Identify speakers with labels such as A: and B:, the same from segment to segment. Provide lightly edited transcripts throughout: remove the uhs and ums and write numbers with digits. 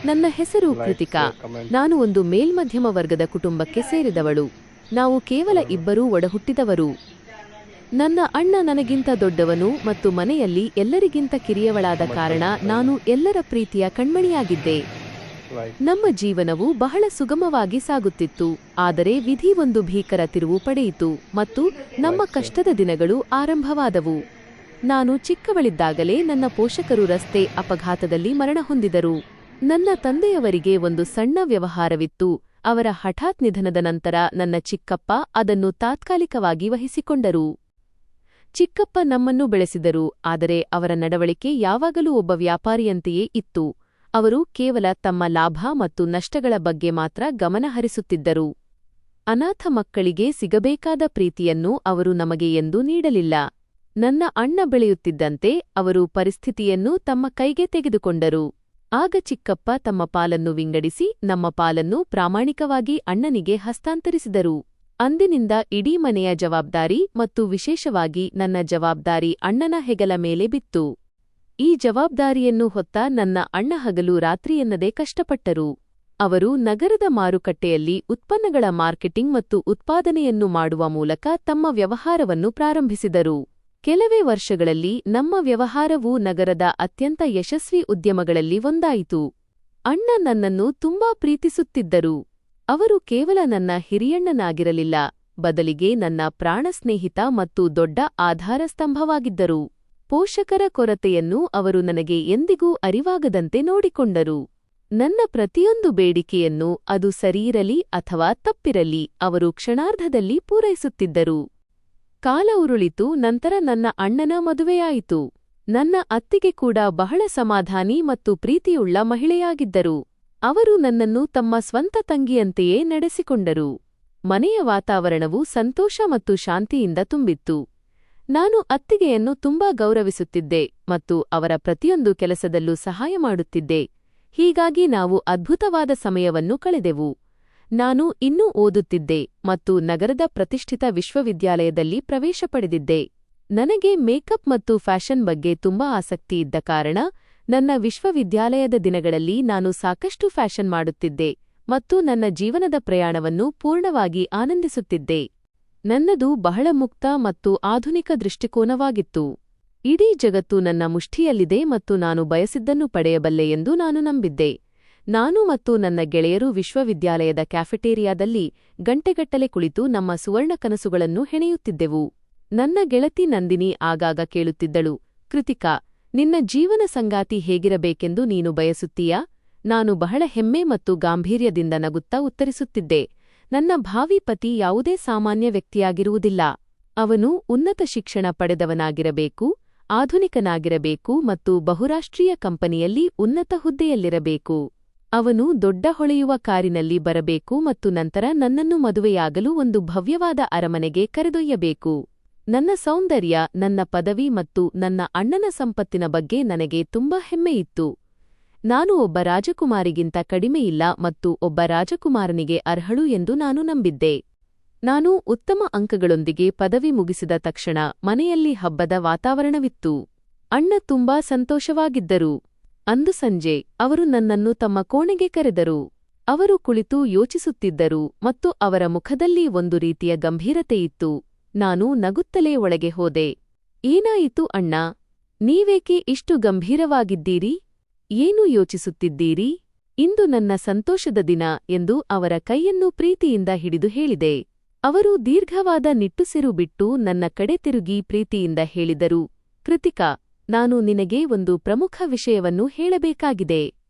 A: ನನ್ನ ಹೆಸರು ಕೃತಿಕಾ. ನಾನು ಒಂದು ಮೇಲ್ಮಧ್ಯಮ ವರ್ಗದ ಕುಟುಂಬಕ್ಕೆ ಸೇರಿದವಳು. ನಾವು ಕೇವಲ ಇಬ್ಬರೂ ಒಡಹುಟ್ಟಿದವರು. ನನ್ನ ಅಣ್ಣ ನನಗಿಂತ ದೊಡ್ಡವನು ಮತ್ತು ಮನೆಯಲ್ಲಿ ಎಲ್ಲರಿಗಿಂತ ಕಿರಿಯವಳಾದ ಕಾರಣ ನಾನು ಎಲ್ಲರ ಪ್ರೀತಿಯ ಕಣ್ಮಣಿಯಾಗಿದ್ದೆ. ನಮ್ಮ ಜೀವನವು ಬಹಳ ಸುಗಮವಾಗಿ ಸಾಗುತ್ತಿತ್ತು. ಆದರೆ ವಿಧಿ ಒಂದು ಭೀಕರ ತಿರುವು ಪಡೆಯಿತು ಮತ್ತು ನಮ್ಮ ಕಷ್ಟದ ದಿನಗಳು ಆರಂಭವಾದವು. ನಾನು ಚಿಕ್ಕವಳಿದ್ದಾಗಲೇ ನನ್ನ ಪೋಷಕರು ರಸ್ತೆ ಅಪಘಾತದಲ್ಲಿ ಮರಣ ಹೊಂದಿದರು. ನನ್ನ ತಂದೆಯವರಿಗೆ ಒಂದು ಸಣ್ಣ ವ್ಯವಹಾರವಿತ್ತು. ಅವರ ಹಠಾತ್ ನಿಧನದ ನಂತರ ನನ್ನ ಚಿಕ್ಕಪ್ಪ ಅದನ್ನು ತಾತ್ಕಾಲಿಕವಾಗಿ ವಹಿಸಿಕೊಂಡರು. ಚಿಕ್ಕಪ್ಪ ನಮ್ಮನ್ನು ಬೆಳೆಸಿದರು, ಆದರೆ ಅವರ ನಡವಳಿಕೆ ಯಾವಾಗಲೂ ಒಬ್ಬ ವ್ಯಾಪಾರಿಯಂತೆಯೇ ಇತ್ತು. ಅವರು ಕೇವಲ ತಮ್ಮ ಲಾಭ ಮತ್ತು ನಷ್ಟಗಳ ಬಗ್ಗೆ ಮಾತ್ರ ಗಮನ ಹರಿಸುತ್ತಿದ್ದರು. ಅನಾಥ ಮಕ್ಕಳಿಗೆ ಸಿಗಬೇಕಾದ ಪ್ರೀತಿಯನ್ನು ಅವರು ನಮಗೆ ಎಂದೂ ನೀಡಲಿಲ್ಲ. ನನ್ನ ಅಣ್ಣ ಬೆಳೆಯುತ್ತಿದ್ದಂತೆ ಅವರು ಪರಿಸ್ಥಿತಿಯನ್ನು ತಮ್ಮ ಕೈಗೆ ತೆಗೆದುಕೊಂಡರು. ಆಗ ಚಿಕ್ಕಪ್ಪ ತಮ್ಮ ಪಾಲನ್ನು ವಿಂಗಡಿಸಿ ನಮ್ಮ ಪಾಲನ್ನು ಪ್ರಾಮಾಣಿಕವಾಗಿ ಅಣ್ಣನಿಗೆ ಹಸ್ತಾಂತರಿಸಿದರು. ಅಂದಿನಿಂದ ಇಡೀ ಮನೆಯ ಜವಾಬ್ದಾರಿ ಮತ್ತು ವಿಶೇಷವಾಗಿ ನನ್ನ ಜವಾಬ್ದಾರಿ ಅಣ್ಣನ ಹೆಗಲ ಮೇಲೆ ಬಿತ್ತು. ಈ ಜವಾಬ್ದಾರಿಯನ್ನು ಹೊತ್ತ ನನ್ನ ಅಣ್ಣ ಹಗಲು ರಾತ್ರಿಯೆನ್ನದೇ ಕಷ್ಟಪಟ್ಟರು. ಅವರು ನಗರದ ಮಾರುಕಟ್ಟೆಯಲ್ಲಿ ಉತ್ಪನ್ನಗಳ ಮಾರ್ಕೆಟಿಂಗ್ ಮತ್ತು ಉತ್ಪಾದನೆಯನ್ನು ಮಾಡುವ ಮೂಲಕ ತಮ್ಮ ವ್ಯವಹಾರವನ್ನು ಪ್ರಾರಂಭಿಸಿದರು. ಕೆಲವೇ ವರ್ಷಗಳಲ್ಲಿ ನಮ್ಮ ವ್ಯವಹಾರವು ನಗರದ ಅತ್ಯಂತ ಯಶಸ್ವಿ ಉದ್ಯಮಗಳಲ್ಲಿ ಒಂದಾಯಿತು. ಅಣ್ಣ ನನ್ನನ್ನು ತುಂಬಾ ಪ್ರೀತಿಸುತ್ತಿದ್ದರು. ಅವರು ಕೇವಲ ನನ್ನ ಹಿರಿಯಣ್ಣನಾಗಿರಲಿಲ್ಲ, ಬದಲಿಗೆ ನನ್ನ ಪ್ರಾಣಸ್ನೇಹಿತ ಮತ್ತು ದೊಡ್ಡ ಆಧಾರಸ್ತಂಭವಾಗಿದ್ದರು. ಪೋಷಕರ ಕೊರತೆಯನ್ನು ಅವರು ನನಗೆ ಎಂದಿಗೂ ಅರಿವಾಗದಂತೆ ನೋಡಿಕೊಂಡರು. ನನ್ನ ಪ್ರತಿಯೊಂದು ಬೇಡಿಕೆಯನ್ನು, ಅದು ಸರಿಯಿರಲಿ ಅಥವಾ ತಪ್ಪಿರಲಿ, ಅವರು ಕ್ಷಣಾರ್ಧದಲ್ಲಿ ಪೂರೈಸುತ್ತಿದ್ದರು. ಕಾಲ ಉರುಳಿತು. ನಂತರ ನನ್ನ ಅಣ್ಣನ ಮದುವೆಯಾಯಿತು. ನನ್ನ ಅತ್ತಿಗೆ ಕೂಡ ಬಹಳ ಸಮಾಧಾನಿ ಮತ್ತು ಪ್ರೀತಿಯುಳ್ಳ ಮಹಿಳೆಯಾಗಿದ್ದರು. ಅವರು ನನ್ನನ್ನು ತಮ್ಮ ಸ್ವಂತ ತಂಗಿಯಂತೆಯೇ ನಡೆಸಿಕೊಂಡರು. ಮನೆಯ ವಾತಾವರಣವು ಸಂತೋಷ ಮತ್ತು ಶಾಂತಿಯಿಂದ ತುಂಬಿತ್ತು. ನಾನು ಅತ್ತಿಗೆಯನ್ನು ತುಂಬಾ ಗೌರವಿಸುತ್ತಿದ್ದೆ ಮತ್ತು ಅವರ ಪ್ರತಿಯೊಂದು ಕೆಲಸದಲ್ಲೂ ಸಹಾಯ ಮಾಡುತ್ತಿದ್ದೆ. ಹೀಗಾಗಿ ನಾವು ಅದ್ಭುತವಾದ ಸಮಯವನ್ನು ಕಳೆದೆವು. ನಾನು ಇನ್ನೂ ಓದುತ್ತಿದ್ದೆ ಮತ್ತು ನಗರದ ಪ್ರತಿಷ್ಠಿತ ವಿಶ್ವವಿದ್ಯಾಲಯದಲ್ಲಿ ಪ್ರವೇಶ ಪಡೆದಿದ್ದೆ. ನನಗೆ ಮೇಕಪ್ ಮತ್ತು ಫ್ಯಾಷನ್ ಬಗ್ಗೆ ತುಂಬಾ ಆಸಕ್ತಿ ಇದ್ದ ಕಾರಣ ನನ್ನ ವಿಶ್ವವಿದ್ಯಾಲಯದ ದಿನಗಳಲ್ಲಿ ನಾನು ಸಾಕಷ್ಟು ಫ್ಯಾಷನ್ ಮಾಡುತ್ತಿದ್ದೆ ಮತ್ತು ನನ್ನ ಜೀವನದ ಪ್ರಯಾಣವನ್ನು ಪೂರ್ಣವಾಗಿ ಆನಂದಿಸುತ್ತಿದ್ದೆ. ನನ್ನದು ಬಹಳ ಮುಕ್ತ ಮತ್ತು ಆಧುನಿಕ ದೃಷ್ಟಿಕೋನವಾಗಿತ್ತು. ಇಡೀ ಜಗತ್ತು ನನ್ನ ಮುಷ್ಠಿಯಲ್ಲಿದೆ ಮತ್ತು ನಾನು ಬಯಸಿದ್ದನ್ನು ಪಡೆಯಬಲ್ಲೆ ಎಂದು ನಾನು ನಂಬಿದ್ದೆ. ನಾನು ಮತ್ತು ನನ್ನ ಗೆಳೆಯರು ವಿಶ್ವವಿದ್ಯಾಲಯದ ಕ್ಯಾಫೆಟೇರಿಯಾದಲ್ಲಿ ಗಂಟೆಗಟ್ಟಲೆ ಕುಳಿತು ನಮ್ಮ ಸುವರ್ಣ ಕನಸುಗಳನ್ನು ಹೆಣೆಯುತ್ತಿದ್ದೆವು. ನನ್ನ ಗೆಳತಿ ನಂದಿನಿ ಆಗಾಗ ಕೇಳುತ್ತಿದ್ದಳು, ಕೃತಿಕಾ, ನಿನ್ನ ಜೀವನ ಸಂಗಾತಿ ಹೇಗಿರಬೇಕೆಂದು ನೀನು ಬಯಸುತ್ತೀಯಾ? ನಾನು ಬಹಳ ಹೆಮ್ಮೆ ಮತ್ತು ಗಾಂಭೀರ್ಯದಿಂದ ನಗುತ್ತಾ ಉತ್ತರಿಸುತ್ತಿದ್ದೆ, ನನ್ನ ಭಾವಿ ಪತಿ ಯಾವುದೇ ಸಾಮಾನ್ಯ ವ್ಯಕ್ತಿಯಾಗಿರುವುದಿಲ್ಲ. ಅವನು ಉನ್ನತ ಶಿಕ್ಷಣ ಪಡೆದವನಾಗಿರಬೇಕು, ಆಧುನಿಕನಾಗಿರಬೇಕು ಮತ್ತು ಬಹುರಾಷ್ಟ್ರೀಯ ಕಂಪನಿಯಲ್ಲಿ ಉನ್ನತ ಹುದ್ದೆಯಲ್ಲಿರಬೇಕು. ಅವನು ದೊಡ್ಡ ಹೊಳೆಯುವ ಕಾರಿನಲ್ಲಿ ಬರಬೇಕು ಮತ್ತು ನಂತರ ನನ್ನನ್ನು ಮದುವೆಯಾಗಲು ಒಂದು ಭವ್ಯವಾದ ಅರಮನೆಗೆ ಕರೆದೊಯ್ಯಬೇಕು. ನನ್ನ ಸೌಂದರ್ಯ, ನನ್ನ ಪದವಿ ಮತ್ತು ನನ್ನ ಅಣ್ಣನ ಸಂಪತ್ತಿನ ಬಗ್ಗೆ ನನಗೆ ತುಂಬಾ ಹೆಮ್ಮೆಯಿತ್ತು. ನಾನು ಒಬ್ಬ ರಾಜಕುಮಾರಿಗಿಂತ ಕಡಿಮೆಯಿಲ್ಲ ಮತ್ತು ಒಬ್ಬ ರಾಜಕುಮಾರನಿಗೆ ಅರ್ಹಳು ಎಂದು ನಾನು ನಂಬಿದ್ದೆ. ನಾನು ಉತ್ತಮ ಅಂಕಗಳೊಂದಿಗೆ ಪದವಿ ಮುಗಿಸಿದ ತಕ್ಷಣ ಮನೆಯಲ್ಲಿ ಹಬ್ಬದ ವಾತಾವರಣವಿತ್ತು. ಅಣ್ಣ ತುಂಬಾ ಸಂತೋಷವಾಗಿದ್ದರು. ಅಂದು ಸಂಜೆ ಅವರು ನನ್ನನ್ನು ತಮ್ಮ ಕೋಣೆಗೆ ಕರೆದರು. ಅವರು ಕುಳಿತು ಯೋಚಿಸುತ್ತಿದ್ದರು ಮತ್ತು ಅವರ ಮುಖದಲ್ಲಿ ಒಂದು ರೀತಿಯ ಗಂಭೀರತೆಯಿತ್ತು. ನಾನು ನಗುತ್ತಲೇ ಒಳಗೆ ಹೋದೆ. ಏನಾಯಿತು ಅಣ್ಣ? ನೀವೇಕೆ ಇಷ್ಟು ಗಂಭೀರವಾಗಿದ್ದೀರಿ? ಏನು ಯೋಚಿಸುತ್ತಿದ್ದೀರಿ? ಇಂದು ನನ್ನ ಸಂತೋಷದ ದಿನ ಎಂದು ಅವರ ಕೈಯನ್ನು ಪ್ರೀತಿಯಿಂದ ಹಿಡಿದು ಹೇಳಿದೆ. ಅವರು ದೀರ್ಘವಾದ ನಿಟ್ಟುಸಿರು ಬಿಟ್ಟು ನನ್ನ ಕಡೆ ತಿರುಗಿ ಪ್ರೀತಿಯಿಂದ ಹೇಳಿದರು, ಕೃತಿಕಾ, ನಾನು ನಿನಗೆ ಒಂದು ಪ್ರಮುಖ ವಿಷಯವನ್ನು ಹೇಳಬೇಕಾಗಿದೆ.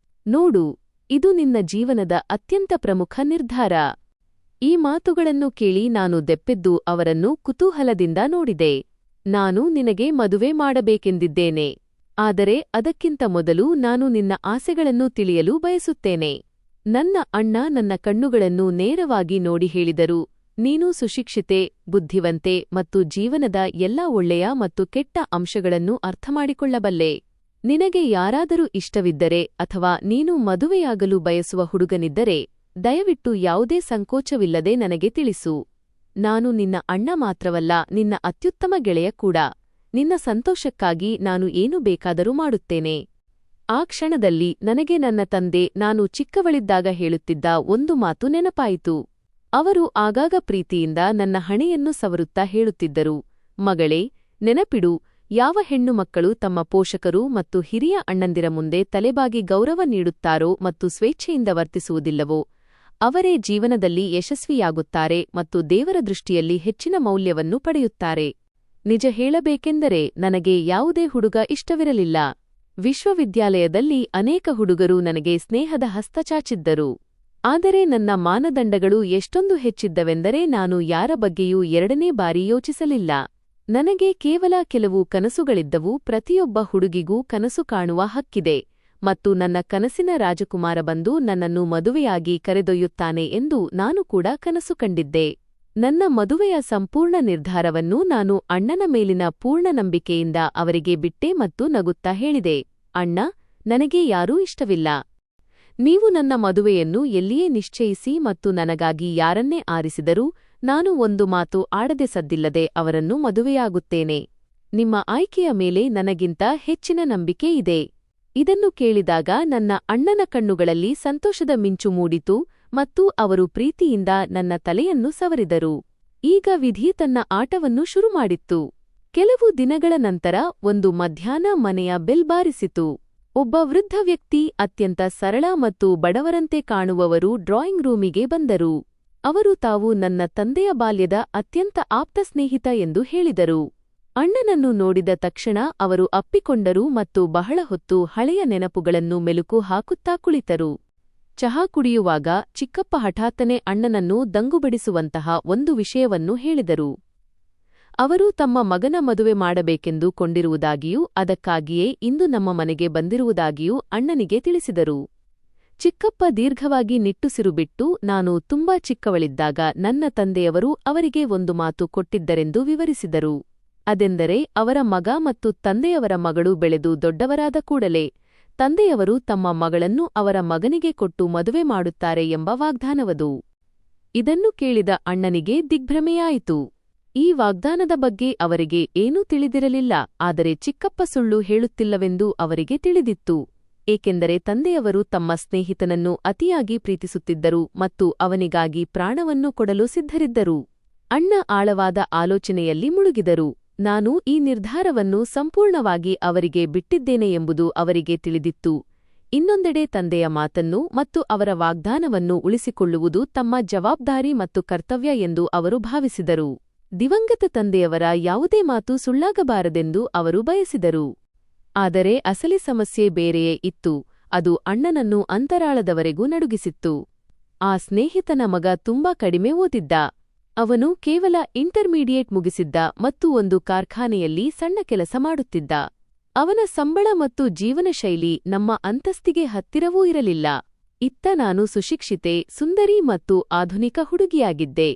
A: ನೋಡು, ಇದು ನಿನ್ನ ಜೀವನದ ಅತ್ಯಂತ ಪ್ರಮುಖ ನಿರ್ಧಾರ. ಈ ಮಾತುಗಳನ್ನು ಕೇಳಿ ನಾನು ದೆಪ್ಪೆದ್ದು ಅವರನ್ನು ಕುತೂಹಲದಿಂದ ನೋಡಿದೆ. ನಾನು ನಿನಗೆ ಮದುವೆ ಮಾಡಬೇಕೆಂದಿದ್ದೇನೆ. ಆದರೆ ಅದಕ್ಕಿಂತ ಮೊದಲು ನಾನು ನಿನ್ನ ಆಸೆಗಳನ್ನು ತಿಳಿಯಲು ಬಯಸುತ್ತೇನೆ. ನನ್ನ ಅಣ್ಣ ನನ್ನ ಕಣ್ಣುಗಳನ್ನು ನೇರವಾಗಿ ನೋಡಿ ಹೇಳಿದರು, ನೀನು ಸುಶಿಕ್ಷಿತೆ, ಬುದ್ಧಿವಂತೆ ಮತ್ತು ಜೀವನದ ಎಲ್ಲ ಒಳ್ಳೆಯ ಮತ್ತು ಕೆಟ್ಟ ಅಂಶಗಳನ್ನು ಅರ್ಥಮಾಡಿಕೊಳ್ಳಬಲ್ಲೆ. ನಿನಗೆ ಯಾರಾದರೂ ಇಷ್ಟವಿದ್ದರೆ ಅಥವಾ ನೀನು ಮದುವೆಯಾಗಲು ಬಯಸುವ ಹುಡುಗನಿದ್ದರೆ ದಯವಿಟ್ಟು ಯಾವುದೇ ಸಂಕೋಚವಿಲ್ಲದೆ ನನಗೆ ತಿಳಿಸು. ನಾನು ನಿನ್ನ ಅಣ್ಣ ಮಾತ್ರವಲ್ಲ, ನಿನ್ನ ಅತ್ಯುತ್ತಮ ಗೆಳೆಯ ಕೂಡ. ನಿನ್ನ ಸಂತೋಷಕ್ಕಾಗಿ ನಾನು ಏನು ಬೇಕಾದರೂ ಮಾಡುತ್ತೇನೆ. ಆ ಕ್ಷಣದಲ್ಲಿ ನನಗೆ ನನ್ನ ತಂದೆ ನಾನು ಚಿಕ್ಕವಳಿದ್ದಾಗ ಹೇಳುತ್ತಿದ್ದ ಒಂದು ಮಾತು ನೆನಪಾಯಿತು. ಅವರು ಆಗಾಗ ಪ್ರೀತಿಯಿಂದ ನನ್ನ ಹಣೆಯನ್ನು ಸವರುತ್ತಾ ಹೇಳುತ್ತಿದ್ದರು, ಮಗಳೇ, ನೆನಪಿಡು, ಯಾವ ಹೆಣ್ಣು ಮಕ್ಕಳು ತಮ್ಮ ಪೋಷಕರು ಮತ್ತು ಹಿರಿಯ ಅಣ್ಣಂದಿರ ಮುಂದೆ ತಲೆಬಾಗಿ ಗೌರವ ನೀಡುತ್ತಾರೋ ಮತ್ತು ಸ್ವೇಚ್ಛೆಯಿಂದ ವರ್ತಿಸುವುದಿಲ್ಲವೋ ಅವರೇ ಜೀವನದಲ್ಲಿ ಯಶಸ್ವಿಯಾಗುತ್ತಾರೆ ಮತ್ತು ದೇವರ ದೃಷ್ಟಿಯಲ್ಲಿ ಹೆಚ್ಚಿನ ಮೌಲ್ಯವನ್ನು ಪಡೆಯುತ್ತಾರೆ. ನಿಜ ಹೇಳಬೇಕೆಂದರೆ ನನಗೆ ಯಾವುದೇ ಹುಡುಗ ಇಷ್ಟವಿರಲಿಲ್ಲ. ವಿಶ್ವವಿದ್ಯಾಲಯದಲ್ಲಿ ಅನೇಕ ಹುಡುಗರು ನನಗೆ ಸ್ನೇಹದ ಹಸ್ತ ಚಾಚಿದ್ದರು. ಆದರೆ ನನ್ನ ಮಾನದಂಡಗಳು ಎಷ್ಟೊಂದು ಹೆಚ್ಚಿದ್ದವೆಂದರೆ ನಾನು ಯಾರ ಬಗ್ಗೆಯೂ ಎರಡನೇ ಬಾರಿ ಯೋಚಿಸಲಿಲ್ಲ. ನನಗೆ ಕೇವಲ ಕೆಲವು ಕನಸುಗಳಿದ್ದವು. ಪ್ರತಿಯೊಬ್ಬ ಹುಡುಗಿಗೂ ಕನಸು ಕಾಣುವ ಹಕ್ಕಿದೆ ಮತ್ತು ನನ್ನ ಕನಸಿನ ರಾಜಕುಮಾರ ಬಂದು ನನ್ನನ್ನು ಮದುವೆಯಾಗಿ ಕರೆದೊಯ್ಯುತ್ತಾನೆ ಎಂದು ನಾನು ಕೂಡ ಕನಸು ಕಂಡಿದ್ದೆ. ನನ್ನ ಮದುವೆಯ ಸಂಪೂರ್ಣ ನಿರ್ಧಾರವನ್ನು ನಾನು ಅಣ್ಣನ ಮೇಲಿನ ಪೂರ್ಣ ನಂಬಿಕೆಯಿಂದ ಅವರಿಗೆ ಬಿಟ್ಟೆ ಮತ್ತು ನಗುತ್ತಾ ಹೇಳಿದೆ, ಅಣ್ಣ, ನನಗೆ ಯಾರೂ ಇಷ್ಟವಿಲ್ಲ. ನೀವು ನನ್ನ ಮದುವೆಯನ್ನು ಎಲ್ಲಿಯೇ ನಿಶ್ಚಯಿಸಿ ಮತ್ತು ನನಗಾಗಿ ಯಾರನ್ನೇ ಆರಿಸಿದರೂ ನಾನು ಒಂದು ಮಾತು ಆಡದೆ ಸದ್ದಿಲ್ಲದೆ ಅವರನ್ನು ಮದುವೆಯಾಗುತ್ತೇನೆ. ನಿಮ್ಮ ಆಯ್ಕೆಯ ಮೇಲೆ ನನಗಿಂತ ಹೆಚ್ಚಿನ ನಂಬಿಕೆ ಇದೆ. ಇದನ್ನು ಕೇಳಿದಾಗ ನನ್ನ ಅಣ್ಣನ ಕಣ್ಣುಗಳಲ್ಲಿ ಸಂತೋಷದ ಮಿಂಚು ಮೂಡಿತು ಮತ್ತು ಅವರು ಪ್ರೀತಿಯಿಂದ ನನ್ನ ತಲೆಯನ್ನು ಸವರಿದರು. ಈಗ ವಿಧಿ ತನ್ನ ಆಟವನ್ನು ಶುರುಮಾಡಿತ್ತು. ಕೆಲವು ದಿನಗಳ ನಂತರ ಒಂದು ಮಧ್ಯಾಹ್ನ ಮನೆಯ ಬೆಲ್ ಬಾರಿಸಿತು. ಒಬ್ಬ ವೃದ್ಧ ವ್ಯಕ್ತಿ, ಅತ್ಯಂತ ಸರಳ ಮತ್ತು ಬಡವರಂತೆ ಕಾಣುವವರು ಡ್ರಾಯಿಂಗ್ ರೂಮಿಗೆ ಬಂದರು. ಅವರು ತಾವು ನನ್ನ ತಂದೆಯ ಬಾಲ್ಯದ ಅತ್ಯಂತ ಆಪ್ತ ಸ್ನೇಹಿತ ಎಂದು ಹೇಳಿದರು. ಅಣ್ಣನನ್ನು ನೋಡಿದ ತಕ್ಷಣ ಅವರು ಅಪ್ಪಿಕೊಂಡರು ಮತ್ತು ಬಹಳ ಹೊತ್ತು ಹಳೆಯ ನೆನಪುಗಳನ್ನು ಮೆಲುಕು ಹಾಕುತ್ತಾ ಕುಳಿತರು. ಚಹಾ ಕುಡಿಯುವಾಗ ಚಿಕ್ಕಪ್ಪ ಹಠಾತ್ತನೆ ಅಣ್ಣನನ್ನು ದಂಗುಬಡಿಸುವಂತಹ ಒಂದು ವಿಷಯವನ್ನು ಹೇಳಿದರು. ಅವರು ತಮ್ಮ ಮಗನ ಮದುವೆ ಮಾಡಬೇಕೆಂದು ಕೊಂಡಿರುವುದಾಗಿಯೂ ಅದಕ್ಕಾಗಿಯೇ ಇಂದು ನಮ್ಮ ಮನೆಗೆ ಬಂದಿರುವುದಾಗಿಯೂ ಅಣ್ಣನಿಗೆ ತಿಳಿಸಿದರು. ಚಿಕ್ಕಪ್ಪ ದೀರ್ಘವಾಗಿ ನಿಟ್ಟುಸಿರು ಬಿಟ್ಟು, ನಾನು ತುಂಬಾ ಚಿಕ್ಕವಳಿದ್ದಾಗ ನನ್ನ ತಂದೆಯವರು ಅವರಿಗೆ ಒಂದು ಮಾತು ಕೊಟ್ಟಿದ್ದರೆಂದು ವಿವರಿಸಿದರು. ಅದೆಂದರೆ, ಅವರ ಮಗ ಮತ್ತು ತಂದೆಯವರ ಮಗಳು ಬೆಳೆದು ದೊಡ್ಡವರಾದ ಕೂಡಲೇ ತಂದೆಯವರು ತಮ್ಮ ಮಗಳನ್ನು ಅವರ ಮಗನಿಗೆ ಕೊಟ್ಟು ಮದುವೆ ಮಾಡುತ್ತಾರೆ ಎಂಬ ವಾಗ್ದಾನವದು. ಇದನ್ನು ಕೇಳಿದ ಅಣ್ಣನಿಗೆ ದಿಗ್ಭ್ರಮೆಯಾಯಿತು. ಈ ವಾಗ್ದಾನದ ಬಗ್ಗೆ ಅವರಿಗೆ ಏನೂ ತಿಳಿದಿರಲಿಲ್ಲ. ಆದರೆ ಚಿಕ್ಕಪ್ಪ ಸುಳ್ಳು ಹೇಳುತ್ತಿಲ್ಲವೆಂದು ಅವರಿಗೆ ತಿಳಿದಿತ್ತು. ಏಕೆಂದರೆ ತಂದೆಯವರು ತಮ್ಮ ಸ್ನೇಹಿತನನ್ನು ಅತಿಯಾಗಿ ಪ್ರೀತಿಸುತ್ತಿದ್ದರು ಮತ್ತು ಅವನಿಗಾಗಿ ಪ್ರಾಣವನ್ನು ಕೊಡಲು ಸಿದ್ಧರಿದ್ದರು. ಅಣ್ಣ ಆಳವಾದ ಆಲೋಚನೆಯಲ್ಲಿ ಮುಳುಗಿದರು. ನಾನು ಈ ನಿರ್ಧಾರವನ್ನು ಸಂಪೂರ್ಣವಾಗಿ ಅವರಿಗೆ ಬಿಟ್ಟಿದ್ದೇನೆ ಎಂಬುದು ಅವರಿಗೆ ತಿಳಿದಿತ್ತು. ಇನ್ನೊಂದೆಡೆ ತಂದೆಯ ಮಾತನ್ನು ಮತ್ತು ಅವರ ವಾಗ್ದಾನವನ್ನು ಉಳಿಸಿಕೊಳ್ಳುವುದು ತಮ್ಮ ಜವಾಬ್ದಾರಿ ಮತ್ತು ಕರ್ತವ್ಯ ಎಂದು ಅವರು ಭಾವಿಸಿದರು. ದಿವಂಗತ ತಂದೆಯವರ ಯಾವುದೇ ಮಾತು ಸುಳ್ಳಾಗಬಾರದೆಂದು ಅವರು ಬಯಸಿದರು. ಆದರೆ ಅಸಲಿ ಸಮಸ್ಯೆ ಬೇರೆಯೇ ಇತ್ತು. ಅದು ಅಣ್ಣನನ್ನು ಅಂತರಾಳದವರೆಗೂ ನಡುಗಿಸಿತ್ತು. ಆ ಸ್ನೇಹಿತನ ಮಗ ತುಂಬಾ ಕಡಿಮೆ ಓದಿದ್ದ. ಅವನು ಕೇವಲ ಇಂಟರ್ಮೀಡಿಯೇಟ್ ಮುಗಿಸಿದ್ದ ಮತ್ತು ಒಂದು ಕಾರ್ಖಾನೆಯಲ್ಲಿ ಸಣ್ಣ ಕೆಲಸ ಮಾಡುತ್ತಿದ್ದ. ಅವನ ಸಂಬಳ ಮತ್ತು ಜೀವನ ಶೈಲಿ ನಮ್ಮ ಅಂತಸ್ತಿಗೆ ಹತ್ತಿರವೂ ಇರಲಿಲ್ಲ. ಇತ್ತ ನಾನು ಸುಶಿಕ್ಷಿತೆ, ಸುಂದರಿ ಮತ್ತು ಆಧುನಿಕ ಹುಡುಗಿಯಾಗಿದ್ದೆ.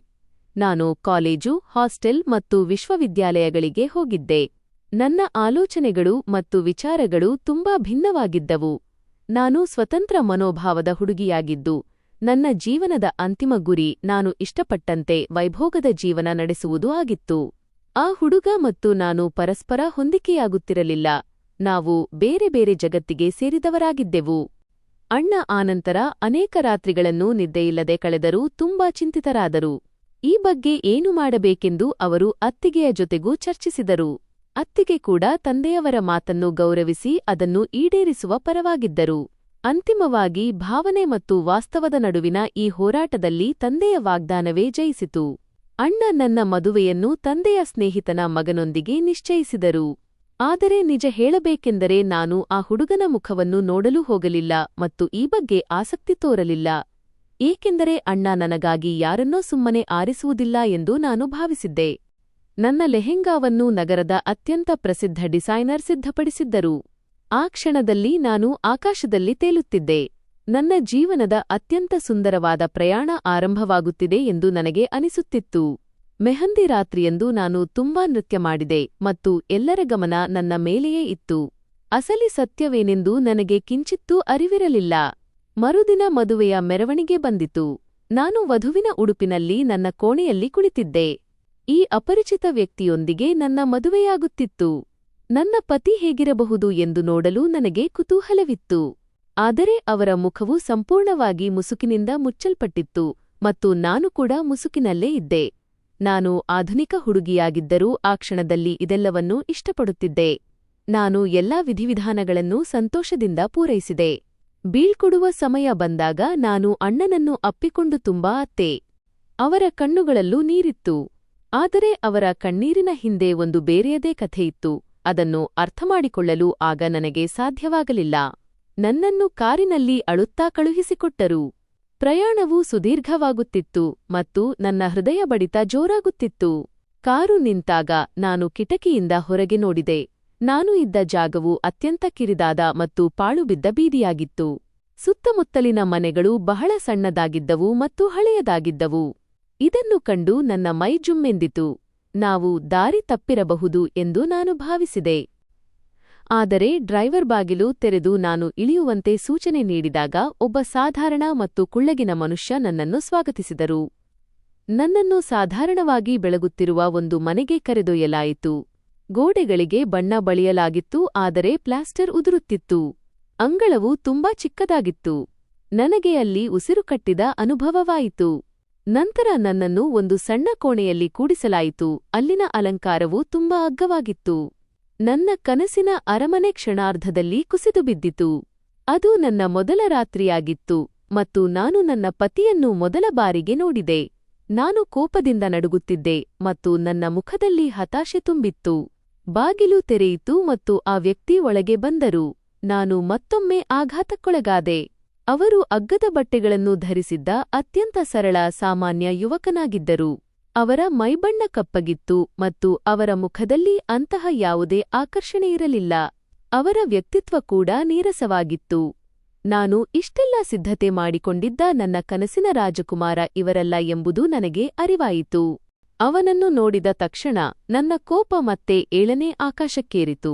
A: ನಾನು ಕಾಲೇಜು, ಹಾಸ್ಟೆಲ್ ಮತ್ತು ವಿಶ್ವವಿದ್ಯಾಲಯಗಳಿಗೆ ಹೋಗಿದ್ದೆ. ನನ್ನ ಆಲೋಚನೆಗಳು ಮತ್ತು ವಿಚಾರಗಳು ತುಂಬಾ ಭಿನ್ನವಾಗಿದ್ದವು. ನಾನು ಸ್ವತಂತ್ರ ಮನೋಭಾವದ ಹುಡುಗಿಯಾಗಿದ್ದು, ನನ್ನ ಜೀವನದ ಅಂತಿಮ ಗುರಿ ನಾನು ಇಷ್ಟಪಟ್ಟಂತೆ ವೈಭೋಗದ ಜೀವನ ನಡೆಸುವುದು ಆಗಿತ್ತು. ಆ ಹುಡುಗ ಮತ್ತು ನಾನು ಪರಸ್ಪರ ಹೊಂದಿಕೆಯಾಗುತ್ತಿರಲಿಲ್ಲ. ನಾವು ಬೇರೆ ಬೇರೆ ಜಗತ್ತಿಗೆ ಸೇರಿದವರಾಗಿದ್ದೆವು. ಅಣ್ಣ ಆನಂತರ ಅನೇಕ ರಾತ್ರಿಗಳನ್ನು ನಿದ್ದೆಯಿಲ್ಲದೆ ಕಳೆದರೂ ತುಂಬಾ ಚಿಂತಿತರಾದರು. ಈ ಬಗ್ಗೆ ಏನು ಮಾಡಬೇಕೆಂದು ಅವರು ಅತ್ತಿಗೆಯ ಜೊತೆಗೂ ಚರ್ಚಿಸಿದರು. ಅತ್ತಿಗೆ ಕೂಡ ತಂದೆಯವರ ಮಾತನ್ನು ಗೌರವಿಸಿ ಅದನ್ನು ಈಡೇರಿಸುವ ಪರವಾಗಿದ್ದರು. ಅಂತಿಮವಾಗಿ ಭಾವನೆ ಮತ್ತು ವಾಸ್ತವದ ನಡುವಿನ ಈ ಹೋರಾಟದಲ್ಲಿ ತಂದೆಯ ವಾಗ್ದಾನವೇ ಜಯಿಸಿತು. ಅಣ್ಣ ನನ್ನ ಮದುವೆಯನ್ನು ತಂದೆಯ ಸ್ನೇಹಿತನ ಮಗನೊಂದಿಗೆ ನಿಶ್ಚಯಿಸಿದರು. ಆದರೆ ನಿಜ ಹೇಳಬೇಕೆಂದರೆ ನಾನು ಆ ಹುಡುಗನ ಮುಖವನ್ನು ನೋಡಲೂ ಹೋಗಲಿಲ್ಲ ಮತ್ತು ಈ ಬಗ್ಗೆ ಆಸಕ್ತಿ ತೋರಲಿಲ್ಲ. ಏಕೆಂದರೆ ಅಣ್ಣ ನನಗಾಗಿ ಯಾರನ್ನೋ ಸುಮ್ಮನೆ ಆರಿಸುವುದಿಲ್ಲ ಎಂದು ನಾನು ಭಾವಿಸಿದ್ದೆ. ನನ್ನ ಲೆಹೆಂಗಾವನ್ನು ನಗರದ ಅತ್ಯಂತ ಪ್ರಸಿದ್ಧ ಡಿಸೈನರ್ ಸಿದ್ಧಪಡಿಸಿದ್ದರು. ಆ ಕ್ಷಣದಲ್ಲಿ ನಾನು ಆಕಾಶದಲ್ಲಿ ತೇಲುತ್ತಿದ್ದೆ. ನನ್ನ ಜೀವನದ ಅತ್ಯಂತ ಸುಂದರವಾದ ಪ್ರಯಾಣ ಆರಂಭವಾಗುತ್ತಿದೆ ಎಂದು ನನಗೆ ಅನಿಸುತ್ತಿತ್ತು. ಮೆಹಂದಿ ರಾತ್ರಿಯಂದು ನಾನು ತುಂಬಾ ನೃತ್ಯ ಮಾಡಿದೆ ಮತ್ತು ಎಲ್ಲರ ಗಮನ ನನ್ನ ಮೇಲೆಯೇ ಇತ್ತು. ಅಸಲಿ ಸತ್ಯವೇನೆಂದು ನನಗೆ ಕಿಂಚಿತ್ತೂ ಅರಿವಿರಲಿಲ್ಲ. ಮರುದಿನ ಮದುವೆಯ ಮೆರವಣಿಗೆ ಬಂದಿತು. ನಾನು ವಧುವಿನ ಉಡುಪಿನಲ್ಲಿ ನನ್ನ ಕೋಣೆಯಲ್ಲಿ ಕುಳಿತಿದ್ದೆ. ಈ ಅಪರಿಚಿತ ವ್ಯಕ್ತಿಯೊಂದಿಗೆ ನನ್ನ ಮದುವೆಯಾಗುತ್ತಿತ್ತು. ನನ್ನ ಪತಿ ಹೇಗಿರಬಹುದು ಎಂದು ನೋಡಲು ನನಗೆ ಕುತೂಹಲವಿತ್ತು. ಆದರೆ ಅವರ ಮುಖವು ಸಂಪೂರ್ಣವಾಗಿ ಮುಸುಕಿನಿಂದ ಮುಚ್ಚಲ್ಪಟ್ಟಿತ್ತು ಮತ್ತು ನಾನು ಕೂಡ ಮುಸುಕಿನಲ್ಲೇ ಇದ್ದೆ. ನಾನು ಆಧುನಿಕ ಹುಡುಗಿಯಾಗಿದ್ದರೂ ಆ ಕ್ಷಣದಲ್ಲಿ ಇದೆಲ್ಲವನ್ನೂ ಇಷ್ಟಪಡುತ್ತಿದ್ದೆ. ನಾನು ಎಲ್ಲಾ ವಿಧಿವಿಧಾನಗಳನ್ನು ಸಂತೋಷದಿಂದ ಪೂರೈಸಿದೆ. ಬೀಳ್ಕೊಡುವ ಸಮಯ ಬಂದಾಗ ನಾನು ಅಣ್ಣನನ್ನು ಅಪ್ಪಿಕೊಂಡು ತುಂಬಾ ಅತ್ತೆ. ಅವರ ಕಣ್ಣುಗಳಲ್ಲೂ ನೀರಿತ್ತು. ಆದರೆ ಅವರ ಕಣ್ಣೀರಿನ ಹಿಂದೆ ಒಂದು ಬೇರೆಯದೇ ಕಥೆಯಿತ್ತು. ಅದನ್ನು ಅರ್ಥಮಾಡಿಕೊಳ್ಳಲು ಆಗ ನನಗೆ ಸಾಧ್ಯವಾಗಲಿಲ್ಲ. ನನ್ನನ್ನು ಕಾರಿನಲ್ಲಿ ಅಳುತ್ತಾ ಕಳುಹಿಸಿಕೊಟ್ಟರು. ಪ್ರಯಾಣವು ಸುದೀರ್ಘವಾಗುತ್ತಿತ್ತು ಮತ್ತು ನನ್ನ ಹೃದಯ ಬಡಿತ ಜೋರಾಗುತ್ತಿತ್ತು. ಕಾರು ನಿಂತಾಗ ನಾನು ಕಿಟಕಿಯಿಂದ ಹೊರಗೆ ನೋಡಿದೆ. ನಾನು ಇದ್ದ ಜಾಗವು ಅತ್ಯಂತ ಕಿರಿದಾದ ಮತ್ತು ಪಾಳುಬಿದ್ದ ಬೀದಿಯಾಗಿತ್ತು. ಸುತ್ತಮುತ್ತಲಿನ ಮನೆಗಳು ಬಹಳ ಸಣ್ಣದಾಗಿದ್ದವು ಮತ್ತು ಹಳೆಯದಾಗಿದ್ದವು. ಇದನ್ನು ಕಂಡು ನನ್ನ ಮೈ ಜುಮ್ಮೆಂದಿತು. ನಾವು ದಾರಿ ತಪ್ಪಿರಬಹುದು ಎಂದು ನಾನು ಭಾವಿಸಿದೆ. ಆದರೆ ಡ್ರೈವರ್ ಬಾಗಿಲು ತೆರೆದು ನಾನು ಇಳಿಯುವಂತೆ ಸೂಚನೆ ನೀಡಿದಾಗ ಒಬ್ಬ ಸಾಧಾರಣ ಮತ್ತು ಕುಳ್ಳಗಿನ ಮನುಷ್ಯ ನನ್ನನ್ನು ಸ್ವಾಗತಿಸಿದರು. ನನ್ನನ್ನು ಸಾಧಾರಣವಾಗಿ ಬೆಳಗುತ್ತಿರುವ ಒಂದು ಮನೆಗೆ ಕರೆದೊಯ್ಯಲಾಯಿತು. ಗೋಡೆಗಳಿಗೆ ಬಣ್ಣ ಬಳಿಯಲಾಗಿತ್ತು, ಆದರೆ ಪ್ಲಾಸ್ಟರ್ ಉದುರುತ್ತಿತ್ತು. ಅಂಗಳವು ತುಂಬಾ ಚಿಕ್ಕದಾಗಿತ್ತು. ನನಗೆ ಅಲ್ಲಿ ಉಸಿರುಕಟ್ಟಿದ ಅನುಭವವಾಯಿತು. ನಂತರ ನನ್ನನ್ನು ಒಂದು ಸಣ್ಣ ಕೋಣೆಯಲ್ಲಿ ಕೂಡಿಸಲಾಯಿತು. ಅಲ್ಲಿನ ಅಲಂಕಾರವು ತುಂಬಾ ಅಗ್ಗವಾಗಿತ್ತು. ನನ್ನ ಕನಸಿನ ಅರಮನೆ ಕ್ಷಣಾರ್ಧದಲ್ಲಿ ಕುಸಿದುಬಿದ್ದಿತು. ಅದು ನನ್ನ ಮೊದಲ ರಾತ್ರಿಯಾಗಿತ್ತು ಮತ್ತು ನಾನು ನನ್ನ ಪತಿಯನ್ನು ಮೊದಲ ಬಾರಿಗೆ ನೋಡಿದೆ. ನಾನು ಕೋಪದಿಂದ ನಡುಗುತ್ತಿದ್ದೆ ಮತ್ತು ನನ್ನ ಮುಖದಲ್ಲಿ ಹತಾಶೆ ತುಂಬಿತ್ತು. ಬಾಗಿಲು ತೆರೆಯಿತು ಮತ್ತು ಆ ವ್ಯಕ್ತಿ ಒಳಗೆ ಬಂದರು. ನಾನು ಮತ್ತೊಮ್ಮೆ ಆಘಾತಕ್ಕೊಳಗಾದೆ. ಅವರು ಅಗ್ಗದ ಬಟ್ಟೆಗಳನ್ನು ಧರಿಸಿದ್ದ ಅತ್ಯಂತ ಸರಳ ಸಾಮಾನ್ಯ ಯುವಕನಾಗಿದ್ದರು. ಅವರ ಮೈಬಣ್ಣ ಕಪ್ಪಗಿತ್ತು ಮತ್ತು ಅವರ ಮುಖದಲ್ಲಿ ಅಂತಹ ಯಾವುದೇ ಆಕರ್ಷಣೆಯಿರಲಿಲ್ಲ. ಅವರ ವ್ಯಕ್ತಿತ್ವ ಕೂಡ ನೀರಸವಾಗಿತ್ತು. ನಾನು ಇಷ್ಟೆಲ್ಲ ಸಿದ್ಧತೆ ಮಾಡಿಕೊಂಡಿದ್ದ ನನ್ನ ಕನಸಿನ ರಾಜಕುಮಾರ ಇವರಲ್ಲ ಎಂಬುದು ನನಗೆ ಅರಿವಾಯಿತು. ಅವನನ್ನು ನೋಡಿದ ತಕ್ಷಣ ನನ್ನ ಕೋಪ ಮತ್ತೆ 7ನೇ ಆಕಾಶಕ್ಕೇರಿತು.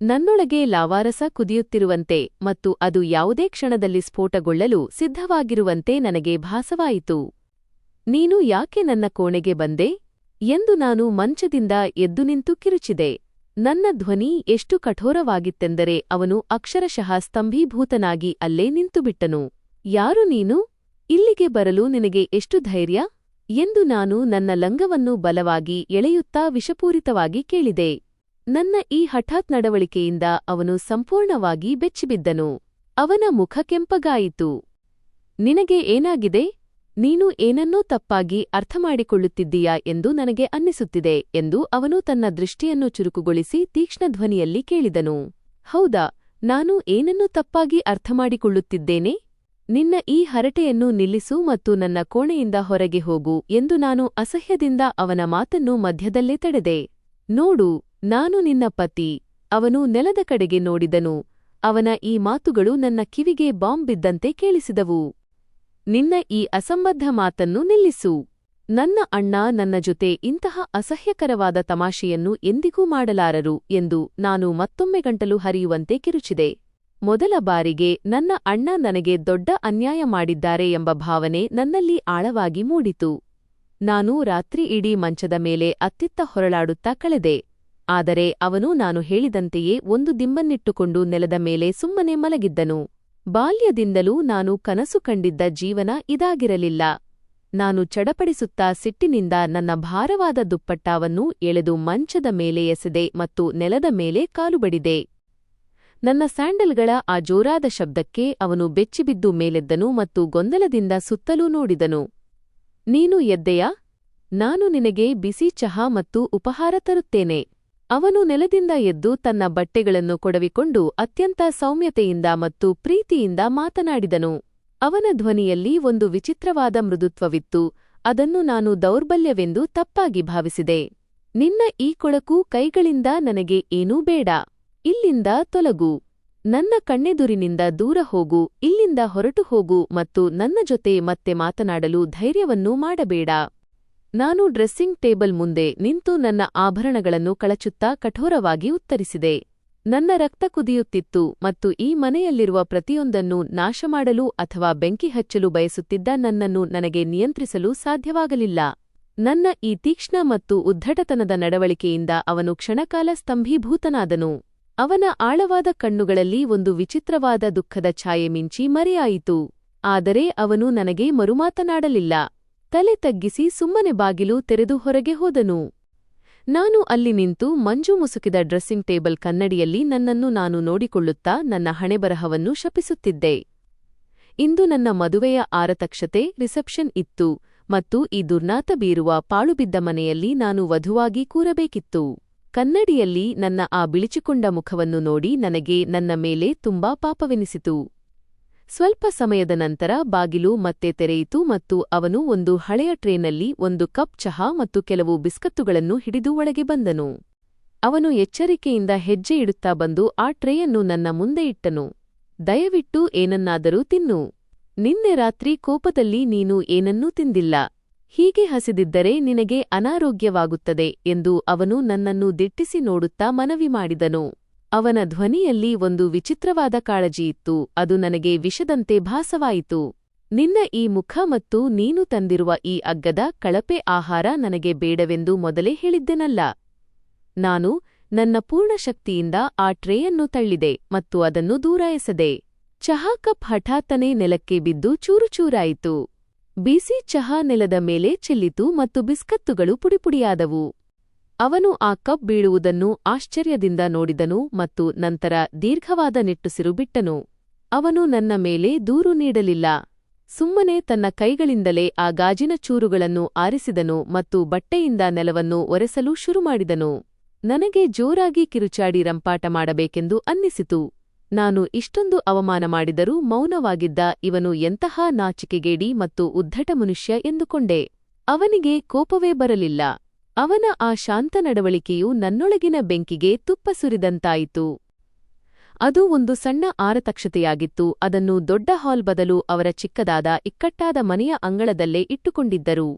A: ನನ್ನೊಳಗೆ ಲಾವಾರಸ ಕುದಿಯುತ್ತಿರುವಂತೆ ಮತ್ತು ಅದು ಯಾವುದೇ ಕ್ಷಣದಲ್ಲಿ ಸ್ಫೋಟಗೊಳ್ಳಲು ಸಿದ್ಧವಾಗಿರುವಂತೆ ನನಗೆ ಭಾಸವಾಯಿತು. ನೀನು ಯಾಕೆ ನನ್ನ ಕೋಣೆಗೆ ಬಂದೆ ಎಂದು ನಾನು ಮಂಚದಿಂದ ಎದ್ದು ನಿಂತು ಕಿರುಚಿದೆ. ನನ್ನ ಧ್ವನಿ ಎಷ್ಟು ಕಠೋರವಾಗಿತ್ತೆಂದರೆ ಅವನು ಅಕ್ಷರಶಃ ಸ್ತಂಭೀಭೂತನಾಗಿ ಅಲ್ಲೇ ನಿಂತುಬಿಟ್ಟನು. ಯಾರು ನೀನು? ಇಲ್ಲಿಗೆ ಬರಲು ನಿನಗೆ ಎಷ್ಟು ಧೈರ್ಯ ಎಂದು ನಾನು ನನ್ನ ಲಂಗವನ್ನು ಬಲವಾಗಿ ಎಳೆಯುತ್ತಾ ವಿಷಪೂರಿತವಾಗಿ ಕೇಳಿದೆ. ನನ್ನ ಈ ಹಠಾತ್ ನಡವಳಿಕೆಯಿಂದ ಅವನು ಸಂಪೂರ್ಣವಾಗಿ ಬೆಚ್ಚಿಬಿದ್ದನು. ಅವನ ಮುಖ ಕೆಂಪಗಾಯಿತು. ನಿನಗೆ ಏನಾಗಿದೆ? ನೀನು ಏನನ್ನೂ ತಪ್ಪಾಗಿ ಅರ್ಥಮಾಡಿಕೊಳ್ಳುತ್ತಿದ್ದೀಯಾ ಎಂದು ನನಗೆ ಅನ್ನಿಸುತ್ತಿದೆ ಎಂದು ಅವನು ತನ್ನ ದೃಷ್ಟಿಯನ್ನು ಚುರುಕುಗೊಳಿಸಿ ತೀಕ್ಷ್ಣ ಧ್ವನಿಯಲ್ಲಿ ಕೇಳಿದನು. ಹೌದಾ, ನಾನು ಏನನ್ನು ತಪ್ಪಾಗಿ ಅರ್ಥಮಾಡಿಕೊಳ್ಳುತ್ತಿದ್ದೇನೆ? ನಿನ್ನ ಈ ಹರಟೆಯನ್ನು ನಿಲ್ಲಿಸು ಮತ್ತು ನನ್ನ ಕೋಣೆಯಿಂದ ಹೊರಗೆ ಹೋಗು ಎಂದು ನಾನು ಅಸಹ್ಯದಿಂದ ಅವನ ಮಾತನ್ನು ಮಧ್ಯದಲ್ಲೇ ತಡೆದೆ. ನೋಡು, ನಾನು ನಿನ್ನ ಪತಿ. ಅವನು ನೆಲದ ಕಡೆಗೆ ನೋಡಿದನು. ಅವನ ಈ ಮಾತುಗಳು ನನ್ನ ಕಿವಿಗೆ ಬಾಂಬ್ ಬಿದ್ದಂತೆ ಕೇಳಿಸಿದವು. ನಿನ್ನ ಈ ಅಸಂಬದ್ಧ ಮಾತನ್ನು ನಿಲ್ಲಿಸು. ನನ್ನ ಅಣ್ಣ ನನ್ನ ಜೊತೆ ಇಂತಹ ಅಸಹ್ಯಕರವಾದ ತಮಾಷೆಯನ್ನು ಎಂದಿಗೂ ಮಾಡಲಾರರು ಎಂದು ನಾನು ಮತ್ತೊಮ್ಮೆ ಗಂಟಲು ಹರಿಯುವಂತೆ ಕಿರುಚಿದೆ. ಮೊದಲ ಬಾರಿಗೆ ನನ್ನ ಅಣ್ಣ ನನಗೆ ದೊಡ್ಡ ಅನ್ಯಾಯ ಮಾಡಿದ್ದಾರೆ ಎಂಬ ಭಾವನೆ ನನ್ನಲ್ಲಿ ಆಳವಾಗಿ ಮೂಡಿತು. ನಾನು ರಾತ್ರಿ ಇಡೀ ಮಂಚದ ಮೇಲೆ ಅತ್ತಿತ್ತ ಹೊರಳಾಡುತ್ತಾ ಕಳೆದೆ. ಆದರೆ ಅವನು ನಾನು ಹೇಳಿದಂತೆಯೇ ಒಂದು ದಿಂಬನ್ನಿಟ್ಟುಕೊಂಡು ನೆಲದ ಮೇಲೆ ಸುಮ್ಮನೆ ಮಲಗಿದ್ದನು. ಬಾಲ್ಯದಿಂದಲೂ ನಾನು ಕನಸು ಕಂಡಿದ್ದ ಜೀವನ ಇದಾಗಿರಲಿಲ್ಲ. ನಾನು ಚಡಪಡಿಸುತ್ತಾ ಸಿಟ್ಟಿನಿಂದ ನನ್ನ ಭಾರವಾದ ದುಪ್ಪಟ್ಟಾವನ್ನು ಎಳೆದು ಮಂಚದ ಮೇಲೆ ಎಸೆದೆ ಮತ್ತು ನೆಲದ ಮೇಲೆ ಕಾಲು ಬಡಿದೆ. ನನ್ನ ಸ್ಯಾಂಡಲ್ಗಳ ಆ ಜೋರಾದ ಶಬ್ದಕ್ಕೆ ಅವನು ಬೆಚ್ಚಿಬಿದ್ದು ಮೇಲೆದ್ದನು ಮತ್ತು ಗೊಂದಲದಿಂದ ಸುತ್ತಲೂ ನೋಡಿದನು. ನೀನು ಎದ್ದೆಯಾ? ನಾನು ನಿನಗೆ ಬಿಸಿ ಚಹಾ ಮತ್ತು ಉಪಹಾರ ತರುತ್ತೇನೆ. ಅವನು ನೆಲದಿಂದ ಎದ್ದು ತನ್ನ ಬಟ್ಟೆಗಳನ್ನು ಕೊಡವಿಕೊಂಡು ಅತ್ಯಂತ ಸೌಮ್ಯತೆಯಿಂದ ಮತ್ತು ಪ್ರೀತಿಯಿಂದ ಮಾತನಾಡಿದನು. ಅವನ ಧ್ವನಿಯಲ್ಲಿ ಒಂದು ವಿಚಿತ್ರವಾದ ಮೃದುತ್ವವಿತ್ತು. ಅದನ್ನು ನಾನು ದೌರ್ಬಲ್ಯವೆಂದು ತಪ್ಪಾಗಿ ಭಾವಿಸಿದೆ. ನಿನ್ನ ಈ ಕೊಳಕು ಕೈಗಳಿಂದ ನನಗೆ ಏನೂ ಬೇಡ. ಇಲ್ಲಿಂದ ತೊಲಗು. ನನ್ನ ಕಣ್ಣೆದುರಿನಿಂದ ದೂರ ಹೋಗು. ಇಲ್ಲಿಂದ ಹೊರಟು ಹೋಗು ಮತ್ತು ನನ್ನ ಜೊತೆ ಮತ್ತೆ ಮಾತನಾಡಲು ಧೈರ್ಯವನ್ನೂ ಮಾಡಬೇಡ. ನಾನು ಡ್ರೆಸ್ಸಿಂಗ್ ಟೇಬಲ್ ಮುಂದೆ ನಿಂತು ನನ್ನ ಆಭರಣಗಳನ್ನು ಕಳಚುತ್ತಾ ಕಠೋರವಾಗಿ ಉತ್ತರಿಸಿದೆ. ನನ್ನ ರಕ್ತ ಕುದಿಯುತ್ತಿತ್ತು ಮತ್ತು ಈ ಮನೆಯಲ್ಲಿರುವ ಪ್ರತಿಯೊಂದನ್ನೂ ನಾಶಮಾಡಲು ಅಥವಾ ಬೆಂಕಿ ಹಚ್ಚಲು ಬಯಸುತ್ತಿದ್ದ ನನ್ನನ್ನು ನನಗೆ ನಿಯಂತ್ರಿಸಲು ಸಾಧ್ಯವಾಗಲಿಲ್ಲ. ನನ್ನ ಈ ತೀಕ್ಷ್ಣ ಮತ್ತು ಉದ್ಧಟತನದ ನಡವಳಿಕೆಯಿಂದ ಅವನು ಕ್ಷಣಕಾಲ ಸ್ತಂಭೀಭೂತನಾದನು. ಅವನ ಆಳವಾದ ಕಣ್ಣುಗಳಲ್ಲಿ ಒಂದು ವಿಚಿತ್ರವಾದ ದುಃಖದ ಛಾಯೆ ಮಿಂಚಿ ಮರೆಯಾಯಿತು. ಆದರೆ ಅವನು ನನಗೆ ಮರುಮಾತನಾಡಲಿಲ್ಲ. ತಲೆ ತಗ್ಗಿಸಿ ಸುಮ್ಮನೆ ಬಾಗಿಲು ತೆರೆದು ಹೊರಗೆ ಹೋದನು. ನಾನು ಅಲ್ಲಿ ನಿಂತು ಮಂಜು ಮುಸುಕಿದ ಡ್ರೆಸ್ಸಿಂಗ್ ಟೇಬಲ್ ಕನ್ನಡಿಯಲ್ಲಿ ನನ್ನನ್ನು ನಾನು ನೋಡಿಕೊಳ್ಳುತ್ತಾ ನನ್ನ ಹಣೆಬರಹವನ್ನು ಶಪಿಸುತ್ತಿದ್ದೆ. ಇಂದು ನನ್ನ ಮದುವೆಯ ಆರತಕ್ಷತೆ ರಿಸೆಪ್ಷನ್ ಇತ್ತು ಮತ್ತು ಈ ದುರ್ನಾತ ಬೀರುವ ಪಾಳುಬಿದ್ದ ಮನೆಯಲ್ಲಿ ನಾನು ವಧುವಾಗಿ ಕೂರಬೇಕಿತ್ತು. ಕನ್ನಡಿಯಲ್ಲಿ ನನ್ನ ಆ ಬಿಳಿಚಿಕೊಂಡ ಮುಖವನ್ನು ನೋಡಿ ನನಗೆ ನನ್ನ ಮೇಲೆ ತುಂಬಾ ಪಾಪವೆನಿಸಿತು. ಸ್ವಲ್ಪ ಸಮಯದ ನಂತರ ಬಾಗಿಲು ಮತ್ತೆ ತೆರೆಯಿತು ಮತ್ತು ಅವನು ಒಂದು ಹಳೆಯ ಟ್ರೇನಲ್ಲಿ ಒಂದು ಕಪ್ ಚಹಾ ಮತ್ತು ಕೆಲವು ಬಿಸ್ಕತ್ತುಗಳನ್ನು ಹಿಡಿದು ಒಳಗೆ ಬಂದನು. ಅವನು ಎಚ್ಚರಿಕೆಯಿಂದ ಹೆಜ್ಜೆ ಇಡುತ್ತಾ ಬಂದು ಆ ಟ್ರೇಯನ್ನು ನನ್ನ ಮುಂದೆ ಇಟ್ಟನು. ದಯವಿಟ್ಟು ಏನನ್ನಾದರೂ ತಿನ್ನು. ನಿನ್ನೆ ರಾತ್ರಿ ಕೋಪದಲ್ಲಿ ನೀನು ಏನನ್ನೂ ತಿಂದಿಲ್ಲ. ಹೀಗೆ ಹಸಿದಿದ್ದರೆ ನಿನಗೆ ಅನಾರೋಗ್ಯವಾಗುತ್ತದೆ ಎಂದು ಅವನು ನನ್ನನ್ನು ದಿಟ್ಟಿಸಿ ನೋಡುತ್ತಾ ಮನವಿ ಮಾಡಿದನು. ಅವನ ಧ್ವನಿಯಲ್ಲಿ ಒಂದು ವಿಚಿತ್ರವಾದ ಕಾಳಜಿಯಿತ್ತು. ಅದು ನನಗೆ ವಿಷದಂತೆ ಭಾಸವಾಯಿತು. ನಿನ್ನ ಈ ಮುಖ ಮತ್ತು ನೀನು ತಂದಿರುವ ಈ ಅಗ್ಗದ ಕಳಪೆ ಆಹಾರ ನನಗೆ ಬೇಡವೆಂದು ಮೊದಲೇ ಹೇಳಿದ್ದೆನಲ್ಲ. ನಾನು ನನ್ನ ಪೂರ್ಣ ಶಕ್ತಿಯಿಂದ ಆ ಟ್ರೇಯನ್ನು ತಳ್ಳಿದೆ ಮತ್ತು ಅದನ್ನು ದೂರ ಎಸೆದೆ. ಚಹಾ ಕಪ್ ಹಠಾತ್ತನೆ ನೆಲಕ್ಕೆ ಬಿದ್ದು ಚೂರುಚೂರಾಯಿತು. ಬಿಸಿ ಚಹಾ ನೆಲದ ಮೇಲೆ ಚೆಲ್ಲಿತು ಮತ್ತು ಬಿಸ್ಕತ್ತುಗಳು ಪುಡಿಪುಡಿಯಾದವು. ಅವನು ಆ ಕಪ್ ಬೀಳುವುದನ್ನು ಆಶ್ಚರ್ಯದಿಂದ ನೋಡಿದನು ಮತ್ತು ನಂತರ ದೀರ್ಘವಾದ ನಿಟ್ಟುಸಿರು ಬಿಟ್ಟನು. ಅವನು ನನ್ನ ಮೇಲೆ ದೂರು ನೀಡಲಿಲ್ಲ. ಸುಮ್ಮನೆ ತನ್ನ ಕೈಗಳಿಂದಲೇ ಆ ಗಾಜಿನ ಚೂರುಗಳನ್ನು ಆರಿಸಿದನು ಮತ್ತು ಬಟ್ಟೆಯಿಂದ ನೆಲವನ್ನು ಒರೆಸಲು ಶುರುಮಾಡಿದನು. ನನಗೆ ಜೋರಾಗಿ ಕಿರುಚಾಡಿ ರಂಪಾಟ ಮಾಡಬೇಕೆಂದು ಅನ್ನಿಸಿತು. ನಾನು ಇಷ್ಟೊಂದು ಅವಮಾನ ಮಾಡಿದರೂ ಮೌನವಾಗಿದ್ದ ಇವನು ಎಂತಹ ನಾಚಿಕೆಗೇಡಿ ಮತ್ತು ಉದ್ಧಟ ಮನುಷ್ಯ ಎಂದುಕೊಂಡೆ. ಅವನಿಗೆ ಕೋಪವೇ ಬರಲಿಲ್ಲ. ಅವನ ಆ ಶಾಂತ ನಡವಳಿಕೆಯು ನನ್ನೊಳಗಿನ ಬೆಂಕಿಗೆ ತುಪ್ಪ ಸುರಿದಂತಾಯಿತು. ಅದು ಒಂದು ಸಣ್ಣ ಆರತಕ್ಷತೆಯಾಗಿತ್ತು. ಅದನ್ನು ದೊಡ್ಡ ಹಾಲ್ ಬದಲು ಅವರ ಚಿಕ್ಕದಾದ ಇಕ್ಕಟ್ಟಾದ ಮನೆಯ ಅಂಗಳದಲ್ಲೇ ಇಟ್ಟುಕೊಂಡಿದ್ದರು.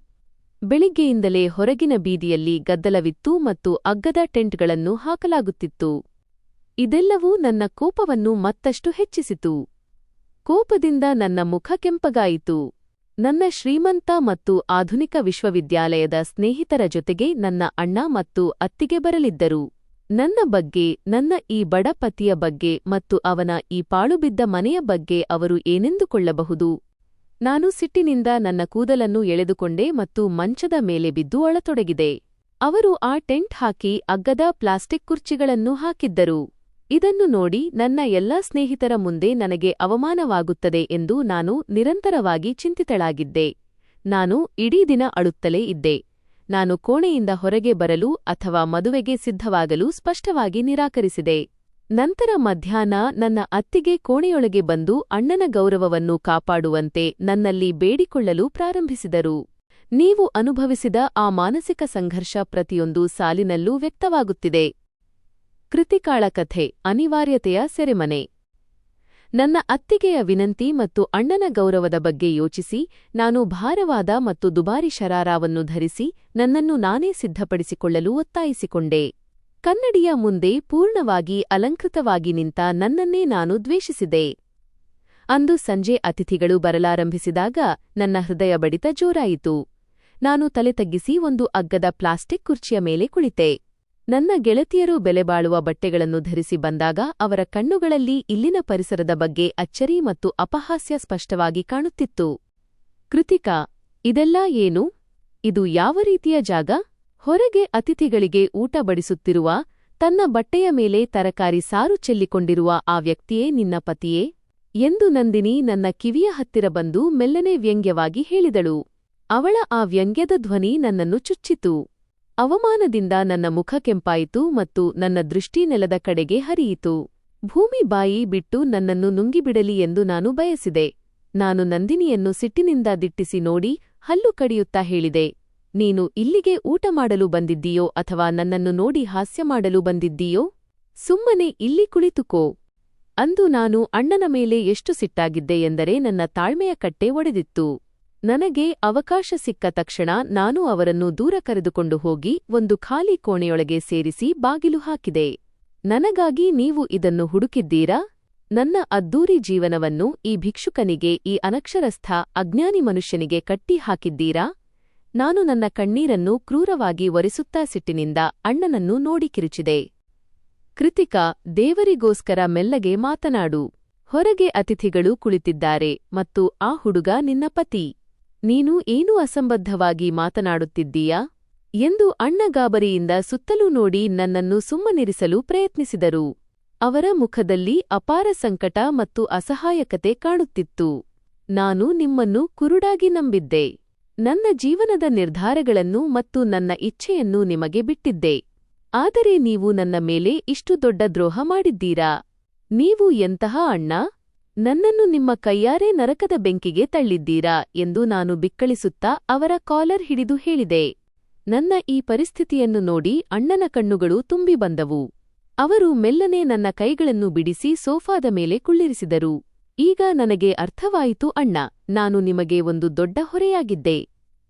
A: ಬೆಳಿಗ್ಗೆಯಿಂದಲೇ ಹೊರಗಿನ ಬೀದಿಯಲ್ಲಿ ಗದ್ದಲವಿತ್ತು ಮತ್ತು ಅಗ್ಗದ ಟೆಂಟ್ಗಳನ್ನು ಹಾಕಲಾಗುತ್ತಿತ್ತು. ಇದೆಲ್ಲವೂ ನನ್ನ ಕೋಪವನ್ನು ಮತ್ತಷ್ಟು ಹೆಚ್ಚಿಸಿತು. ಕೋಪದಿಂದ ನನ್ನ ಮುಖ ಕೆಂಪಗಾಯಿತು. ನನ್ನ ಶ್ರೀಮಂತ ಮತ್ತು ಆಧುನಿಕ ವಿಶ್ವವಿದ್ಯಾಲಯದ ಸ್ನೇಹಿತರ ಜೊತೆಗೆ ನನ್ನ ಅಣ್ಣ ಮತ್ತು ಅತ್ತಿಗೆ ಬರಲಿದ್ದರು. ನನ್ನ ಬಗ್ಗೆ, ನನ್ನ ಈ ಬಡ ಪತಿಯ ಬಗ್ಗೆ ಮತ್ತು ಅವನ ಈ ಪಾಳುಬಿದ್ದ ಮನೆಯ ಬಗ್ಗೆ ಅವರು ಏನೆಂದುಕೊಳ್ಳಬಹುದು? ನಾನು ಸಿಟ್ಟಿನಿಂದ ನನ್ನ ಕೂದಲನ್ನು ಎಳೆದುಕೊಂಡೆ ಮತ್ತು ಮಂಚದ ಮೇಲೆ ಬಿದ್ದು ಅಳತೊಡಗಿದೆ. ಅವರು ಆ ಟೆಂಟ್ ಹಾಕಿ ಅಗ್ಗದ ಪ್ಲಾಸ್ಟಿಕ್ ಕುರ್ಚಿಗಳನ್ನು ಹಾಕಿದ್ದರು. ಇದನ್ನು ನೋಡಿ ನನ್ನ ಎಲ್ಲಾ ಸ್ನೇಹಿತರ ಮುಂದೆ ನನಗೆ ಅವಮಾನವಾಗುತ್ತದೆ ಎಂದು ನಾನು ನಿರಂತರವಾಗಿ ಚಿಂತಿತಳಾಗಿದ್ದೆ. ನಾನು ಇಡೀ ದಿನ ಅಳುತ್ತಲೇ ಇದ್ದೆ. ನಾನು ಕೋಣೆಯಿಂದ ಹೊರಗೆ ಬರಲು ಅಥವಾ ಮದುವೆಗೆ ಸಿದ್ಧವಾಗಲು ಸ್ಪಷ್ಟವಾಗಿ ನಿರಾಕರಿಸಿದೆ. ನಂತರ ಮಧ್ಯಾಹ್ನ ನನ್ನ ಅತ್ತಿಗೆ ಕೋಣೆಯೊಳಗೆ ಬಂದು ಅಣ್ಣನ ಗೌರವವನ್ನು ಕಾಪಾಡುವಂತೆ ನನ್ನಲ್ಲಿ ಬೇಡಿಕೊಳ್ಳಲು ಪ್ರಾರಂಭಿಸಿದರು. ನೀವು ಅನುಭವಿಸಿದ ಆ ಮಾನಸಿಕ ಸಂಘರ್ಷ ಪ್ರತಿಯೊಂದು ಸಾಲಿನಲ್ಲೂ ವ್ಯಕ್ತವಾಗುತ್ತಿದೆ. ಕೃತಿಕಾಳ ಕಥೆ, ಅನಿವಾರ್ಯತೆಯ ಸೆರೆಮನೆ. ನನ್ನ ಅತ್ತಿಗೆಯ ವಿನಂತಿ ಮತ್ತು ಅಣ್ಣನ ಗೌರವದ ಬಗ್ಗೆ ಯೋಚಿಸಿ ನಾನು ಭಾರವಾದ ಮತ್ತು ದುಬಾರಿ ಶರಾರಾವನ್ನು ಧರಿಸಿ ನನ್ನನ್ನು ನಾನೇ ಸಿದ್ಧಪಡಿಸಿಕೊಳ್ಳಲು ಒತ್ತಾಯಿಸಿಕೊಂಡೆ. ಕನ್ನಡಿಯ ಮುಂದೆ ಪೂರ್ಣವಾಗಿ ಅಲಂಕೃತವಾಗಿ ನಿಂತ ನನ್ನನ್ನೇ ನಾನು ದ್ವೇಷಿಸಿದೆ. ಅಂದು ಸಂಜೆ ಅತಿಥಿಗಳು ಬರಲಾರಂಭಿಸಿದಾಗ ನನ್ನ ಹೃದಯ ಬಡಿತ ಜೋರಾಯಿತು. ನಾನು ತಲೆ ತಗ್ಗಿಸಿ ಒಂದು ಅಗ್ಗದ ಪ್ಲಾಸ್ಟಿಕ್ ಕುರ್ಚಿಯ ಮೇಲೆ ಕುಳಿತೆ. ನನ್ನ ಗೆಳತಿಯರು ಬೆಲೆಬಾಳುವ ಬಟ್ಟೆಗಳನ್ನು ಧರಿಸಿ ಬಂದಾಗ ಅವರ ಕಣ್ಣುಗಳಲ್ಲಿ ಇಲ್ಲಿನ ಪರಿಸರದ ಬಗ್ಗೆ ಅಚ್ಚರಿ ಮತ್ತು ಅಪಹಾಸ್ಯ ಸ್ಪಷ್ಟವಾಗಿ ಕಾಣುತ್ತಿತ್ತು. ಕೃತಿಕಾ, ಇದೆಲ್ಲಾ ಏನು? ಇದು ಯಾವ ರೀತಿಯ ಜಾಗ? ಹೊರಗೆ ಅತಿಥಿಗಳಿಗೆ ಊಟ ಬಡಿಸುತ್ತಿರುವ, ತನ್ನ ಬಟ್ಟೆಯ ಮೇಲೆ ತರಕಾರಿ ಸಾರು ಚೆಲ್ಲಿಕೊಂಡಿರುವ ಆ ವ್ಯಕ್ತಿಯೇ ನಿನ್ನ ಪತಿಯೇ? ಎಂದು ನಂದಿನಿ ನನ್ನ ಕಿವಿಯ ಹತ್ತಿರ ಬಂದು ಮೆಲ್ಲನೆ ವ್ಯಂಗ್ಯವಾಗಿ ಹೇಳಿದಳು. ಅವಳ ಆ ವ್ಯಂಗ್ಯದ ಧ್ವನಿ ನನ್ನನ್ನು ಚುಚ್ಚಿತು. ಅವಮಾನದಿಂದ ನನ್ನ ಮುಖ ಕೆಂಪಾಯಿತು ಮತ್ತು ನನ್ನ ದೃಷ್ಟಿ ನೆಲದ ಕಡೆಗೆ ಹರಿಯಿತು. ಭೂಮಿ ಬಾಯಿ ಬಿಟ್ಟು ನನ್ನನ್ನು ನುಂಗಿಬಿಡಲಿ ಎಂದು ನಾನು ಬಯಸಿದೆ. ನಾನು ನಂದಿನಿಯನ್ನು ಸಿಟ್ಟಿನಿಂದ ದಿಟ್ಟಿಸಿ ನೋಡಿ ಹಲ್ಲು ಕಡಿಯುತ್ತಾ ಹೇಳಿದೆ, ನೀನು ಇಲ್ಲಿಗೆ ಊಟ ಮಾಡಲು ಬಂದಿದ್ದೀಯೋ ಅಥವಾ ನನ್ನನ್ನು ನೋಡಿ ಹಾಸ್ಯ ಮಾಡಲು ಬಂದಿದ್ದೀಯೋ? ಸುಮ್ಮನೆ ಇಲ್ಲಿ ಕುಳಿತುಕೋ. ಅಂದು ನಾನು ಅಣ್ಣನ ಮೇಲೆ ಎಷ್ಟು ಸಿಟ್ಟಾಗಿದ್ದೆ ಎಂದರೆ ನನ್ನ ತಾಳ್ಮೆಯ ಕಟ್ಟೆ ಒಡೆದಿತ್ತು. ನನಗೆ ಅವಕಾಶ ಸಿಕ್ಕ ತಕ್ಷಣ ನಾನು ಅವರನ್ನು ದೂರ ಕರೆದುಕೊಂಡು ಹೋಗಿ ಒಂದು ಖಾಲಿ ಕೋಣೆಯೊಳಗೆ ಸೇರಿಸಿ ಬಾಗಿಲು ಹಾಕಿದೆ. ನನಗಾಗಿ ನೀವು ಇದನ್ನು ಹುಡುಕಿದ್ದೀರಾ? ನನ್ನ ಅದ್ದೂರಿ ಜೀವನವನ್ನು ಈ ಭಿಕ್ಷುಕನಿಗೆ, ಈ ಅನಕ್ಷರಸ್ಥ ಅಜ್ಞಾನಿ ಮನುಷ್ಯನಿಗೆ ಕಟ್ಟಿ ಹಾಕಿದ್ದೀರಾ? ನಾನು ನನ್ನ ಕಣ್ಣೀರನ್ನು ಕ್ರೂರವಾಗಿ ಒರೆಸುತ್ತಾ ಸಿಟ್ಟಿನಿಂದ ಅಣ್ಣನನ್ನು ನೋಡಿ ಕಿರುಚಿದೆ. ಕೃತಿಕಾ, ದೇವರಿಗೋಸ್ಕರ ಮೆಲ್ಲಗೆ ಮಾತನಾಡು. ಹೊರಗೆ ಅತಿಥಿಗಳು ಕುಳಿತಿದ್ದಾರೆ ಮತ್ತು ಆ ಹುಡುಗ ನಿನ್ನ ಪತಿ. ನೀನು ಏನೂ ಅಸಂಬದ್ಧವಾಗಿ ಮಾತನಾಡುತ್ತಿದ್ದೀಯಾ ಎಂದು ಅಣ್ಣ ಗಾಬರಿಯಿಂದ ಸುತ್ತಲೂ ನೋಡಿ ನನ್ನನ್ನು ಸುಮ್ಮನಿರಿಸಲು ಪ್ರಯತ್ನಿಸಿದರು. ಅವರ ಮುಖದಲ್ಲಿ ಅಪಾರ ಸಂಕಟ ಮತ್ತು ಅಸಹಾಯಕತೆ ಕಾಣುತ್ತಿತ್ತು. ನಾನು ನಿಮ್ಮನ್ನು ಕುರುಡಾಗಿ ನಂಬಿದ್ದೆ. ನನ್ನ ಜೀವನದ ನಿರ್ಧಾರಗಳನ್ನು ಮತ್ತು ನನ್ನ ಇಚ್ಛೆಯನ್ನು ನಿಮಗೆ ಬಿಟ್ಟಿದ್ದೆ. ಆದರೆ ನೀವು ನನ್ನ ಮೇಲೆ ಇಷ್ಟು ದೊಡ್ಡ ದ್ರೋಹ ಮಾಡಿದ್ದೀರಾ. ನೀವು ಎಂತಹ ಅಣ್ಣ? ನನ್ನನ್ನು ನಿಮ್ಮ ಕೈಯಾರೆ ನರಕದ ಬೆಂಕಿಗೆ ತಳ್ಳಿದ್ದೀರಾ ಎಂದು ನಾನು ಬಿಕ್ಕಳಿಸುತ್ತಾ ಅವರ ಕಾಲರ್ ಹಿಡಿದು ಹೇಳಿದೆ. ನನ್ನ ಈ ಪರಿಸ್ಥಿತಿಯನ್ನು ನೋಡಿ ಅಣ್ಣನ ಕಣ್ಣುಗಳು ತುಂಬಿ ಬಂದವು. ಅವರು ಮೆಲ್ಲನೆ ನನ್ನ ಕೈಗಳನ್ನು ಬಿಡಿಸಿ ಸೋಫಾದ ಮೇಲೆ ಕುಳ್ಳಿರಿಸಿದರು. ಈಗ ನನಗೆ ಅರ್ಥವಾಯಿತು ಅಣ್ಣ, ನಾನು ನಿಮಗೆ ಒಂದು ದೊಡ್ಡ ಹೊರೆಯಾಗಿದ್ದೆ.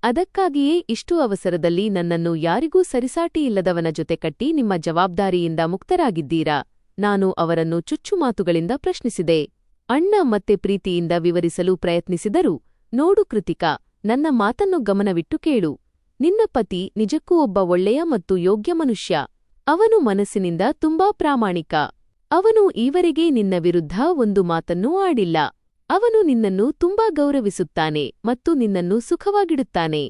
A: ಅದಕ್ಕಾಗಿಯೇ ಇಷ್ಟು ಅವಸರದಲ್ಲಿ ನನ್ನನ್ನು ಯಾರಿಗೂ ಸರಿಸಾಟಿಯಿಲ್ಲದವನ ಜೊತೆ ಕಟ್ಟಿ ನಿಮ್ಮ ಜವಾಬ್ದಾರಿಯಿಂದ ಮುಕ್ತರಾಗಿದ್ದೀರಾ. ನಾನು ಅವರನ್ನು ಚುಚ್ಚುಮಾತುಗಳಿಂದ ಪ್ರಶ್ನಿಸಿದೆ. ಅಣ್ಣ ಮತ್ತೆ ಪ್ರೀತಿಯಿಂದ ವಿವರಿಸಲು ಪ್ರಯತ್ನಿಸಿದರು. ನೋಡು ಕೃತಿಕಾ, ನನ್ನ ಮಾತನ್ನು ಗಮನವಿಟ್ಟು ಕೇಳು. ನಿನ್ನ ಪತಿ ನಿಜಕ್ಕೂ ಒಬ್ಬ ಒಳ್ಳೆಯ ಮತ್ತು ಯೋಗ್ಯ ಮನುಷ್ಯ. ಅವನು ಮನಸ್ಸಿನಿಂದ ತುಂಬಾ ಪ್ರಾಮಾಣಿಕ. ಅವನು ಈವರೆಗೆ ನಿನ್ನ ವಿರುದ್ಧ ಒಂದು ಮಾತನ್ನೂ ಆಡಿಲ್ಲ. ಅವನು ನಿನ್ನನ್ನು ತುಂಬಾ ಗೌರವಿಸುತ್ತಾನೆ ಮತ್ತು ನಿನ್ನನ್ನು ಸುಖವಾಗಿಡುತ್ತಾನೆ.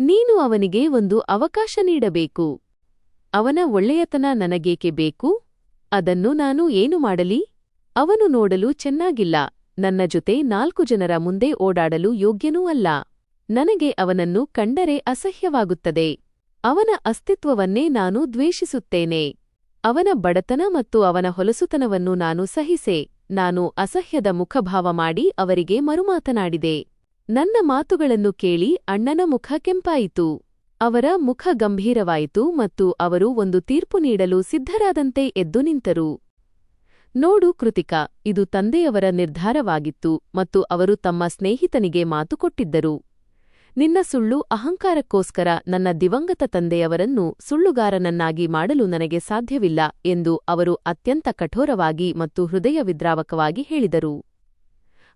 A: ನೀನು ಅವನಿಗೆ ಒಂದು ಅವಕಾಶ ನೀಡಬೇಕು. ಅವನ ಒಳ್ಳೆಯತನ ನನಗೇಕೆ ಬೇಕು? ಅದನ್ನು ನಾನು ಏನು ಮಾಡಲಿ? ಅವನು ನೋಡಲು ಚೆನ್ನಾಗಿಲ್ಲ. ನನ್ನ ಜೊತೆ 4 ಜನರ ಮುಂದೆ ಓಡಾಡಲು ಯೋಗ್ಯನೂ ಅಲ್ಲ. ನನಗೆ ಅವನನ್ನು ಕಂಡರೆ ಅಸಹ್ಯವಾಗುತ್ತದೆ. ಅವನ ಅಸ್ತಿತ್ವವನ್ನೇ ನಾನು ದ್ವೇಷಿಸುತ್ತೇನೆ. ಅವನ ಬಡತನ ಮತ್ತು ಅವನ ಹೊಲಸುತನವನ್ನು ನಾನು ಸಹಿಸೆ. ನಾನು ಅಸಹ್ಯದ ಮುಖಭಾವ ಮಾಡಿ ಅವರಿಗೆ ಮರುಮಾತನಾಡಿದೆ. ನನ್ನ ಮಾತುಗಳನ್ನು ಕೇಳಿ ಅಣ್ಣನ ಮುಖ ಕೆಂಪಾಯಿತು. ಅವರ ಮುಖ ಗಂಭೀರವಾಯಿತು ಮತ್ತು ಅವರು ಒಂದು ತೀರ್ಪು ನೀಡಲು ಸಿದ್ಧರಾದಂತೆ ಎದ್ದು ನಿಂತರು. ನೋಡು ಕೃತಿಕಾ, ಇದು ತಂದೆಯವರ ನಿರ್ಧಾರವಾಗಿತ್ತು ಮತ್ತು ಅವರು ತಮ್ಮ ಸ್ನೇಹಿತನಿಗೆ ಮಾತು ಕೊಟ್ಟಿದ್ದರು. ನಿನ್ನ ಸುಳ್ಳು ಅಹಂಕಾರಕ್ಕೋಸ್ಕರ ನನ್ನ ದಿವಂಗತ ತಂದೆಯವರನ್ನು ಸುಳ್ಳುಗಾರನನ್ನಾಗಿ ಮಾಡಲು ನನಗೆ ಸಾಧ್ಯವಿಲ್ಲ ಎಂದು ಅವರು ಅತ್ಯಂತ ಕಠೋರವಾಗಿ ಮತ್ತು ಹೃದಯವಿದ್ರಾವಕವಾಗಿ ಹೇಳಿದರು.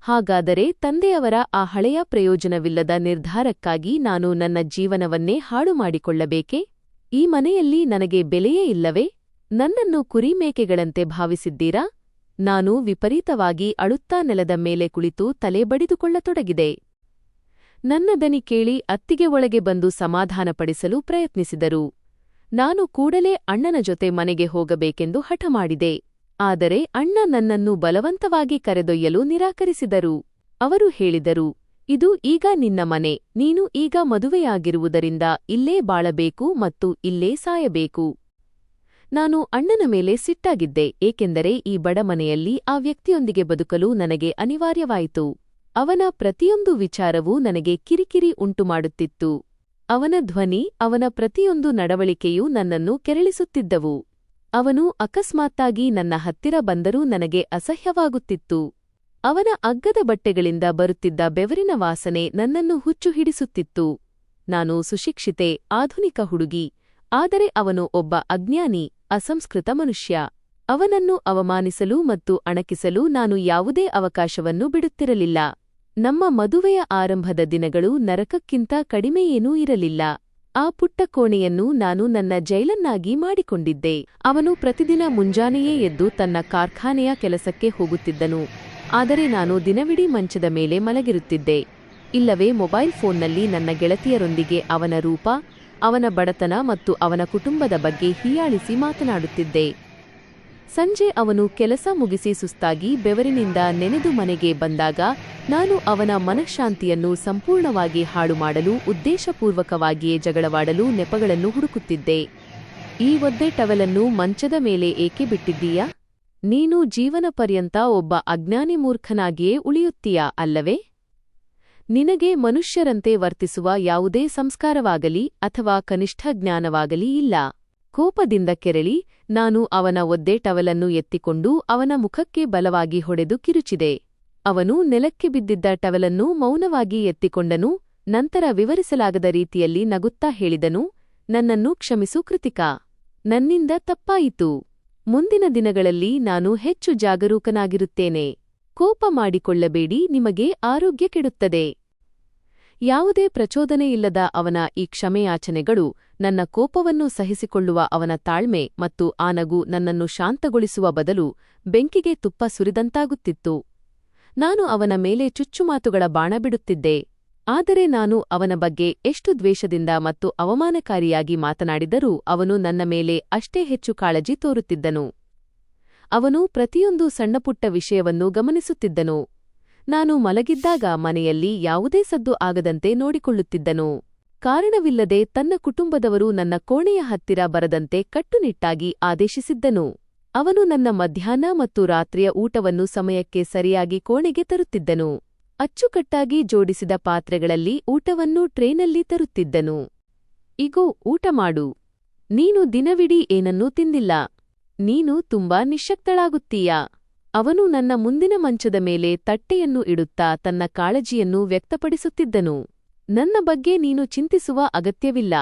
A: ಹಾಗಾದರೆ ತಂದೆಯವರ ಆ ಹಳೆಯ ಪ್ರಯೋಜನವಿಲ್ಲದ ನಿರ್ಧಾರಕ್ಕಾಗಿ ನಾನು ನನ್ನ ಜೀವನವನ್ನೇ ಹಾಳು ಮಾಡಿಕೊಳ್ಳಬೇಕೇ? ಈ ಮನೆಯಲ್ಲಿ ನನಗೆ ಬೆಲೆಯೇ ಇಲ್ಲವೇ? ನನ್ನನ್ನು ಕುರಿಮೇಕೆಗಳಂತೆ ಭಾವಿಸಿದ್ದೀರಾ? ನಾನು ವಿಪರೀತವಾಗಿ ಅಳುತ್ತಾ ನೆಲದ ಮೇಲೆ ಕುಳಿತು ತಲೆ ಬಡಿದುಕೊಳ್ಳತೊಡಗಿದೆ. ನನ್ನ ದನಿ ಕೇಳಿ ಅತ್ತಿಗೆ ಒಳಗೆ ಬಂದು ಸಮಾಧಾನಪಡಿಸಲು ಪ್ರಯತ್ನಿಸಿದರು. ನಾನು ಕೂಡಲೇ ಅಣ್ಣನ ಜೊತೆ ಮನೆಗೆ ಹೋಗಬೇಕೆಂದು ಹಠಮಾಡಿದೆ. ಆದರೆ ಅಣ್ಣ ನನ್ನನ್ನು ಬಲವಂತವಾಗಿ ಕರೆದೊಯ್ಯಲು ನಿರಾಕರಿಸಿದರು. ಅವರು ಹೇಳಿದರು, ಇದು ಈಗ ನಿನ್ನ ಮನೆ. ನೀನು ಈಗ ಮದುವೆಯಾಗಿರುವುದರಿಂದ ಇಲ್ಲೇ ಬಾಳಬೇಕು ಮತ್ತು ಇಲ್ಲೇ ಸಾಯಬೇಕು. ನಾನು ಅಣ್ಣನ ಮೇಲೆ ಸಿಟ್ಟಾಗಿದ್ದೆ, ಏಕೆಂದರೆ ಈ ಬಡಮನೆಯಲ್ಲಿ ಆ ವ್ಯಕ್ತಿಯೊಂದಿಗೆ ಬದುಕಲು ನನಗೆ ಅನಿವಾರ್ಯವಾಯಿತು. ಅವನ ಪ್ರತಿಯೊಂದು ವಿಚಾರವೂ ನನಗೆ ಕಿರಿಕಿರಿ ಉಂಟುಮಾಡುತ್ತಿತ್ತು. ಅವನ ಧ್ವನಿ, ಅವನ ಪ್ರತಿಯೊಂದು ನಡವಳಿಕೆಯೂ ನನ್ನನ್ನು ಕೆರಳಿಸುತ್ತಿದ್ದವು. ಅವನು ಅಕಸ್ಮಾತ್ತಾಗಿ ನನ್ನ ಹತ್ತಿರ ಬಂದರೂ ನನಗೆ ಅಸಹ್ಯವಾಗುತ್ತಿತ್ತು. ಅವನ ಅಗ್ಗದ ಬಟ್ಟೆಗಳಿಂದ ಬರುತ್ತಿದ್ದ ಬೆವರಿನ ವಾಸನೆ ನನ್ನನ್ನು ಹುಚ್ಚು ಹಿಡಿಸುತ್ತಿತ್ತು. ನಾನು ಸುಶಿಕ್ಷಿತೆ, ಆಧುನಿಕ ಹುಡುಗಿ. ಆದರೆ ಅವನು ಒಬ್ಬ ಅಜ್ಞಾನಿ, ಅಸಂಸ್ಕೃತ ಮನುಷ್ಯ. ಅವನನ್ನು ಅವಮಾನಿಸಲು ಮತ್ತು ಅಣಕಿಸಲು ನಾನು ಯಾವುದೇ ಅವಕಾಶವನ್ನು ಬಿಡುತ್ತಿರಲಿಲ್ಲ. ನಮ್ಮ ಮದುವೆಯ ಆರಂಭದ ದಿನಗಳು ನರಕಕ್ಕಿಂತ ಕಡಿಮೆಯೇನೂ ಇರಲಿಲ್ಲ. ಆ ಪುಟ್ಟ ಕೋಣೆಯನ್ನು ನಾನು ನನ್ನ ಜೈಲನ್ನಾಗಿ ಮಾಡಿಕೊಂಡಿದ್ದೆ. ಅವನು ಪ್ರತಿದಿನ ಮುಂಜಾನೆಯೇ ಎದ್ದು ತನ್ನ ಕಾರ್ಖಾನೆಯ ಕೆಲಸಕ್ಕೆ ಹೋಗುತ್ತಿದ್ದನು. ಆದರೆ ನಾನು ದಿನವಿಡೀ ಮಂಚದ ಮೇಲೆ ಮಲಗಿರುತ್ತಿದ್ದೆ. ಇಲ್ಲವೇ ಮೊಬೈಲ್ ಫೋನ್ನಲ್ಲಿ ನನ್ನ ಗೆಳತಿಯರೊಂದಿಗೆ ಅವನ ರೂಪ, ಅವನ ಬಡತನ ಮತ್ತು ಅವನ ಕುಟುಂಬದ ಬಗ್ಗೆ ಹೀಯಾಳಿಸಿ ಮಾತನಾಡುತ್ತಿದ್ದೆ. ಸಂಜೆ ಅವನು ಕೆಲಸ ಮುಗಿಸಿ ಸುಸ್ತಾಗಿ ಬೆವರಿನಿಂದ ನೆನೆದು ಮನೆಗೆ ಬಂದಾಗ ನಾನು ಅವನ ಮನಃಶಾಂತಿಯನ್ನು ಸಂಪೂರ್ಣವಾಗಿ ಹಾಳು ಮಾಡಲು ಉದ್ದೇಶಪೂರ್ವಕವಾಗಿಯೇ ಜಗಳವಾಡಲು ನೆಪಗಳನ್ನು ಹುಡುಕುತ್ತಿದ್ದೆ. ಈ ಒದ್ದೆ ಟವೆಲನ್ನು ಮಂಚದ ಮೇಲೆ ಏಕೆ ಬಿಟ್ಟಿದ್ದೀಯಾ? ನೀನು ಜೀವನ ಪರ್ಯಂತ ಒಬ್ಬ ಅಜ್ಞಾನಿ ಮೂರ್ಖನಾಗಿಯೇ ಉಳಿಯುತ್ತೀಯಾ ಅಲ್ಲವೇ? ನಿನಗೆ ಮನುಷ್ಯರಂತೆ ವರ್ತಿಸುವ ಯಾವುದೇ ಸಂಸ್ಕಾರವಾಗಲಿ ಅಥವಾ ಕನಿಷ್ಠ ಜ್ಞಾನವಾಗಲಿ ಇಲ್ಲ. ಕೋಪದಿಂದ ಕೆರಳಿ ನಾನು ಅವನ ಒದ್ದೆ ಟವಲನ್ನು ಎತ್ತಿಕೊಂಡು ಅವನ ಮುಖಕ್ಕೆ ಬಲವಾಗಿ ಹೊಡೆದು ಕಿರುಚಿದೆ. ಅವನು ನೆಲಕ್ಕೆ ಬಿದ್ದಿದ್ದ ಟವಲನ್ನು ಮೌನವಾಗಿ ಎತ್ತಿಕೊಂಡನು. ನಂತರ ವಿವರಿಸಲಾಗದ ರೀತಿಯಲ್ಲಿ ನಗುತ್ತಾ ಹೇಳಿದನು, ನನ್ನನ್ನು ಕ್ಷಮಿಸು ಕೃತಿಕಾ. ನನ್ನಿಂದ ತಪ್ಪಾಯಿತು. ಮುಂದಿನ ದಿನಗಳಲ್ಲಿ ನಾನು ಹೆಚ್ಚು ಜಾಗರೂಕನಾಗಿರುತ್ತೇನೆ. ಕೋಪ ಮಾಡಿಕೊಳ್ಳಬೇಡಿ, ನಿಮಗೆ ಆರೋಗ್ಯ ಕೆಡುತ್ತದೆ. ಯಾವುದೇ ಪ್ರಚೋದನೆಯಿಲ್ಲದ ಅವನ ಈ ಕ್ಷಮೆಯಾಚನೆಗಳು, ನನ್ನ ಕೋಪವನ್ನು ಸಹಿಸಿಕೊಳ್ಳುವ ಅವನ ತಾಳ್ಮೆ ಮತ್ತು ಆ ನಗು ನನ್ನನ್ನು ಶಾಂತಗೊಳಿಸುವ ಬದಲು ಬೆಂಕಿಗೆ ತುಪ್ಪ ಸುರಿದಂತಾಗುತ್ತಿತ್ತು. ನಾನು ಅವನ ಮೇಲೆ ಚುಚ್ಚುಮಾತುಗಳ ಬಾಣ ಬಿಡುತ್ತಿದ್ದೆ. ಆದರೆ ನಾನು ಅವನ ಬಗ್ಗೆ ಎಷ್ಟು ದ್ವೇಷದಿಂದ ಮತ್ತು ಅವಮಾನಕಾರಿಯಾಗಿ ಮಾತನಾಡಿದರೂ ಅವನು ನನ್ನ ಮೇಲೆ ಅಷ್ಟೇ ಹೆಚ್ಚು ಕಾಳಜಿ ತೋರುತ್ತಿದ್ದನು. ಅವನು ಪ್ರತಿಯೊಂದು ಸಣ್ಣಪುಟ್ಟ ವಿಷಯವನ್ನು ಗಮನಿಸುತ್ತಿದ್ದನು. ನಾನು ಮಲಗಿದ್ದಾಗ ಮನೆಯಲ್ಲಿ ಯಾವುದೇ ಸದ್ದು ಆಗದಂತೆ ನೋಡಿಕೊಳ್ಳುತ್ತಿದ್ದನು. ಕಾರಣವಿಲ್ಲದೆ ತನ್ನ ಕುಟುಂಬದವರು ನನ್ನ ಕೋಣೆಯ ಹತ್ತಿರ ಬರದಂತೆ ಕಟ್ಟುನಿಟ್ಟಾಗಿ ಆದೇಶಿಸಿದ್ದನು. ಅವನು ನನ್ನ ಮಧ್ಯಾಹ್ನ ಮತ್ತು ರಾತ್ರಿಯ ಊಟವನ್ನು ಸಮಯಕ್ಕೆ ಸರಿಯಾಗಿ ಕೋಣೆಗೆ ತರುತ್ತಿದ್ದನು. ಅಚ್ಚುಕಟ್ಟಾಗಿ ಜೋಡಿಸಿದ ಪಾತ್ರೆಗಳಲ್ಲಿ ಊಟವನ್ನು ಟ್ರೇನಲ್ಲಿ ತರುತ್ತಿದ್ದನು. ಇಗೋ, ಊಟ ಮಾಡು. ನೀನು ದಿನವಿಡೀ ಏನನ್ನೂ ತಿಂದಿಲ್ಲ. ನೀನು ತುಂಬಾ ನಿಶ್ಶಕ್ತಳಾಗುತ್ತೀಯಾ? ಅವನು ನನ್ನ ಮುಂದಿನ ಮಂಚದ ಮೇಲೆ ತಟ್ಟೆಯನ್ನು ಇಡುತ್ತಾ ತನ್ನ ಕಾಳಜಿಯನ್ನು ವ್ಯಕ್ತಪಡಿಸುತ್ತಿದ್ದನು. ನನ್ನ ಬಗ್ಗೆ ನೀನು ಚಿಂತಿಸುವ ಅಗತ್ಯವಿಲ್ಲ.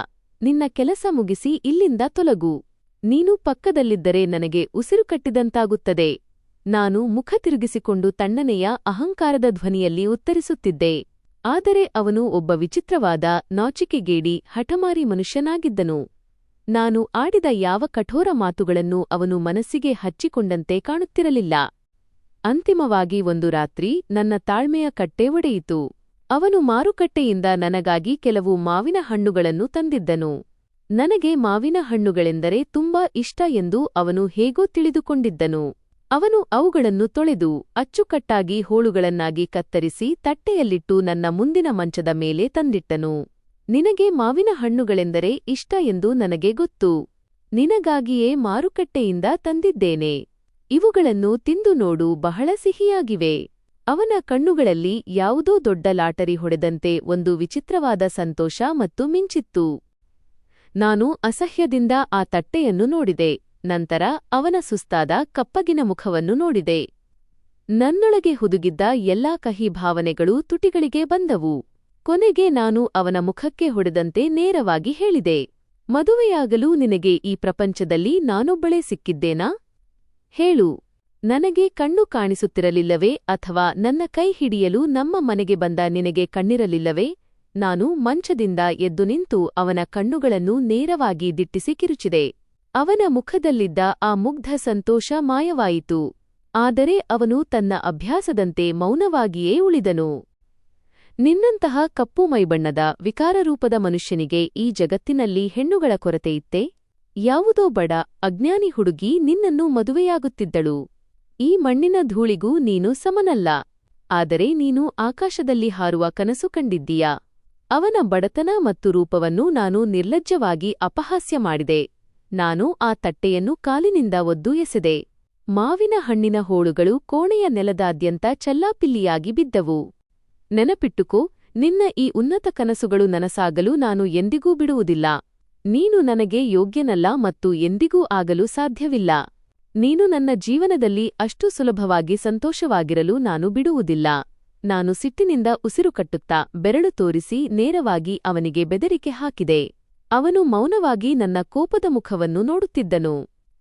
A: ನಿನ್ನ ಕೆಲಸ ಮುಗಿಸಿ ಇಲ್ಲಿಂದ ತೊಲಗು. ನೀನು ಪಕ್ಕದಲ್ಲಿದ್ದರೆ ನನಗೆ ಉಸಿರು ಕಟ್ಟಿದಂತಾಗುತ್ತದೆ. ನಾನು ಮುಖ ತಿರುಗಿಸಿಕೊಂಡು ತಣ್ಣನೆಯ ಅಹಂಕಾರದ ಧ್ವನಿಯಲ್ಲಿ ಉತ್ತರಿಸುತ್ತಿದ್ದೆ. ಆದರೆ ಅವನು ಒಬ್ಬ ವಿಚಿತ್ರವಾದ, ನಾಚಿಕೆಗೇಡಿ, ಹಠಮಾರಿ ಮನುಷ್ಯನಾಗಿದ್ದನು. ನಾನು ಆಡಿದ ಯಾವ ಕಠೋರ ಮಾತುಗಳನ್ನು ಅವನು ಮನಸ್ಸಿಗೆ ಹಚ್ಚಿಕೊಂಡಂತೆ ಕಾಣುತ್ತಿರಲಿಲ್ಲ. ಅಂತಿಮವಾಗಿ ಒಂದು ರಾತ್ರಿ ನನ್ನ ತಾಳ್ಮೆಯ ಕಟ್ಟೆ ಒಡೆಯಿತು. ಅವನು ಮಾರುಕಟ್ಟೆಯಿಂದ ನನಗಾಗಿ ಕೆಲವು ಮಾವಿನ ಹಣ್ಣುಗಳನ್ನು ತಂದಿದ್ದನು. ನನಗೆ ಮಾವಿನ ಹಣ್ಣುಗಳೆಂದರೆ ತುಂಬಾ ಇಷ್ಟ ಎಂದು ಅವನು ಹೇಗೋ ತಿಳಿದುಕೊಂಡಿದ್ದನು. ಅವನು ಅವುಗಳನ್ನು ತೊಳೆದು ಅಚ್ಚುಕಟ್ಟಾಗಿ ಹೋಳುಗಳನ್ನಾಗಿ ಕತ್ತರಿಸಿ ತಟ್ಟೆಯಲ್ಲಿಟ್ಟು ನನ್ನ ಮುಂದಿನ ಮಂಚದ ಮೇಲೆ ತಂದಿಟ್ಟನು. ನಿನಗೆ ಮಾವಿನ ಹಣ್ಣುಗಳೆಂದರೆ ಇಷ್ಟ ಎಂದು ನನಗೆ ಗೊತ್ತು. ನಿನಗಾಗಿಯೇ ಮಾರುಕಟ್ಟೆಯಿಂದ ತಂದಿದ್ದೇನೆ. ಇವುಗಳನ್ನು ತಿಂದು ನೋಡು, ಬಹಳ ಸಿಹಿಯಾಗಿವೆ. ಅವನ ಕಣ್ಣುಗಳಲ್ಲಿ ಯಾವುದೋ ದೊಡ್ಡ ಲಾಟರಿ ಹೊಡೆದಂತೆ ಒಂದು ವಿಚಿತ್ರವಾದ ಸಂತೋಷ ಮತ್ತು ಮಿಂಚಿತ್ತು. ನಾನು ಅಸಹ್ಯದಿಂದ ಆ ತಟ್ಟೆಯನ್ನು ನೋಡಿದೆ. ನಂತರ ಅವನ ಸುಸ್ತಾದ ಕಪ್ಪಗಿನ ಮುಖವನ್ನು ನೋಡಿದೆ. ನನ್ನೊಳಗೆ ಹುದುಗಿದ್ದ ಎಲ್ಲಾ ಕಹಿ ಭಾವನೆಗಳು ತುಟಿಗಳಿಗೆ ಬಂದವು. ಕೊನೆಗೆ ನಾನು ಅವನ ಮುಖಕ್ಕೆ ಹೊಡೆದಂತೆ ನೇರವಾಗಿ ಹೇಳಿದೆ, ಮದುವೆಯಾಗಲು ನಿನಗೆ ಈ ಪ್ರಪಂಚದಲ್ಲಿ ನಾನೊಬ್ಬಳೇ ಸಿಕ್ಕಿದ್ದೇನಾ? ಹೇಳು. ನನಗೆ ಕಣ್ಣು ಕಾಣಿಸುತ್ತಿರಲಿಲ್ಲವೇ? ಅಥವಾ ನನ್ನ ಕೈ ಹಿಡಿಯಲು ನಮ್ಮ ಮನೆಗೆ ಬಂದ ನಿನಗೆ ಕಣ್ಣಿರಲಿಲ್ಲವೇ? ನಾನು ಮಂಚದಿಂದ ಎದ್ದು ನಿಂತು ಅವನ ಕಣ್ಣುಗಳನ್ನು ನೇರವಾಗಿ ದಿಟ್ಟಿಸಿ ಕಿರುಚಿದೆ. ಅವನ ಮುಖದಲ್ಲಿದ್ದ ಆ ಮುಗ್ಧ ಸಂತೋಷ ಮಾಯವಾಯಿತು. ಆದರೆ ಅವನು ತನ್ನ ಅಭ್ಯಾಸದಂತೆ ಮೌನವಾಗಿಯೇ ಉಳಿದನು. ನಿನ್ನಂತಹ ಕಪ್ಪು ಮೈಬಣ್ಣದ, ವಿಕಾರರೂಪದ ಮನುಷ್ಯನಿಗೆ ಈ ಜಗತ್ತಿನಲ್ಲಿ ಹೆಣ್ಣುಗಳ ಕೊರತೆಯಿತ್ತೇ? ಯಾವುದೋ ಬಡ, ಅಜ್ಞಾನಿ ಹುಡುಗಿ ನಿನ್ನನ್ನು ಮದುವೆಯಾಗುತ್ತಿದ್ದಳು. ಈ ಮಣ್ಣಿನ ಧೂಳಿಗೂ ನೀನು ಸಮನಲ್ಲ. ಆದರೆ ನೀನು ಆಕಾಶದಲ್ಲಿ ಹಾರುವ ಕನಸು ಕಂಡಿದ್ದೀಯಾ? ಅವನ ಬಡತನ ಮತ್ತು ರೂಪವನ್ನು ನಾನು ನಿರ್ಲಜ್ಜವಾಗಿ ಅಪಹಾಸ್ಯ ಮಾಡಿದೆ. ನಾನು ಆ ತಟ್ಟೆಯನ್ನು ಕಾಲಿನಿಂದ ಒದ್ದು ಎಸೆದೆ. ಮಾವಿನ ಹಣ್ಣಿನ ಹೋಳುಗಳು ಕೋಣೆಯ ನೆಲದಾದ್ಯಂತ ಚಲ್ಲಾಪಿಲ್ಲಿಯಾಗಿ ಬಿದ್ದವು. ನೆನಪಿಟ್ಟುಕೋ, ನಿನ್ನ ಈ ಉನ್ನತ ಕನಸುಗಳು ನನಸಾಗಲು ನಾನು ಎಂದಿಗೂ ಬಿಡುವುದಿಲ್ಲ. ನೀನು ನನಗೆ ಯೋಗ್ಯನಲ್ಲ ಮತ್ತು ಎಂದಿಗೂ ಆಗಲು ಸಾಧ್ಯವಿಲ್ಲ. ನೀನು ನನ್ನ ಜೀವನದಲ್ಲಿ ಅಷ್ಟು ಸುಲಭವಾಗಿ ಸಂತೋಷವಾಗಿರಲು ನಾನು ಬಿಡುವುದಿಲ್ಲ. ನಾನು ಸಿಟ್ಟಿನಿಂದ ಉಸಿರುಕಟ್ಟುತ್ತಾ ಬೆರಳು ತೋರಿಸಿ ನೇರವಾಗಿ ಅವನಿಗೆ ಬೆದರಿಕೆ ಹಾಕಿದೆ. ಅವನು ಮೌನವಾಗಿ ನನ್ನ ಕೋಪದ ಮುಖವನ್ನು ನೋಡುತ್ತಿದ್ದನು.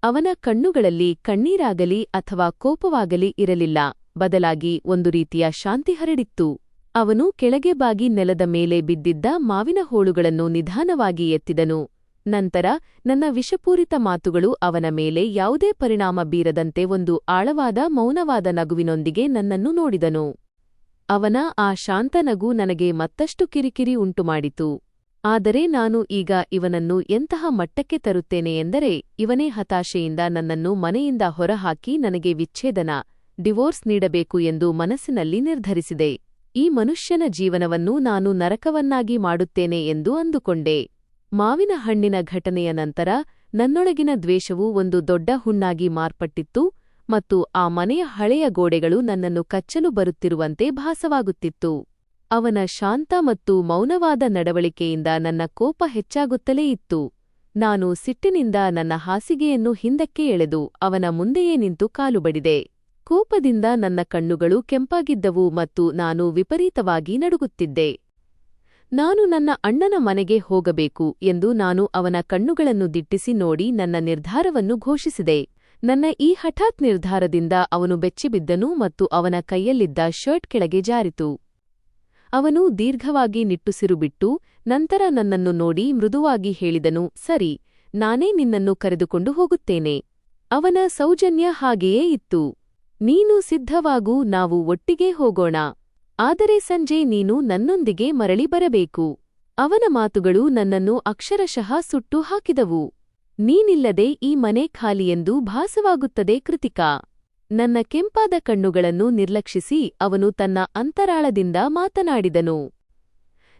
A: ಅವನ ಕಣ್ಣುಗಳಲ್ಲಿ ಕಣ್ಣೀರಾಗಲಿ ಅಥವಾ ಕೋಪವಾಗಲಿ ಇರಲಿಲ್ಲ. ಬದಲಾಗಿ ಒಂದು ರೀತಿಯ ಶಾಂತಿ ಹರಡಿತ್ತು. ಅವನು ಕೆಳಗೆ ಬಾಗಿ ನೆಲದ ಮೇಲೆ ಬಿದ್ದಿದ್ದ ಮಾವಿನ ಹೋಳುಗಳನ್ನು ನಿಧಾನವಾಗಿ ಎತ್ತಿದನು. ನಂತರ ನನ್ನ ವಿಷಪೂರಿತ ಮಾತುಗಳು ಅವನ ಮೇಲೆ ಯಾವುದೇ ಪರಿಣಾಮ ಬೀರದಂತೆ ಒಂದು ಆಳವಾದ ಮೌನವಾದ ನಗುವಿನೊಂದಿಗೆ ನನ್ನನ್ನು ನೋಡಿದನು. ಅವನ ಆ ಶಾಂತ ನಗು ನನಗೆ ಮತ್ತಷ್ಟು ಕಿರಿಕಿರಿ ಉಂಟುಮಾಡಿತು. ಆದರೆ ನಾನು ಈಗ ಇವನನ್ನು ಎಂತಹ ಮಟ್ಟಕ್ಕೆ ತರುತ್ತೇನೆ ಎಂದರೆ, ಇವನೇ ಹತಾಶೆಯಿಂದ ನನ್ನನ್ನು ಮನೆಯಿಂದ ಹೊರಹಾಕಿ ನನಗೆ ವಿಚ್ಛೇದನ, ಡಿವೋರ್ಸ್ ನೀಡಬೇಕು ಎಂದು ಮನಸ್ಸಿನಲ್ಲಿ ನಿರ್ಧರಿಸಿದೆ. ಈ ಮನುಷ್ಯನ ಜೀವನವನ್ನು ನಾನು ನರಕವನ್ನಾಗಿ ಮಾಡುತ್ತೇನೆ ಎಂದು ಅಂದುಕೊಂಡೆ. ಮಾವಿನ ಹಣ್ಣಿನ ಘಟನೆಯ ನಂತರ ನನ್ನೊಳಗಿನ ದ್ವೇಷವು ಒಂದು ದೊಡ್ಡ ಹುಣ್ಣಾಗಿ ಮಾರ್ಪಟ್ಟಿತ್ತು ಮತ್ತು ಆ ಮನೆಯ ಹಳೆಯ ಗೋಡೆಗಳು ನನ್ನನ್ನು ಕಚ್ಚಲು ಬರುತ್ತಿರುವಂತೆ ಭಾಸವಾಗುತ್ತಿತ್ತು. ಅವನ ಶಾಂತ ಮತ್ತು ಮೌನವಾದ ನಡವಳಿಕೆಯಿಂದ ನನ್ನ ಕೋಪ ಹೆಚ್ಚಾಗುತ್ತಲೇ ಇತ್ತು. ನಾನು ಸಿಟ್ಟಿನಿಂದ ನನ್ನ ಹಾಸಿಗೆಯನ್ನು ಹಿಂದಕ್ಕೆ ಎಳೆದು ಅವನ ಮುಂದೆಯೇ ನಿಂತು ಕಾಲು ಬಡಿದೆ. ಕೋಪದಿಂದ ನನ್ನ ಕಣ್ಣುಗಳು ಕೆಂಪಾಗಿದ್ದವು ಮತ್ತು ನಾನು ವಿಪರೀತವಾಗಿ ನಡುಗುತ್ತಿದ್ದೆ. ನಾನು ನನ್ನ ಅಣ್ಣನ ಮನೆಗೆ ಹೋಗಬೇಕು ಎಂದು ನಾನು ಅವನ ಕಣ್ಣುಗಳನ್ನು ದಿಟ್ಟಿಸಿ ನೋಡಿ ನನ್ನ ನಿರ್ಧಾರವನ್ನು ಘೋಷಿಸಿದೆ. ನನ್ನ ಈ ಹಠಾತ್ ನಿರ್ಧಾರದಿಂದ ಅವನು ಬೆಚ್ಚಿಬಿದ್ದನು ಮತ್ತು ಅವನ ಕೈಯಲ್ಲಿದ್ದ ಶರ್ಟ್ ಕೆಳಗೆ ಜಾರಿತು. ಅವನು ದೀರ್ಘವಾಗಿ ನಿಟ್ಟುಸಿರು ಬಿಟ್ಟು ನಂತರ ನನ್ನನ್ನು ನೋಡಿ ಮೃದುವಾಗಿ ಹೇಳಿದನು, ಸರಿ, ನಾನೇ ನಿನ್ನನ್ನು ಕರೆದುಕೊಂಡು ಹೋಗುತ್ತೇನೆ. ಅವನ ಸೌಜನ್ಯ ಹಾಗೆಯೇ ಇತ್ತು. ನೀನು ಸಿದ್ಧವಾಗು, ನಾವು ಒಟ್ಟಿಗೆ ಹೋಗೋಣ. ಆದರೆ ಸಂಜೆ ನೀನು ನನ್ನೊಂದಿಗೆ ಮರಳಿ ಬರಬೇಕು. ಅವನ ಮಾತುಗಳು ನನ್ನನ್ನು ಅಕ್ಷರಶಃ ಸುಟ್ಟು ಹಾಕಿದವು. ನೀನಿಲ್ಲದೆ ಈ ಮನೆ ಖಾಲಿಯೆಂದು ಭಾಸವಾಗುತ್ತದೆ ಕೃತಿಕಾ. ನನ್ನ ಕೆಂಪಾದ ಕಣ್ಣುಗಳನ್ನು ನಿರ್ಲಕ್ಷಿಸಿ ಅವನು ತನ್ನ ಅಂತರಾಳದಿಂದ ಮಾತನಾಡಿದನು.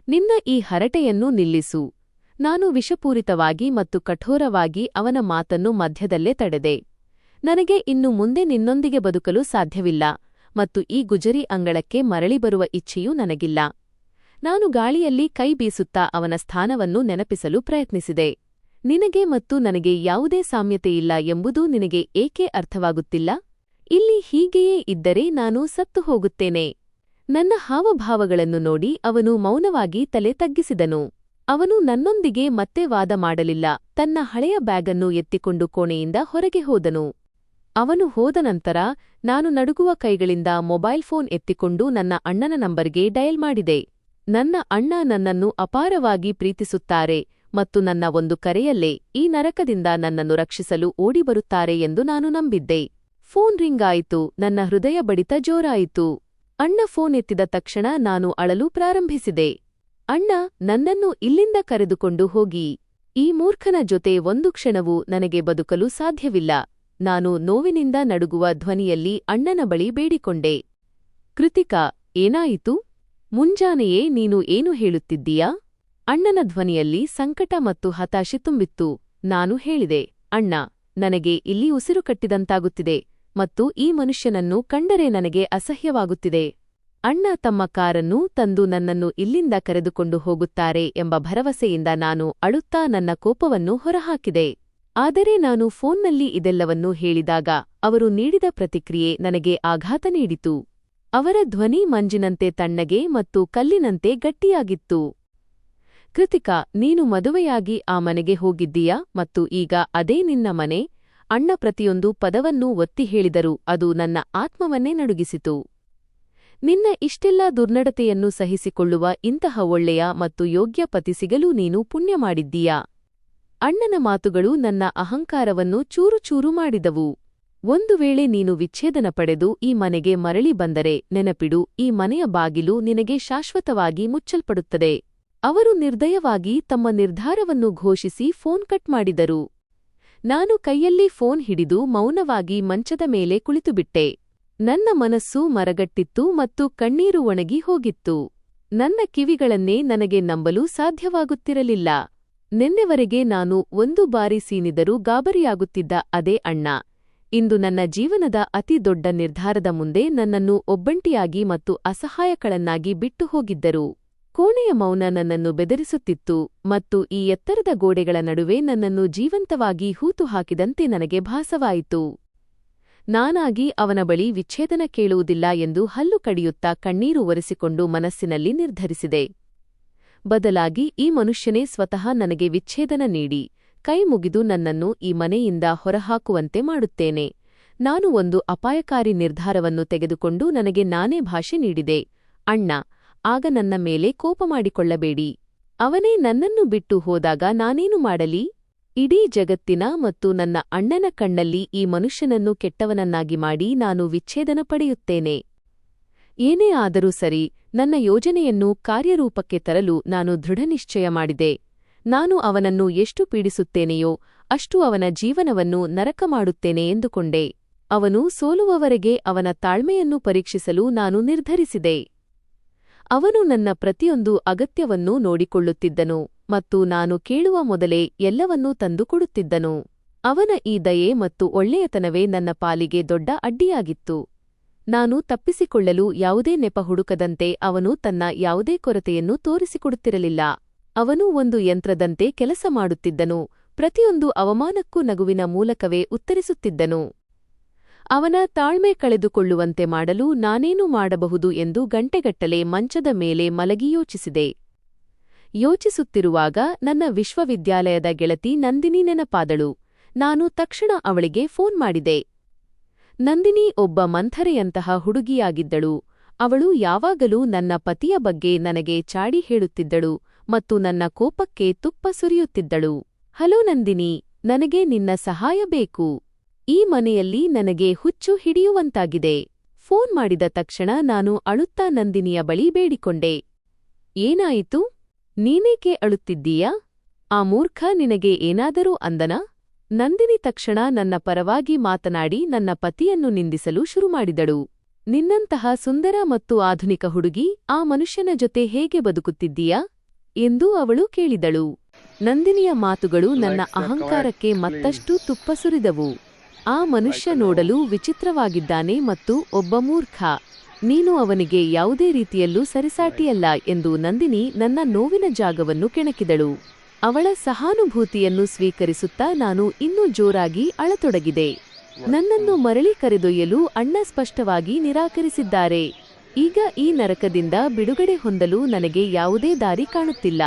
A: ನಿನ್ನ ಈ ಹರಟೆಯನ್ನು ನಿಲ್ಲಿಸು. ನಾನು ವಿಷಪೂರಿತವಾಗಿ ಮತ್ತು ಕಠೋರವಾಗಿ ಅವನ ಮಾತನ್ನು ಮಧ್ಯದಲ್ಲೇ ತಡೆದೆ. ನನಗೆ ಇನ್ನು ಮುಂದೆ ನಿನ್ನೊಂದಿಗೆ ಬದುಕಲು ಸಾಧ್ಯವಿಲ್ಲ ಮತ್ತು ಈ ಗುಜರಿ ಅಂಗಳಕ್ಕೆ ಮರಳಿ ಬರುವ ಇಚ್ಛೆಯೂ ನನಗಿಲ್ಲ. ನಾನು ಗಾಳಿಯಲ್ಲಿ ಕೈ ಬೀಸುತ್ತಾ ಅವನ ಸ್ಥಾನವನ್ನು ನೆನಪಿಸಲು ಪ್ರಯತ್ನಿಸಿದೆ. ನಿನಗೆ ಮತ್ತು ನನಗೆ ಯಾವುದೇ ಸಾಮ್ಯತೆಯಿಲ್ಲ ಎಂಬುದು ನಿನಗೆ ಏಕೆ ಅರ್ಥವಾಗುತ್ತಿಲ್ಲ? ಇಲ್ಲಿ ಹೀಗೆಯೇ ಇದ್ದರೆ ನಾನು ಸತ್ತು ಹೋಗುತ್ತೇನೆ. ನನ್ನ ಹಾವಭಾವಗಳನ್ನು ನೋಡಿ ಅವನು ಮೌನವಾಗಿ ತಲೆ ತಗ್ಗಿಸಿದನು. ಅವನು ನನ್ನೊಂದಿಗೆ ಮತ್ತೆ ವಾದ ಮಾಡಲಿಲ್ಲ. ತನ್ನ ಹಳೆಯ ಬ್ಯಾಗನ್ನು ಎತ್ತಿಕೊಂಡು ಕೋಣೆಯಿಂದ ಹೊರಗೆ ಹೋದನು. ಅವನು ಹೋದ ನಂತರ ನಾನು ನಡುಗುವ ಕೈಗಳಿಂದ ಮೊಬೈಲ್ ಫೋನ್ ಎತ್ತಿಕೊಂಡು ನನ್ನ ಅಣ್ಣನ ನಂಬರ್ಗೆ ಡಯಲ್ ಮಾಡಿದೆ. ನನ್ನ ಅಣ್ಣ ನನ್ನನ್ನು ಅಪಾರವಾಗಿ ಪ್ರೀತಿಸುತ್ತಾರೆ ಮತ್ತು ನನ್ನ ಒಂದು ಕರೆಯಲ್ಲೇ ಈ ನರಕದಿಂದ ನನ್ನನ್ನು ರಕ್ಷಿಸಲು ಓಡಿಬರುತ್ತಾರೆ ಎಂದು ನಾನು ನಂಬಿದ್ದೆ. ಫೋನ್ ರಿಂಗ್ ಆಯಿತು. ನನ್ನ ಹೃದಯ ಬಡಿತ ಜೋರಾಯಿತು. ಅಣ್ಣ ಫೋನ್ ಎತ್ತಿದ ತಕ್ಷಣ ನಾನು ಅಳಲು ಪ್ರಾರಂಭಿಸಿದೆ. ಅಣ್ಣ, ನನ್ನನ್ನು ಇಲ್ಲಿಂದ ಕರೆದುಕೊಂಡು ಹೋಗಿ. ಈ ಮೂರ್ಖನ ಜೊತೆ ಒಂದು ಕ್ಷಣವೂ ನನಗೆ ಬದುಕಲು ಸಾಧ್ಯವಿಲ್ಲ. ನಾನು ನೋವಿನಿಂದ ನಡುಗುವ ಧ್ವನಿಯಲ್ಲಿ ಅಣ್ಣನ ಬಳಿ ಬೇಡಿಕೊಂಡೆ. ಕೃತಿಕಾ, ಏನಾಯಿತು? ಮುಂಜಾನೆಯೇ ನೀನು ಏನು ಹೇಳುತ್ತಿದ್ದೀಯಾ? ಅಣ್ಣನ ಧ್ವನಿಯಲ್ಲಿ ಸಂಕಟ ಮತ್ತು ಹತಾಶೆ ತುಂಬಿತ್ತು. ನಾನು ಹೇಳಿದೆ, ಅಣ್ಣ, ನನಗೆ ಇಲ್ಲಿ ಉಸಿರು ಕಟ್ಟಿದಂತಾಗುತ್ತಿದೆ ಮತ್ತು ಈ ಮನುಷ್ಯನನ್ನು ಕಂಡರೆ ನನಗೆ ಅಸಹ್ಯವಾಗುತ್ತಿದೆ. ಅಣ್ಣ ತಮ್ಮ ಕಾರನ್ನು ತಂದು ನನ್ನನ್ನು ಇಲ್ಲಿಂದ ಕರೆದುಕೊಂಡು ಹೋಗುತ್ತಾರೆ ಎಂಬ ಭರವಸೆಯಿಂದ ನಾನು ಅಳುತ್ತಾ ನನ್ನ ಕೋಪವನ್ನು ಹೊರಹಾಕಿದೆ. ಆದರೆ ನಾನು ಫೋನ್ನಲ್ಲಿ ಇದೆಲ್ಲವನ್ನೂ ಹೇಳಿದಾಗ ಅವರು ನೀಡಿದ ಪ್ರತಿಕ್ರಿಯೆ ನನಗೆ ಆಘಾತ ನೀಡಿತು. ಅವರ ಧ್ವನಿ ಮಂಜಿನಂತೆ ತಣ್ಣಗೆ ಮತ್ತು ಕಲ್ಲಿನಂತೆ ಗಟ್ಟಿಯಾಗಿತ್ತು. ಕೃತಿಕಾ, ನೀನು ಮದುವೆಯಾಗಿ ಆ ಮನೆಗೆ ಹೋಗಿದ್ದೀಯಾ ಮತ್ತು ಈಗ ಅದೇ ನಿನ್ನ ಮನೆ? ಅಣ್ಣ ಪ್ರತಿಯೊಂದು ಪದವನ್ನೂ ಒತ್ತಿ ಹೇಳಿದರು. ಅದು ನನ್ನ ಆತ್ಮವನ್ನೇ ನಡುಗಿಸಿತು. ನಿನ್ನ ಇಷ್ಟೆಲ್ಲಾ ದುರ್ನಡತೆಯನ್ನು ಸಹಿಸಿಕೊಳ್ಳುವ ಇಂತಹ ಒಳ್ಳೆಯ ಮತ್ತು ಯೋಗ್ಯ ಪತಿ ಸಿಗಲು ನೀನು ಪುಣ್ಯ ಮಾಡಿದ್ದೀಯಾ? ಅಣ್ಣನ ಮಾತುಗಳು ನನ್ನ ಅಹಂಕಾರವನ್ನು ಚೂರುಚೂರು ಮಾಡಿದವು. ಒಂದು ವೇಳೆ ನೀನು ವಿಚ್ಛೇದನ ಪಡೆದು ಈ ಮನೆಗೆ ಮರಳಿ ಬಂದರೆ ನೆನಪಿಡು, ಈ ಮನೆಯ ಬಾಗಿಲು ನಿನಗೆ ಶಾಶ್ವತವಾಗಿ ಮುಚ್ಚಲ್ಪಡುತ್ತದೆ. ಅವರು ನಿರ್ದಯವಾಗಿ ತಮ್ಮ ನಿರ್ಧಾರವನ್ನು ಘೋಷಿಸಿ ಫೋನ್ ಕಟ್ ಮಾಡಿದರು. ನಾನು ಕೈಯಲ್ಲಿ ಫೋನ್ ಹಿಡಿದು ಮೌನವಾಗಿ ಮಂಚದ ಮೇಲೆ ಕುಳಿತುಬಿಟ್ಟೆ. ನನ್ನ ಮನಸ್ಸು ಮರಗಟ್ಟಿತ್ತು ಮತ್ತು ಕಣ್ಣೀರು ಒಣಗಿ ಹೋಗಿತ್ತು. ನನ್ನ ಕಿವಿಗಳನ್ನೇ ನನಗೆ ನಂಬಲು ಸಾಧ್ಯವಾಗುತ್ತಿರಲಿಲ್ಲ. ನಿನ್ನೆವರೆಗೆ ನಾನು ಒಂದು ಬಾರಿ ಸೀನಿದರೂ ಗಾಬರಿಯಾಗುತ್ತಿದ್ದ ಅದೇ ಅಣ್ಣ ಇಂದು ನನ್ನ ಜೀವನದ ಅತಿ ದೊಡ್ಡ ನಿರ್ಧಾರದ ಮುಂದೆ ನನ್ನನ್ನು ಒಬ್ಬಂಟಿಯಾಗಿ ಮತ್ತು ಅಸಹಾಯಕಳನ್ನಾಗಿ ಬಿಟ್ಟು ಹೋಗಿದ್ದರು. ಕೋಣೆಯ ಮೌನ ನನ್ನನ್ನು ಬೆದರಿಸುತ್ತಿತ್ತು ಮತ್ತು ಈ ಎತ್ತರದ ಗೋಡೆಗಳ ನಡುವೆ ನನ್ನನ್ನು ಜೀವಂತವಾಗಿ ಹೂತು ಹಾಕಿದಂತೆ ನನಗೆ ಭಾಸವಾಯಿತು. ನಾನಾಗಿ ಅವನ ಬಳಿ ವಿಚ್ಛೇದನ ಕೇಳುವುದಿಲ್ಲ ಎಂದು ಹಲ್ಲು ಕಡಿಯುತ್ತಾ ಕಣ್ಣೀರು ಒರೆಸಿಕೊಂಡು ಮನಸ್ಸಿನಲ್ಲಿ ನಿರ್ಧರಿಸಿದೆ. ಬದಲಾಗಿ ಈ ಮನುಷ್ಯನೇ ಸ್ವತಃ ನನಗೆ ವಿಚ್ಛೇದನ ನೀಡಿ ಕೈ ಮುಗಿದು ನನ್ನನ್ನು ಈ ಮನೆಯಿಂದ ಹೊರಹಾಕುವಂತೆ ಮಾಡುತ್ತೇನೆ. ನಾನು ಒಂದು ಅಪಾಯಕಾರಿ ನಿರ್ಧಾರವನ್ನು ತೆಗೆದುಕೊಂಡು ನನಗೆ ನಾನೇ ಭಾಷೆ ನೀಡಿದೆ. ಅಣ್ಣ, ಆಗ ನನ್ನ ಮೇಲೆ ಕೋಪ ಮಾಡಿಕೊಳ್ಳಬೇಡಿ. ಅವನೇ ನನ್ನನ್ನು ಬಿಟ್ಟು ಹೋದಾಗ ನಾನೇನು ಮಾಡಲಿ? ಇಡೀ ಜಗತ್ತಿನ ಮತ್ತು ನನ್ನ ಅಣ್ಣನ ಕಣ್ಣಲ್ಲಿ ಈ ಮನುಷ್ಯನನ್ನು ಕೆಟ್ಟವನನ್ನಾಗಿ ಮಾಡಿ ನಾನು ವಿಚ್ಛೇದನ ಪಡೆಯುತ್ತೇನೆ. ಏನೇ ಆದರೂ ಸರಿ, ನನ್ನ ಯೋಜನೆಯನ್ನು ಕಾರ್ಯರೂಪಕ್ಕೆ ತರಲು ನಾನು ದೃಢನಿಶ್ಚಯ ಮಾಡಿದೆ. ನಾನು ಅವನನ್ನು ಎಷ್ಟು ಪೀಡಿಸುತ್ತೇನೆಯೋ ಅಷ್ಟು ಅವನ ಜೀವನವನ್ನು ನರಕ ಮಾಡುತ್ತೇನೆ ಎಂದುಕೊಂಡೆ. ಅವನು ಸೋಲುವವರೆಗೆ ಅವನ ತಾಳ್ಮೆಯನ್ನು ಪರೀಕ್ಷಿಸಲು ನಾನು ನಿರ್ಧರಿಸಿದೆ. ಅವನು ನನ್ನ ಪ್ರತಿಯೊಂದು ಅಗತ್ಯವನ್ನೂ ನೋಡಿಕೊಳ್ಳುತ್ತಿದ್ದನು ಮತ್ತು ನಾನು ಕೇಳುವ ಮೊದಲೇ ಎಲ್ಲವನ್ನೂ ತಂದು ಕೊಡುತ್ತಿದ್ದನು. ಅವನ ಈ ದಯೆ ಮತ್ತು ಒಳ್ಳೆಯತನವೇ ನನ್ನ ಪಾಲಿಗೆ ದೊಡ್ಡ ಅಡ್ಡಿಯಾಗಿತ್ತು. ನಾನು ತಪ್ಪಿಸಿಕೊಳ್ಳಲು ಯಾವುದೇ ನೆಪ ಹುಡುಕದಂತೆ ಅವನು ತನ್ನ ಯಾವುದೇ ಕೊರತೆಯನ್ನು ತೋರಿಸಿಕೊಡುತ್ತಿರಲಿಲ್ಲ. ಅವನು ಒಂದು ಯಂತ್ರದಂತೆ ಕೆಲಸ ಮಾಡುತ್ತಿದ್ದನು. ಪ್ರತಿಯೊಂದು ಅವಮಾನಕ್ಕೂ ನಗುವಿನ ಮೂಲಕವೇ ಉತ್ತರಿಸುತ್ತಿದ್ದನು. ಅವನ ತಾಳ್ಮೆ ಕಳೆದುಕೊಳ್ಳುವಂತೆ ಮಾಡಲು ನಾನೇನು ಮಾಡಬಹುದು ಎಂದು ಗಂಟೆಗಟ್ಟಲೆ ಮಂಚದ ಮೇಲೆ ಮಲಗಿ ಯೋಚಿಸಿದೆ. ಯೋಚಿಸುತ್ತಿರುವಾಗ ನನ್ನ ವಿಶ್ವವಿದ್ಯಾಲಯದ ಗೆಳತಿ ನಂದಿನಿ ನೆನಪಾದಳು. ನಾನು ತಕ್ಷಣ ಅವಳಿಗೆ ಫೋನ್ ಮಾಡಿದೆ. ನಂದಿನಿ ಒಬ್ಬ ಮಂಥರೆಯಂತಹ ಹುಡುಗಿಯಾಗಿದ್ದಳು. ಅವಳು ಯಾವಾಗಲೂ ನನ್ನ ಪತಿಯ ಬಗ್ಗೆ ನನಗೆ ಚಾಡಿ ಹೇಳುತ್ತಿದ್ದಳು ಮತ್ತು ನನ್ನ ಕೋಪಕ್ಕೆ ತುಪ್ಪ ಸುರಿಯುತ್ತಿದ್ದಳು. ಹಲೋ ನಂದಿನಿ, ನನಗೆ ನಿನ್ನ ಸಹಾಯ ಬೇಕು. ಈ ಮನೆಯಲ್ಲಿ ನನಗೆ ಹುಚ್ಚು ಹಿಡಿಯುವಂತಾಗಿದೆ. ಫೋನ್ ಮಾಡಿದ ತಕ್ಷಣ ನಾನು ಅಳುತ್ತಾ ನಂದಿನಿಯ ಬಳಿ ಬೇಡಿಕೊಂಡೆ. ಏನಾಯಿತು? ನೀನೇಕೆ ಅಳುತ್ತಿದ್ದೀಯಾ? ಆ ಮೂರ್ಖ ನಿನಗೆ ಏನಾದರೂ ಅಂದನಾ? ನಂದಿನಿ ತಕ್ಷಣ ನನ್ನ ಪರವಾಗಿ ಮಾತನಾಡಿ ನನ್ನ ಪತಿಯನ್ನು ನಿಂದಿಸಲು ಶುರುಮಾಡಿದಳು. ನಿನ್ನಂತಹ ಸುಂದರ ಮತ್ತು ಆಧುನಿಕ ಹುಡುಗಿ ಆ ಮನುಷ್ಯನ ಜೊತೆ ಹೇಗೆ ಬದುಕುತ್ತಿದ್ದೀಯಾ ಎಂದು ಅವಳು ಕೇಳಿದಳು. ನಂದಿನಿಯ ಮಾತುಗಳು ನನ್ನ ಅಹಂಕಾರಕ್ಕೆ ಮತ್ತಷ್ಟು ತುಪ್ಪ ಸುರಿದವು. ಆ ಮನುಷ್ಯ ನೋಡಲು ವಿಚಿತ್ರವಾಗಿದ್ದಾನೆ ಮತ್ತು ಒಬ್ಬ ಮೂರ್ಖ. ನೀನು ಅವನಿಗೆ ಯಾವುದೇ ರೀತಿಯಲ್ಲೂ ಸರಿಸಾಟಿಯಲ್ಲ ಎಂದು ನಂದಿನಿ ನನ್ನ ನೋವಿನ ಜಾಗವನ್ನು ಕೆಣಕಿದಳು. ಅವಳ ಸಹಾನುಭೂತಿಯನ್ನು ಸ್ವೀಕರಿಸುತ್ತಾ ನಾನು ಇನ್ನೂ ಜೋರಾಗಿ ಅಳತೊಡಗಿದೆ. ನನ್ನನ್ನು ಮರಳಿ ಕರೆದೊಯ್ಯಲು ಅಣ್ಣ ಸ್ಪಷ್ಟವಾಗಿ ನಿರಾಕರಿಸಿದ್ದಾರೆ. ಈಗ ಈ ನರಕದಿಂದ ಬಿಡುಗಡೆ ಹೊಂದಲು ನನಗೆ ಯಾವುದೇ ದಾರಿ ಕಾಣುತ್ತಿಲ್ಲ.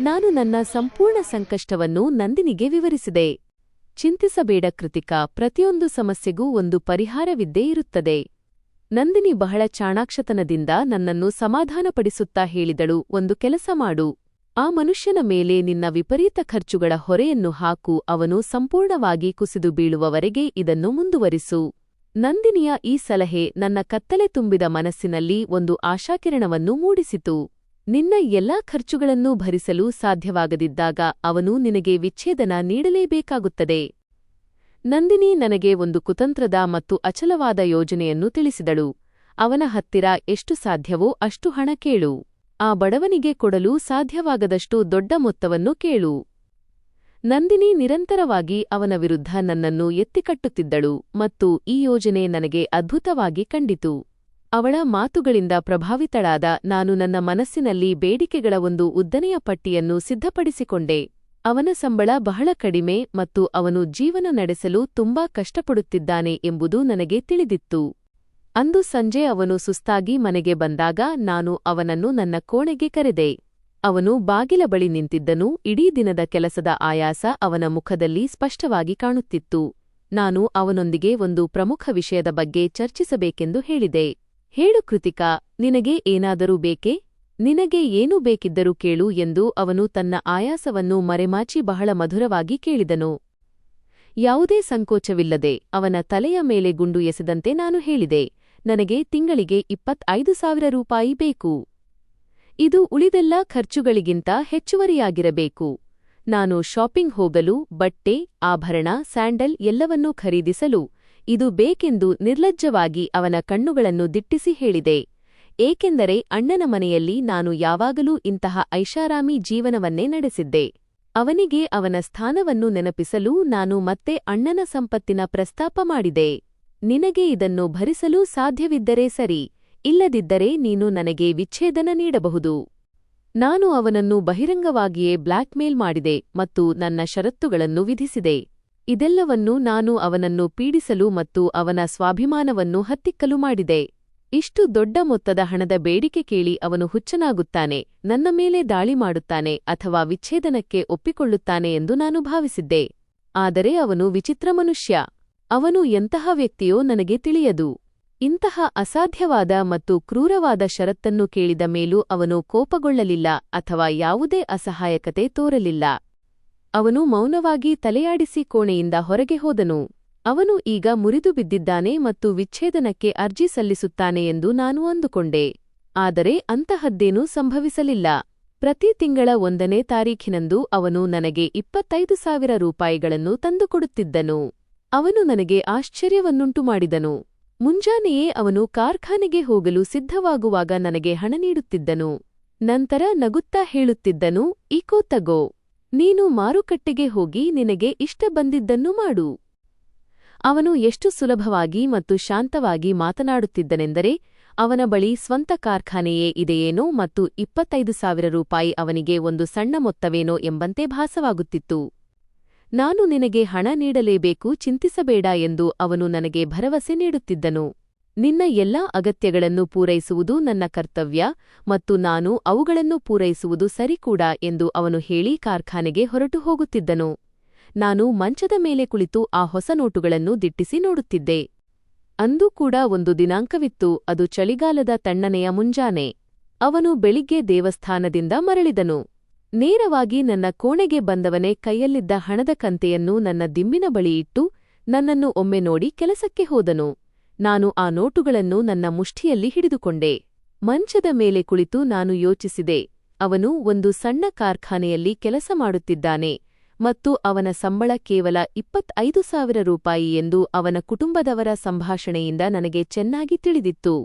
A: ನಾನು ನನ್ನ ಸಂಪೂರ್ಣ ಸಂಕಷ್ಟವನ್ನು ನಂದಿನಿಗೆ ವಿವರಿಸಿದೆ. ಚಿಂತಿಸಬೇಡ ಕೃತಿಕಾ, ಪ್ರತಿಯೊಂದು ಸಮಸ್ಯೆಗೂ ಒಂದು ಪರಿಹಾರವಿದ್ದೇ ಇರುತ್ತದೆ. ನಂದಿನಿ ಬಹಳ ಚಾಣಾಕ್ಷತನದಿಂದ ನನ್ನನ್ನು ಸಮಾಧಾನಪಡಿಸುತ್ತಾ ಹೇಳಿದಳು, ಒಂದು ಕೆಲಸ ಮಾಡು. ಆ ಮನುಷ್ಯನ ಮೇಲೆ ನಿನ್ನ ವಿಪರೀತ ಖರ್ಚುಗಳ ಹೊರೆಯನ್ನು ಹಾಕು. ಅವನು ಸಂಪೂರ್ಣವಾಗಿ ಕುಸಿದು ಬೀಳುವವರೆಗೆ ಇದನ್ನು ಮುಂದುವರಿಸು. ನಂದಿನಿಯ ಈ ಸಲಹೆ ನನ್ನ ಕತ್ತಲೆ ತುಂಬಿದ ಮನಸ್ಸಿನಲ್ಲಿ ಒಂದು ಆಶಾಕಿರಣವನ್ನು ಮೂಡಿಸಿತು. ನಿನ್ನ ಎಲ್ಲಾ ಖರ್ಚುಗಳನ್ನೂ ಭರಿಸಲು ಸಾಧ್ಯವಾಗದಿದ್ದಾಗ ಅವನು ನಿನಗೆ ವಿಚ್ಛೇದನ ನೀಡಲೇಬೇಕಾಗುತ್ತದೆ. ನಂದಿನಿ ನನಗೆ ಒಂದು ಕುತಂತ್ರದ ಮತ್ತು ಅಚಲವಾದ ಯೋಜನೆಯನ್ನು ತಿಳಿಸಿದಳು. ಅವನ ಹತ್ತಿರ ಎಷ್ಟು ಸಾಧ್ಯವೋ ಅಷ್ಟು ಹಣ ಕೇಳು. ಆ ಬಡವನಿಗೆ ಕೊಡಲು ಸಾಧ್ಯವಾಗದಷ್ಟು ದೊಡ್ಡ ಮೊತ್ತವನ್ನು ಕೇಳು. ನಂದಿನಿ ನಿರಂತರವಾಗಿ ಅವನ ವಿರುದ್ಧ ನನ್ನನ್ನು ಎತ್ತಿಕಟ್ಟುತ್ತಿದ್ದಳು ಮತ್ತು ಈ ಯೋಜನೆ ನನಗೆ ಅದ್ಭುತವಾಗಿ ಕಂಡಿತು. ಅವಳ ಮಾತುಗಳಿಂದ ಪ್ರಭಾವಿತಳಾದ ನಾನು ನನ್ನ ಮನಸ್ಸಿನಲ್ಲಿ ಬೇಡಿಕೆಗಳ ಒಂದು ಉದ್ದನೆಯ ಪಟ್ಟಿಯನ್ನು ಸಿದ್ಧಪಡಿಸಿಕೊಂಡೆ. ಅವನ ಸಂಬಳ ಬಹಳ ಕಡಿಮೆ ಮತ್ತು ಅವನು ಜೀವನ ನಡೆಸಲು ತುಂಬಾ ಕಷ್ಟಪಡುತ್ತಿದ್ದಾನೆ ಎಂಬುದು ನನಗೆ ತಿಳಿದಿತ್ತು. ಅಂದು ಸಂಜೆ ಅವನು ಸುಸ್ತಾಗಿ ಮನೆಗೆ ಬಂದಾಗ ನಾನು ಅವನನ್ನು ನನ್ನ ಕೋಣೆಗೆ ಕರೆದೆ. ಅವನು ಬಾಗಿಲ ಬಳಿ ನಿಂತಿದ್ದನು. ಇಡೀ ದಿನದ ಕೆಲಸದ ಆಯಾಸ ಅವನ ಮುಖದಲ್ಲಿ ಸ್ಪಷ್ಟವಾಗಿ ಕಾಣುತ್ತಿತ್ತು. ನಾನು ಅವನೊಂದಿಗೆ ಒಂದು ಪ್ರಮುಖ ವಿಷಯದ ಬಗ್ಗೆ ಚರ್ಚಿಸಬೇಕೆಂದು ಹೇಳಿದೆ. ಹೇಳು ಕೃತಿಕಾ, ನಿನಗೆ ಏನಾದರೂ ಬೇಕೇ? ನಿನಗೆ ಏನು ಬೇಕಿದ್ದರೂ ಕೇಳು ಎಂದು ಅವನು ತನ್ನ ಆಯಾಸವನ್ನು ಮರೆಮಾಚಿ ಬಹಳ ಮಧುರವಾಗಿ ಕೇಳಿದನು. ಯಾವುದೇ ಸಂಕೋಚವಿಲ್ಲದೆ ಅವನ ತಲೆಯ ಮೇಲೆ ಗುಂಡು ಎಸೆದಂತೆ ನಾನು ಹೇಳಿದೆ, ನನಗೆ ತಿಂಗಳಿಗೆ 25,000 ರೂಪಾಯಿ ಬೇಕು. ಇದು ಉಳಿದೆಲ್ಲ ಖರ್ಚುಗಳಿಗಿಂತ ಹೆಚ್ಚುವರಿಯಾಗಿರಬೇಕು. ನಾನು ಶಾಪಿಂಗ್ ಹೋಗಲು, ಬಟ್ಟೆ, ಆಭರಣ, ಸ್ಯಾಂಡಲ್ ಎಲ್ಲವನ್ನೂ ಖರೀದಿಸಲು ಇದು ಬೇಕೆಂದು ನಿರ್ಲಜ್ಜವಾಗಿ ಅವನ ಕಣ್ಣುಗಳನ್ನು ದಿಟ್ಟಿಸಿ ಹೇಳಿದೆ. ಏಕೆಂದರೆ ಅಣ್ಣನ ಮನೆಯಲ್ಲಿ ನಾನು ಯಾವಾಗಲೂ ಇಂತಹ ಐಷಾರಾಮಿ ಜೀವನವನ್ನೇ ನಡೆಸಿದ್ದೆ. ಅವನಿಗೆ ಅವನ ಸ್ಥಾನವನ್ನು ನೆನಪಿಸಲು ನಾನು ಮತ್ತೆ ಅಣ್ಣನ ಸಂಪತ್ತಿನ ಪ್ರಸ್ತಾಪ ಮಾಡಿದೆ. ನಿನಗೆ ಇದನ್ನು ಭರಿಸಲು ಸಾಧ್ಯವಿದ್ದರೆ ಸರಿ, ಇಲ್ಲದಿದ್ದರೆ ನೀನು ನನಗೆ ವಿಚ್ಛೇದನ ನೀಡಬಹುದು. ನಾನು ಅವನನ್ನು ಬಹಿರಂಗವಾಗಿಯೇ ಬ್ಲ್ಯಾಕ್ಮೇಲ್ ಮಾಡಿದೆ ಮತ್ತು ನನ್ನ ಷರತ್ತುಗಳನ್ನು ವಿಧಿಸಿದೆ. ಇದೆಲ್ಲವನ್ನೂ ನಾನು ಅವನನ್ನು ಪೀಡಿಸಲು ಮತ್ತು ಅವನ ಸ್ವಾಭಿಮಾನವನ್ನು ಹತ್ತಿಕ್ಕಲು ಮಾಡಿದೆ. ಇಷ್ಟು ದೊಡ್ಡ ಮೊತ್ತದ ಹಣದ ಬೇಡಿಕೆ ಕೇಳಿ ಅವನು ಹುಚ್ಚನಾಗುತ್ತಾನೆ, ನನ್ನ ಮೇಲೆ ದಾಳಿ ಮಾಡುತ್ತಾನೆ ಅಥವಾ ವಿಚ್ಛೇದನಕ್ಕೆ ಒಪ್ಪಿಕೊಳ್ಳುತ್ತಾನೆ ಎಂದು ನಾನು ಭಾವಿಸಿದ್ದೆ. ಆದರೆ ಅವನು ವಿಚಿತ್ರ ಮನುಷ್ಯ. ಅವನು ಎಂತಹ ವ್ಯಕ್ತಿಯೋ ನನಗೆ ತಿಳಿಯದು. ಇಂತಹ ಅಸಾಧ್ಯವಾದ ಮತ್ತು ಕ್ರೂರವಾದ ಷರತ್ತನ್ನು ಕೇಳಿದ ಮೇಲೂ ಅವನು ಕೋಪಗೊಳ್ಳಲಿಲ್ಲ ಅಥವಾ ಯಾವುದೇ ಅಸಹಾಯಕತೆ ತೋರಲಿಲ್ಲ. ಅವನು ಮೌನವಾಗಿ ತಲೆಯಾಡಿಸಿ ಕೋಣೆಯಿಂದ ಹೊರಗೆ ಹೋದನು. ಅವನು ಈಗ ಮುರಿದು ಬಿದ್ದಿದ್ದಾನೆ ಮತ್ತು ವಿಚ್ಛೇದನಕ್ಕೆ ಅರ್ಜಿ ಸಲ್ಲಿಸುತ್ತಾನೆ ಎಂದು ನಾನು ಅಂದುಕೊಂಡೆ. ಆದರೆ ಅಂತಹದ್ದೇನೂ ಸಂಭವಿಸಲಿಲ್ಲ. ಪ್ರತಿ ತಿಂಗಳ 1ನೇ ತಾರೀಖಿನಂದು ಅವನು ನನಗೆ 25,000 ರೂಪಾಯಿಗಳನ್ನು ತಂದುಕೊಡುತ್ತಿದ್ದನು. ಅವನು ನನಗೆ ಆಶ್ಚರ್ಯವನ್ನುಂಟು ಮಾಡಿದನು. ಮುಂಜಾನೆಯೇ ಅವನು ಕಾರ್ಖಾನೆಗೆ ಹೋಗಲು ಸಿದ್ಧವಾಗುವಾಗ ನನಗೆ ಹಣ ನೀಡುತ್ತಿದ್ದನು. ನಂತರ ನಗುತ್ತಾ ಹೇಳುತ್ತಿದ್ದನು, ಇಕೋ ತಗೋ, ನೀನು ಮಾರುಕಟ್ಟೆಗೆ ಹೋಗಿ ನಿನಗೆ ಇಷ್ಟ ಬಂದಿದ್ದನ್ನು ಮಾಡು. ಅವನು ಎಷ್ಟು ಸುಲಭವಾಗಿ ಮತ್ತು ಶಾಂತವಾಗಿ ಮಾತನಾಡುತ್ತಿದ್ದನೆಂದರೆ ಅವನ ಬಳಿ ಸ್ವಂತ ಕಾರ್ಖಾನೆಯೇ ಇದೆಯೇನೋ ಮತ್ತು 25,000 ರೂಪಾಯಿ ಅವನಿಗೆ ಒಂದು ಸಣ್ಣ ಮೊತ್ತವೇನೋ ಎಂಬಂತೆ ಭಾಸವಾಗುತ್ತಿತ್ತು. ನಾನು ನಿನಗೆ ಹಣ ನೀಡಲೇಬೇಕು, ಚಿಂತಿಸಬೇಡ ಎಂದು ಅವನು ನನಗೆ ಭರವಸೆ ನೀಡುತ್ತಿದ್ದನು. ನಿನ್ನ ಎಲ್ಲಾ ಅಗತ್ಯಗಳನ್ನು ಪೂರೈಸುವುದು ನನ್ನ ಕರ್ತವ್ಯ ಮತ್ತು ನಾನು ಅವುಗಳನ್ನು ಪೂರೈಸುವುದು ಸರಿ ಕೂಡ ಎಂದು ಅವನು ಹೇಳಿ ಕಾರ್ಖಾನೆಗೆ ಹೊರಟು ಹೋಗುತ್ತಿದ್ದನು. ನಾನು ಮಂಚದ ಮೇಲೆ ಕುಳಿತು ಆ ಹೊಸ ನೋಟುಗಳನ್ನು ದಿಟ್ಟಿಸಿ ನೋಡುತ್ತಿದ್ದೆ. ಅಂದೂ ಕೂಡ ಒಂದು ದಿನಾಂಕವಿತ್ತು, ಅದು ಚಳಿಗಾಲದ ತಣ್ಣನೆಯ ಮುಂಜಾನೆ. ಅವನು ಬೆಳಿಗ್ಗೆ ದೇವಸ್ಥಾನದಿಂದ ಮರಳಿದನು. ನೇರವಾಗಿ ನನ್ನ ಕೋಣೆಗೆ ಬಂದವನೇ ಕೈಯಲ್ಲಿದ್ದ ಹಣದ ಕಂತೆಯನ್ನು ನನ್ನ ದಿಂಬಿನ ಬಳಿ ಇಟ್ಟು ನನ್ನನ್ನು ಒಮ್ಮೆ ನೋಡಿ ಕೆಲಸಕ್ಕೆ ಹೋದನು. ನಾನು ಆ ನೋಟುಗಳನ್ನು ನನ್ನ ಮುಷ್ಟಿಯಲ್ಲಿ ಹಿಡಿದುಕೊಂಡೆ. ಮಂಚದ ಮೇಲೆ ಕುಳಿತು ನಾನು ಯೋಚಿಸಿದೆ, ಅವನು ಒಂದು ಸಣ್ಣ ಕಾರ್ಖಾನೆಯಲ್ಲಿ ಕೆಲಸ ಮಾಡುತ್ತಿದ್ದಾನೆ ಮತ್ತು ಅವನ ಸಂಬಳ ಕೇವಲ 25,000 ರೂಪಾಯಿ ಎಂದು ಅವನ ಕುಟುಂಬದವರ ಸಂಭಾಷಣೆಯಿಂದ ನನಗೆ ಚೆನ್ನಾಗಿ ತಿಳಿದಿತ್ತು.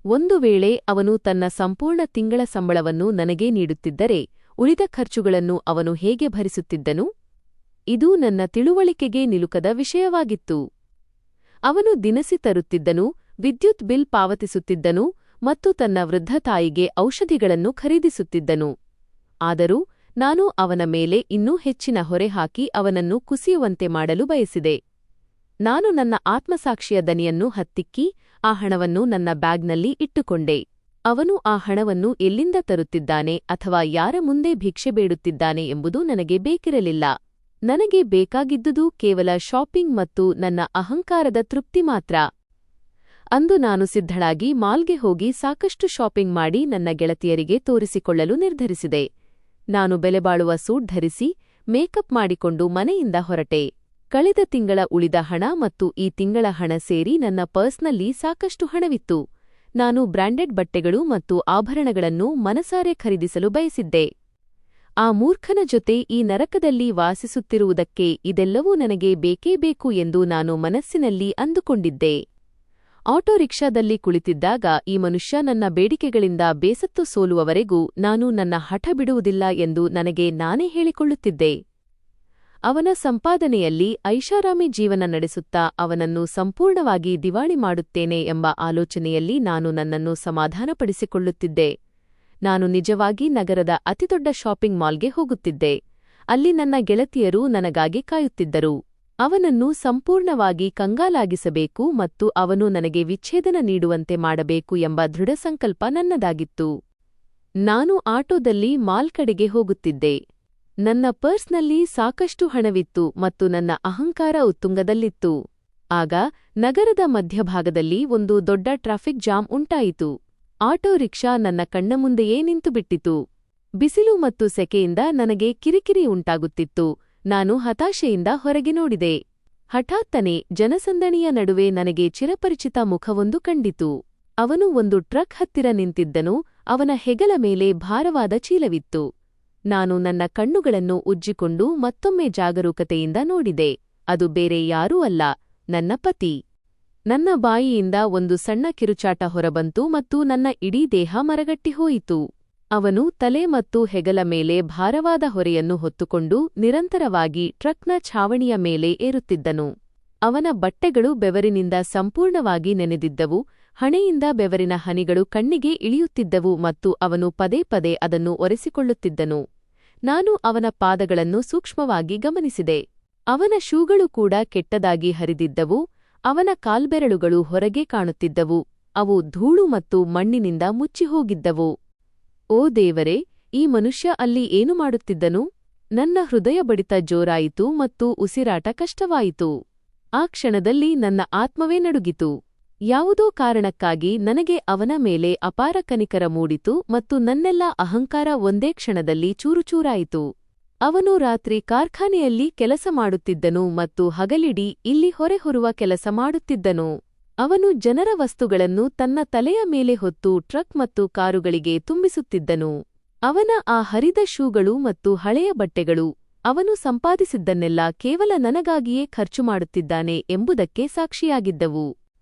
A: ಒಂದು ವೇಳೆ ಅವನು ತನ್ನ ಸಂಪೂರ್ಣ ತಿಂಗಳ ಸಂಬಳವನ್ನು ನನಗೇ ನೀಡುತ್ತಿದ್ದರೆ ಉಳಿದ ಖರ್ಚುಗಳನ್ನು ಅವನು ಹೇಗೆ ಭರಿಸುತ್ತಿದ್ದನು? ಇದು ನನ್ನ ತಿಳುವಳಿಕೆಗೆ ನಿಲುಕದ ವಿಷಯವಾಗಿತ್ತು. ಅವನು ದಿನಸಿ ತರುತ್ತಿದ್ದನು, ವಿದ್ಯುತ್ ಬಿಲ್ ಪಾವತಿಸುತ್ತಿದ್ದನು ಮತ್ತು ತನ್ನ ವೃದ್ಧ ತಾಯಿಗೆ ಔಷಧಿಗಳನ್ನು ಖರೀದಿಸುತ್ತಿದ್ದನು. ಆದರೂ ನಾನು ಅವನ ಮೇಲೆ ಇನ್ನೂ ಹೆಚ್ಚಿನ ಹೊರೆ ಹಾಕಿ ಅವನನ್ನು ಕುಸಿಯುವಂತೆ ಮಾಡಲು ಬಯಸಿದೆ. ನಾನು ನನ್ನ ಆತ್ಮಸಾಕ್ಷಿಯ ದನಿಯನ್ನು ಹತ್ತಿಕ್ಕಿ ಆ ಹಣವನ್ನು ನನ್ನ ಬ್ಯಾಗ್ನಲ್ಲಿ ಇಟ್ಟುಕೊಂಡೆ. ಅವನು ಆ ಹಣವನ್ನು ಎಲ್ಲಿಂದ ತರುತ್ತಿದ್ದಾನೆ ಅಥವಾ ಯಾರ ಮುಂದೆ ಭಿಕ್ಷೆ ಬೇಡುತ್ತಿದ್ದಾನೆ ಎಂಬುದು ನನಗೆ ಬೇಕಿರಲಿಲ್ಲ. ನನಗೆ ಬೇಕಾಗಿದ್ದುದು ಕೇವಲ ಶಾಪಿಂಗ್ ಮತ್ತು ನನ್ನ ಅಹಂಕಾರದ ತೃಪ್ತಿ ಮಾತ್ರ. ಅಂದು ನಾನು ಸಿದ್ಧಳಾಗಿ ಮಾಲ್ಗೆ ಹೋಗಿ ಸಾಕಷ್ಟು ಶಾಪಿಂಗ್ ಮಾಡಿ ನನ್ನ ಗೆಳತಿಯರಿಗೆ ತೋರಿಸಿಕೊಳ್ಳಲು ನಿರ್ಧರಿಸಿದೆ. ನಾನು ಬೆಲೆಬಾಳುವ ಸೂಟ್ ಧರಿಸಿ ಮೇಕಪ್ ಮಾಡಿಕೊಂಡು ಮನೆಯಿಂದ ಹೊರಟೆ. ಕಳೆದ ತಿಂಗಳ ಉಳಿದ ಹಣ ಮತ್ತು ಈ ತಿಂಗಳ ಹಣ ಸೇರಿ ನನ್ನ ಪರ್ಸ್ನಲ್ಲಿ ಸಾಕಷ್ಟು ಹಣವಿತ್ತು. ನಾನು ಬ್ರ್ಯಾಂಡೆಡ್ ಬಟ್ಟೆಗಳು ಮತ್ತು ಆಭರಣಗಳನ್ನು ಮನಸಾರೆ ಖರೀದಿಸಲು ಬಯಸಿದ್ದೆ. ಆ ಮೂರ್ಖನ ಜೊತೆ ಈ ನರಕದಲ್ಲಿ ವಾಸಿಸುತ್ತಿರುವುದಕ್ಕೆ ಇದೆಲ್ಲವೂ ನನಗೆ ಬೇಕೇ ಬೇಕು ಎಂದು ನಾನು ಮನಸ್ಸಿನಲ್ಲಿ ಅಂದುಕೊಂಡಿದ್ದೆ. ಆಟೋ ರಿಕ್ಷಾದಲ್ಲಿ ಕುಳಿತಿದ್ದಾಗ ಈ ಮನುಷ್ಯ ನನ್ನ ಬೇಡಿಕೆಗಳಿಂದ ಬೇಸತ್ತು ಸೋಲುವವರೆಗೂ ನಾನು ನನ್ನ ಹಠ ಬಿಡುವುದಿಲ್ಲ ಎಂದು ನನಗೆ ನಾನೇ ಹೇಳಿಕೊಳ್ಳುತ್ತಿದ್ದೆ. ಅವನ ಸಂಪಾದನೆಯಲ್ಲಿ ಐಷಾರಾಮಿ ಜೀವನ ನಡೆಸುತ್ತಾ ಅವನನ್ನು ಸಂಪೂರ್ಣವಾಗಿ ದಿವಾಳಿ ಮಾಡುತ್ತೇನೆ ಎಂಬ ಆಲೋಚನೆಯಲ್ಲಿ ನಾನು ನನ್ನನ್ನು ಸಮಾಧಾನಪಡಿಸಿಕೊಳ್ಳುತ್ತಿದ್ದೆ. ನಾನು ನಿಜವಾಗಿ ನಗರದ ಅತಿದೊಡ್ಡ ಶಾಪಿಂಗ್ ಮಾಲ್ಗೆ ಹೋಗುತ್ತಿದ್ದೆ. ಅಲ್ಲಿ ನನ್ನ ಗೆಳತಿಯರು ನನಗಾಗಿ ಕಾಯುತ್ತಿದ್ದರು. ಅವನನ್ನು ಸಂಪೂರ್ಣವಾಗಿ ಕಂಗಾಲಾಗಿಸಬೇಕು ಮತ್ತು ಅವನು ನನಗೆ ವಿಚ್ಛೇದನ ನೀಡುವಂತೆ ಮಾಡಬೇಕು ಎಂಬ ದೃಢಸಂಕಲ್ಪ ನನ್ನದಾಗಿತ್ತು. ನಾನು ಆಟೋದಲ್ಲಿ ಮಾಲ್ ಕಡೆಗೆ ಹೋಗುತ್ತಿದ್ದೆ. ನನ್ನ ಪರ್ಸ್ನಲ್ಲಿ ಸಾಕಷ್ಟು ಹಣವಿತ್ತು ಮತ್ತು ನನ್ನ ಅಹಂಕಾರ ಉತ್ತುಂಗದಲ್ಲಿತ್ತು. ಆಗ ನಗರದ ಮಧ್ಯಭಾಗದಲ್ಲಿ ಒಂದು ದೊಡ್ಡ ಟ್ರಾಫಿಕ್ ಜಾಮ್ ಉಂಟಾಯಿತು. ಆಟೋ ರಿಕ್ಷಾ ನನ್ನ ಕಣ್ಣ ಮುಂದೆಯೇ ನಿಂತುಬಿಟ್ಟಿತು. ಬಿಸಿಲು ಮತ್ತು ಸೆಕೆಯಿಂದ ನನಗೆ ಕಿರಿಕಿರಿ ಉಂಟಾಗುತ್ತಿತ್ತು. ನಾನು ಹತಾಶೆಯಿಂದ ಹೊರಗೆ ನೋಡಿದೆ. ಹಠಾತ್ತನೆ ಜನಸಂದಣಿಯ ನಡುವೆ ನನಗೆ ಚಿರಪರಿಚಿತ ಮುಖವೊಂದು ಕಂಡಿತು. ಅವನು ಒಂದು ಟ್ರಕ್ ಹತ್ತಿರ ನಿಂತಿದ್ದನು. ಅವನ ಹೆಗಲ ಮೇಲೆ ಭಾರವಾದ ಚೀಲವಿತ್ತು. ನಾನು ನನ್ನ ಕಣ್ಣುಗಳನ್ನು ಉಜ್ಜಿಕೊಂಡು ಮತ್ತೊಮ್ಮೆ ಜಾಗರೂಕತೆಯಿಂದ ನೋಡಿದೆ. ಅದು ಬೇರೆ ಯಾರೂ ಅಲ್ಲ, ನನ್ನ ಪತಿ. ನನ್ನ ಬಾಯಿಯಿಂದ ಒಂದು ಸಣ್ಣ ಕಿರುಚಾಟ ಹೊರಬಂತು ಮತ್ತು ನನ್ನ ಇಡೀ ದೇಹ ಮರಗಟ್ಟಿಹೋಯಿತು. ಅವನು ತಲೆ ಮತ್ತು ಹೆಗಲ ಮೇಲೆ ಭಾರವಾದ ಹೊರೆಯನ್ನು ಹೊತ್ತುಕೊಂಡು ನಿರಂತರವಾಗಿ ಟ್ರಕ್ನ ಛಾವಣಿಯ ಮೇಲೆ ಏರುತ್ತಿದ್ದನು. ಅವನ ಬಟ್ಟೆಗಳು ಬೆವರಿನಿಂದ ಸಂಪೂರ್ಣವಾಗಿ ನೆನೆದಿದ್ದವು. ಹಣೆಯಿಂದ ಬೆವರಿನ ಹನಿಗಳು ಕಣ್ಣಿಗೆ ಇಳಿಯುತ್ತಿದ್ದವು ಮತ್ತು ಅವನು ಪದೇ ಪದೇ ಅದನ್ನು ಒರೆಸಿಕೊಳ್ಳುತ್ತಿದ್ದನು. ನಾನು ಅವನ ಪಾದಗಳನ್ನು ಸೂಕ್ಷ್ಮವಾಗಿ ಗಮನಿಸಿದೆ. ಅವನ ಶೂಗಳು ಕೂಡ ಕೆಟ್ಟದಾಗಿ ಹರಿದಿದ್ದವು. ಅವನ ಕಾಲ್ಬೆರಳುಗಳು ಹೊರಗೆ ಕಾಣುತ್ತಿದ್ದವು. ಅವು ಧೂಳು ಮತ್ತು ಮಣ್ಣಿನಿಂದ ಮುಚ್ಚಿಹೋಗಿದ್ದವು. ಓ ದೇವರೇ, ಈ ಮನುಷ್ಯ ಅಲ್ಲಿ ಏನು ಮಾಡುತ್ತಿದ್ದನು? ನನ್ನ ಹೃದಯ ಬಡಿತ ಜೋರಾಯಿತು ಮತ್ತು ಉಸಿರಾಟ ಕಷ್ಟವಾಯಿತು. ಆ ಕ್ಷಣದಲ್ಲಿ ನನ್ನ ಆತ್ಮವೇ ನಡುಗಿತು. ಯಾವುದೋ ಕಾರಣಕ್ಕಾಗಿ ನನಗೆ ಅವನ ಮೇಲೆ ಅಪಾರ ಕನಿಕರ ಮೂಡಿತು ಮತ್ತು ನನ್ನೆಲ್ಲ ಅಹಂಕಾರ ಒಂದೇ ಕ್ಷಣದಲ್ಲಿ ಚೂರುಚೂರಾಯಿತು. ಅವನು ರಾತ್ರಿ ಕಾರ್ಖಾನೆಯಲ್ಲಿ ಕೆಲಸ ಮಾಡುತ್ತಿದ್ದನು ಮತ್ತು ಹಗಲಿಡೀ ಇಲ್ಲಿ ಹೊರೆಹೊರುವ ಕೆಲಸ ಮಾಡುತ್ತಿದ್ದನು. ಅವನು ಜನರ ವಸ್ತುಗಳನ್ನು ತನ್ನ ತಲೆಯ ಮೇಲೆ ಹೊತ್ತು ಟ್ರಕ್ ಮತ್ತು ಕಾರುಗಳಿಗೆ ತುಂಬಿಸುತ್ತಿದ್ದನು. ಅವನ ಆ ಹರಿದ ಶೂಗಳು ಮತ್ತು ಹಳೆಯ ಬಟ್ಟೆಗಳು, ಅವನು ಸಂಪಾದಿಸಿದ್ದನ್ನೆಲ್ಲ ಕೇವಲ ನನಗಾಗಿಯೇ ಖರ್ಚು ಮಾಡುತ್ತಿದ್ದಾನೆ ಎಂಬುದಕ್ಕೆ ಸಾಕ್ಷಿಯಾಗಿದ್ದವು.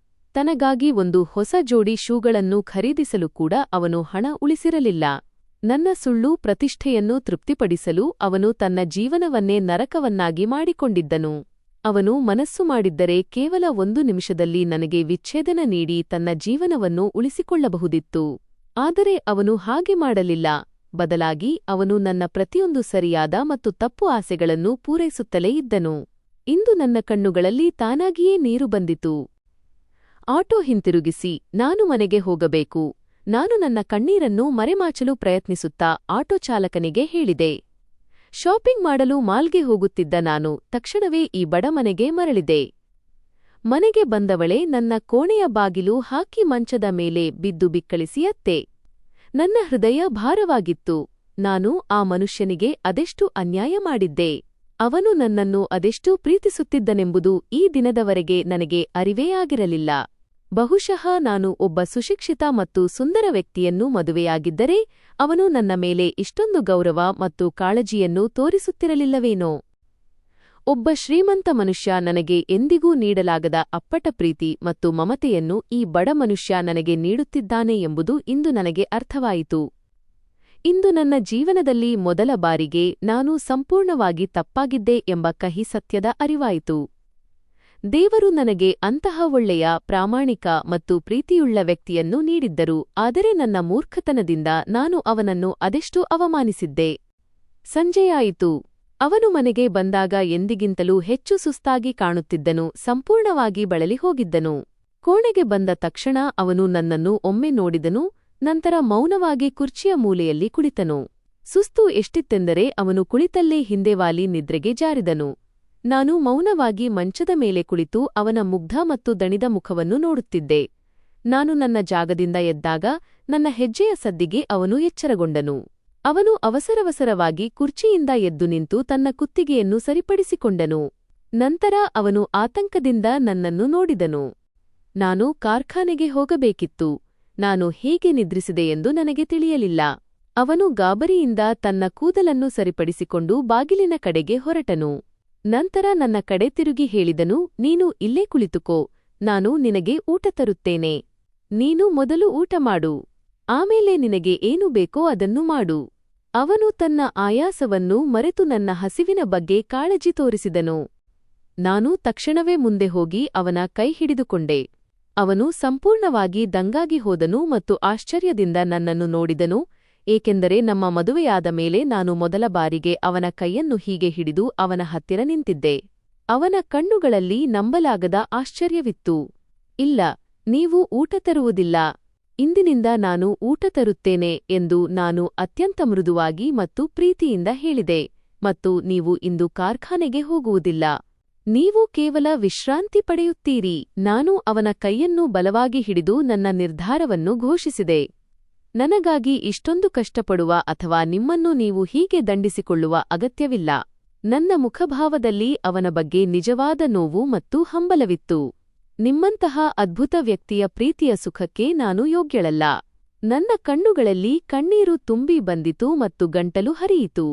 A: ತನಗಾಗಿ ಒಂದು ಹೊಸ ಜೋಡಿ ಶೂಗಳನ್ನು ಖರೀದಿಸಲು ಕೂಡ ಅವನು ಹಣ ಉಳಿಸಿರಲಿಲ್ಲ. ನನ್ನ ಸುಳ್ಳು ಪ್ರತಿಷ್ಠೆಯನ್ನು ತೃಪ್ತಿಪಡಿಸಲು ಅವನು ತನ್ನ ಜೀವನವನ್ನೇ ನರಕವನ್ನಾಗಿ ಮಾಡಿಕೊಂಡಿದ್ದನು. ಅವನು ಮನಸ್ಸು ಮಾಡಿದ್ದರೆ ಕೇವಲ 1 ನಿಮಿಷದಲ್ಲಿ ನನಗೆ ವಿಚ್ಛೇದನ ನೀಡಿ ತನ್ನ ಜೀವನವನ್ನು ಉಳಿಸಿಕೊಳ್ಳಬಹುದಿತ್ತು. ಆದರೆ ಅವನು ಹಾಗೆ ಮಾಡಲಿಲ್ಲ. ಬದಲಾಗಿ ಅವನು ನನ್ನ ಪ್ರತಿಯೊಂದು ಸರಿಯಾದ ಮತ್ತು ತಪ್ಪು ಆಸೆಗಳನ್ನು ಪೂರೈಸುತ್ತಲೇ ಇದ್ದನು. ಇಂದು ನನ್ನ ಕಣ್ಣುಗಳಲ್ಲಿ ತಾನಾಗಿಯೇ ನೀರು ಬಂದಿತು. ಆಟೋ ಹಿಂತಿರುಗಿಸಿ ನಾನು ಮನೆಗೆ ಹೋಗಬೇಕು. ನಾನು ನನ್ನ ಕಣ್ಣೀರನ್ನು ಮರೆಮಾಚಲು ಪ್ರಯತ್ನಿಸುತ್ತಾ ಆಟೋ ಚಾಲಕನಿಗೆ ಹೇಳಿದೆ. ಶಾಪಿಂಗ್ ಮಾಡಲು ಮಾಲ್ಗೆ ಹೋಗುತ್ತಿದ್ದ ನಾನು ತಕ್ಷಣವೇ ಈ ಬಡಮನೆಗೆ ಮರಳಿದೆ. ಮನೆಗೆ ಬಂದವಳೆ ನನ್ನ ಕೋಣೆಯ ಬಾಗಿಲು ಹಾಕಿ ಮಂಚದ ಮೇಲೆ ಬಿದ್ದು ಬಿಕ್ಕಳಿಸಿ ಅತ್ತೆ. ನನ್ನ ಹೃದಯ ಭಾರವಾಗಿತ್ತು. ನಾನು ಆ ಮನುಷ್ಯನಿಗೆ ಅದೆಷ್ಟು ಅನ್ಯಾಯ ಮಾಡಿದ್ದೆ. ಅವನು ನನ್ನನ್ನು ಅದೆಷ್ಟು ಪ್ರೀತಿಸುತ್ತಿದ್ದನೆಂಬುದು ಈ ದಿನದವರೆಗೆ ನನಗೆ ಅರಿವೇ ಆಗಿರಲಿಲ್ಲ. ಬಹುಶಃ ನಾನು ಒಬ್ಬ ಸುಶಿಕ್ಷಿತ ಮತ್ತು ಸುಂದರ ವ್ಯಕ್ತಿಯನ್ನು ಮದುವೆಯಾಗಿದ್ದರೆ ಅವನು ನನ್ನ ಮೇಲೆ ಇಷ್ಟೊಂದು ಗೌರವ ಮತ್ತು ಕಾಳಜಿಯನ್ನು ತೋರಿಸುತ್ತಿರಲಿಲ್ಲವೇನೋ. ಒಬ್ಬ ಶ್ರೀಮಂತ ಮನುಷ್ಯ ನನಗೆ ಎಂದಿಗೂ ನೀಡಲಾಗದ ಅಪ್ಪಟ ಪ್ರೀತಿ ಮತ್ತು ಮಮತೆಯನ್ನು ಈ ಬಡ ಮನುಷ್ಯ ನನಗೆ ನೀಡುತ್ತಿದ್ದಾನೆ ಎಂಬುದು ಇಂದು ನನಗೆ ಅರ್ಥವಾಯಿತು. ಇಂದು ನನ್ನ ಜೀವನದಲ್ಲಿ ಮೊದಲ ಬಾರಿಗೆ ನಾನು ಸಂಪೂರ್ಣವಾಗಿ ತಪ್ಪಾಗಿದ್ದೆ ಎಂಬ ಕಹಿ ಸತ್ಯದ ಅರಿವಾಯಿತು. ದೇವರು ನನಗೆ ಅಂತಹ ಒಳ್ಳೆಯ, ಪ್ರಾಮಾಣಿಕ ಮತ್ತು ಪ್ರೀತಿಯುಳ್ಳ ವ್ಯಕ್ತಿಯನ್ನು ನೀಡಿದ್ದರು, ಆದರೆ ನನ್ನ ಮೂರ್ಖತನದಿಂದ ನಾನು ಅವನನ್ನು ಅದೆಷ್ಟು ಅವಮಾನಿಸಿದ್ದೆ. ಸಂಜೆಯಾಯಿತು. ಅವನು ಮನೆಗೆ ಬಂದಾಗ ಎಂದಿಗಿಂತಲೂ ಹೆಚ್ಚು ಸುಸ್ತಾಗಿ ಕಾಣುತ್ತಿದ್ದನು, ಸಂಪೂರ್ಣವಾಗಿ ಬಳಲಿ ಹೋಗಿದ್ದನು. ಕೋಣೆಗೆ ಬಂದ ತಕ್ಷಣ ಅವನು ನನ್ನನ್ನು ಒಮ್ಮೆ ನೋಡಿದನು, ನಂತರ ಮೌನವಾಗಿ ಕುರ್ಚಿಯ ಮೂಲೆಯಲ್ಲಿ ಕುಳಿತನು. ಸುಸ್ತು ಎಷ್ಟಿತ್ತೆಂದರೆ ಅವನು ಕುಳಿತಲ್ಲೇ ಹಿಂದೆ ವಾಲಿ ನಿದ್ರೆಗೆ ಜಾರಿದನು. ನಾನು ಮೌನವಾಗಿ ಮಂಚದ ಮೇಲೆ ಕುಳಿತು ಅವನ ಮುಗ್ಧ ಮತ್ತು ದಣಿದ ಮುಖವನ್ನು ನೋಡುತ್ತಿದ್ದೆ. ನಾನು ನನ್ನ ಜಾಗದಿಂದ ಎದ್ದಾಗ ನನ್ನ ಹೆಜ್ಜೆಯ ಸದ್ದಿಗೆ ಅವನು ಎಚ್ಚರಗೊಂಡನು. ಅವನು ಅವಸರವಸರವಾಗಿ ಕುರ್ಚಿಯಿಂದ ಎದ್ದು ನಿಂತು ತನ್ನ ಕುತ್ತಿಗೆಯನ್ನು ಸರಿಪಡಿಸಿಕೊಂಡನು. ನಂತರ ಅವನು ಆತಂಕದಿಂದ ನನ್ನನ್ನು ನೋಡಿದನು. ನಾನು ಕಾರ್ಖಾನೆಗೆ ಹೋಗಬೇಕಿತ್ತು. ನಾನು ಹೇಗೆ ನಿದ್ರಿಸಿದೆಯೆಂದು ನನಗೆ ತಿಳಿಯಲಿಲ್ಲ. ಅವನು ಗಾಬರಿಯಿಂದ ತನ್ನ ಕೂದಲನ್ನು ಸರಿಪಡಿಸಿಕೊಂಡು ಬಾಗಿಲಿನ ಕಡೆಗೆ ಹೊರಟನು. ನಂತರ ನನ್ನ ಕಡೆ ತಿರುಗಿ ಹೇಳಿದನು, ನೀನು ಇಲ್ಲೇ ಕುಳಿತುಕೋ, ನಾನು ನಿನಗೆ ಊಟ ತರುತ್ತೇನೆ. ನೀನು ಮೊದಲು ಊಟ ಮಾಡು, ಆಮೇಲೆ ನಿನಗೆ ಏನು ಬೇಕೋ ಅದನ್ನು ಮಾಡು. ಅವನು ತನ್ನ ಆಯಾಸವನ್ನು ಮರೆತು ನನ್ನ ಹಸಿವಿನ ಬಗ್ಗೆ ಕಾಳಜಿ ತೋರಿಸಿದನು. ನಾನು ತಕ್ಷಣವೇ ಮುಂದೆ ಹೋಗಿ ಅವನ ಕೈ ಹಿಡಿದುಕೊಂಡೆ. ಅವನು ಸಂಪೂರ್ಣವಾಗಿ ದಂಗಾಗಿ ಹೋದನು ಮತ್ತು ಆಶ್ಚರ್ಯದಿಂದ ನನ್ನನ್ನು ನೋಡಿದನು, ಏಕೆಂದರೆ ನಮ್ಮ ಮದುವೆಯಾದ ಮೇಲೆ ನಾನು ಮೊದಲ ಬಾರಿಗೆ ಅವನ ಕೈಯನ್ನು ಹೀಗೆ ಹಿಡಿದು ಅವನ ಹತ್ತಿರ ನಿಂತಿದ್ದೆ. ಅವನ ಕಣ್ಣುಗಳಲ್ಲಿ ನಂಬಲಾಗದ ಆಶ್ಚರ್ಯವಿತ್ತು. ಇಲ್ಲ, ನೀವು ಊಟ ತರುವುದಿಲ್ಲ. ಇಂದಿನಿಂದ ನಾನು ಊಟ ತರುತ್ತೇನೆ ಎಂದು ನಾನು ಅತ್ಯಂತ ಮೃದುವಾಗಿ ಮತ್ತು ಪ್ರೀತಿಯಿಂದ ಹೇಳಿದೆ. ಮತ್ತು ನೀವು ಇಂದು ಕಾರ್ಖಾನೆಗೆ ಹೋಗುವುದಿಲ್ಲ. ನೀವು ಕೇವಲ ವಿಶ್ರಾಂತಿ ಪಡೆಯುತ್ತೀರಿ. ನಾನು ಅವನ ಕೈಯನ್ನು ಬಲವಾಗಿ ಹಿಡಿದು ನನ್ನ ನಿರ್ಧಾರವನ್ನು ಘೋಷಿಸಿದೆ. ನನಗಾಗಿ ಇಷ್ಟೊಂದು ಕಷ್ಟಪಡುವ ಅಥವಾ ನಿಮ್ಮನ್ನು ನೀವು ಹೀಗೆ ದಂಡಿಸಿಕೊಳ್ಳುವ ಅಗತ್ಯವಿಲ್ಲ. ನನ್ನ ಮುಖಭಾವದಲ್ಲಿ ಅವನ ಬಗ್ಗೆ ನಿಜವಾದ ನೋವು ಮತ್ತು ಹಂಬಲವಿತ್ತು. ನಿಮ್ಮಂತಹ ಅದ್ಭುತ ವ್ಯಕ್ತಿಯ ಪ್ರೀತಿಯ ಸುಖಕ್ಕೆ ನಾನು ಯೋಗ್ಯಳಲ್ಲ. ನನ್ನ ಕಣ್ಣುಗಳಲ್ಲಿ ಕಣ್ಣೀರು ತುಂಬಿ ಬಂದಿತು ಮತ್ತು ಗಂಟಲು ಹರಿಯಿತು.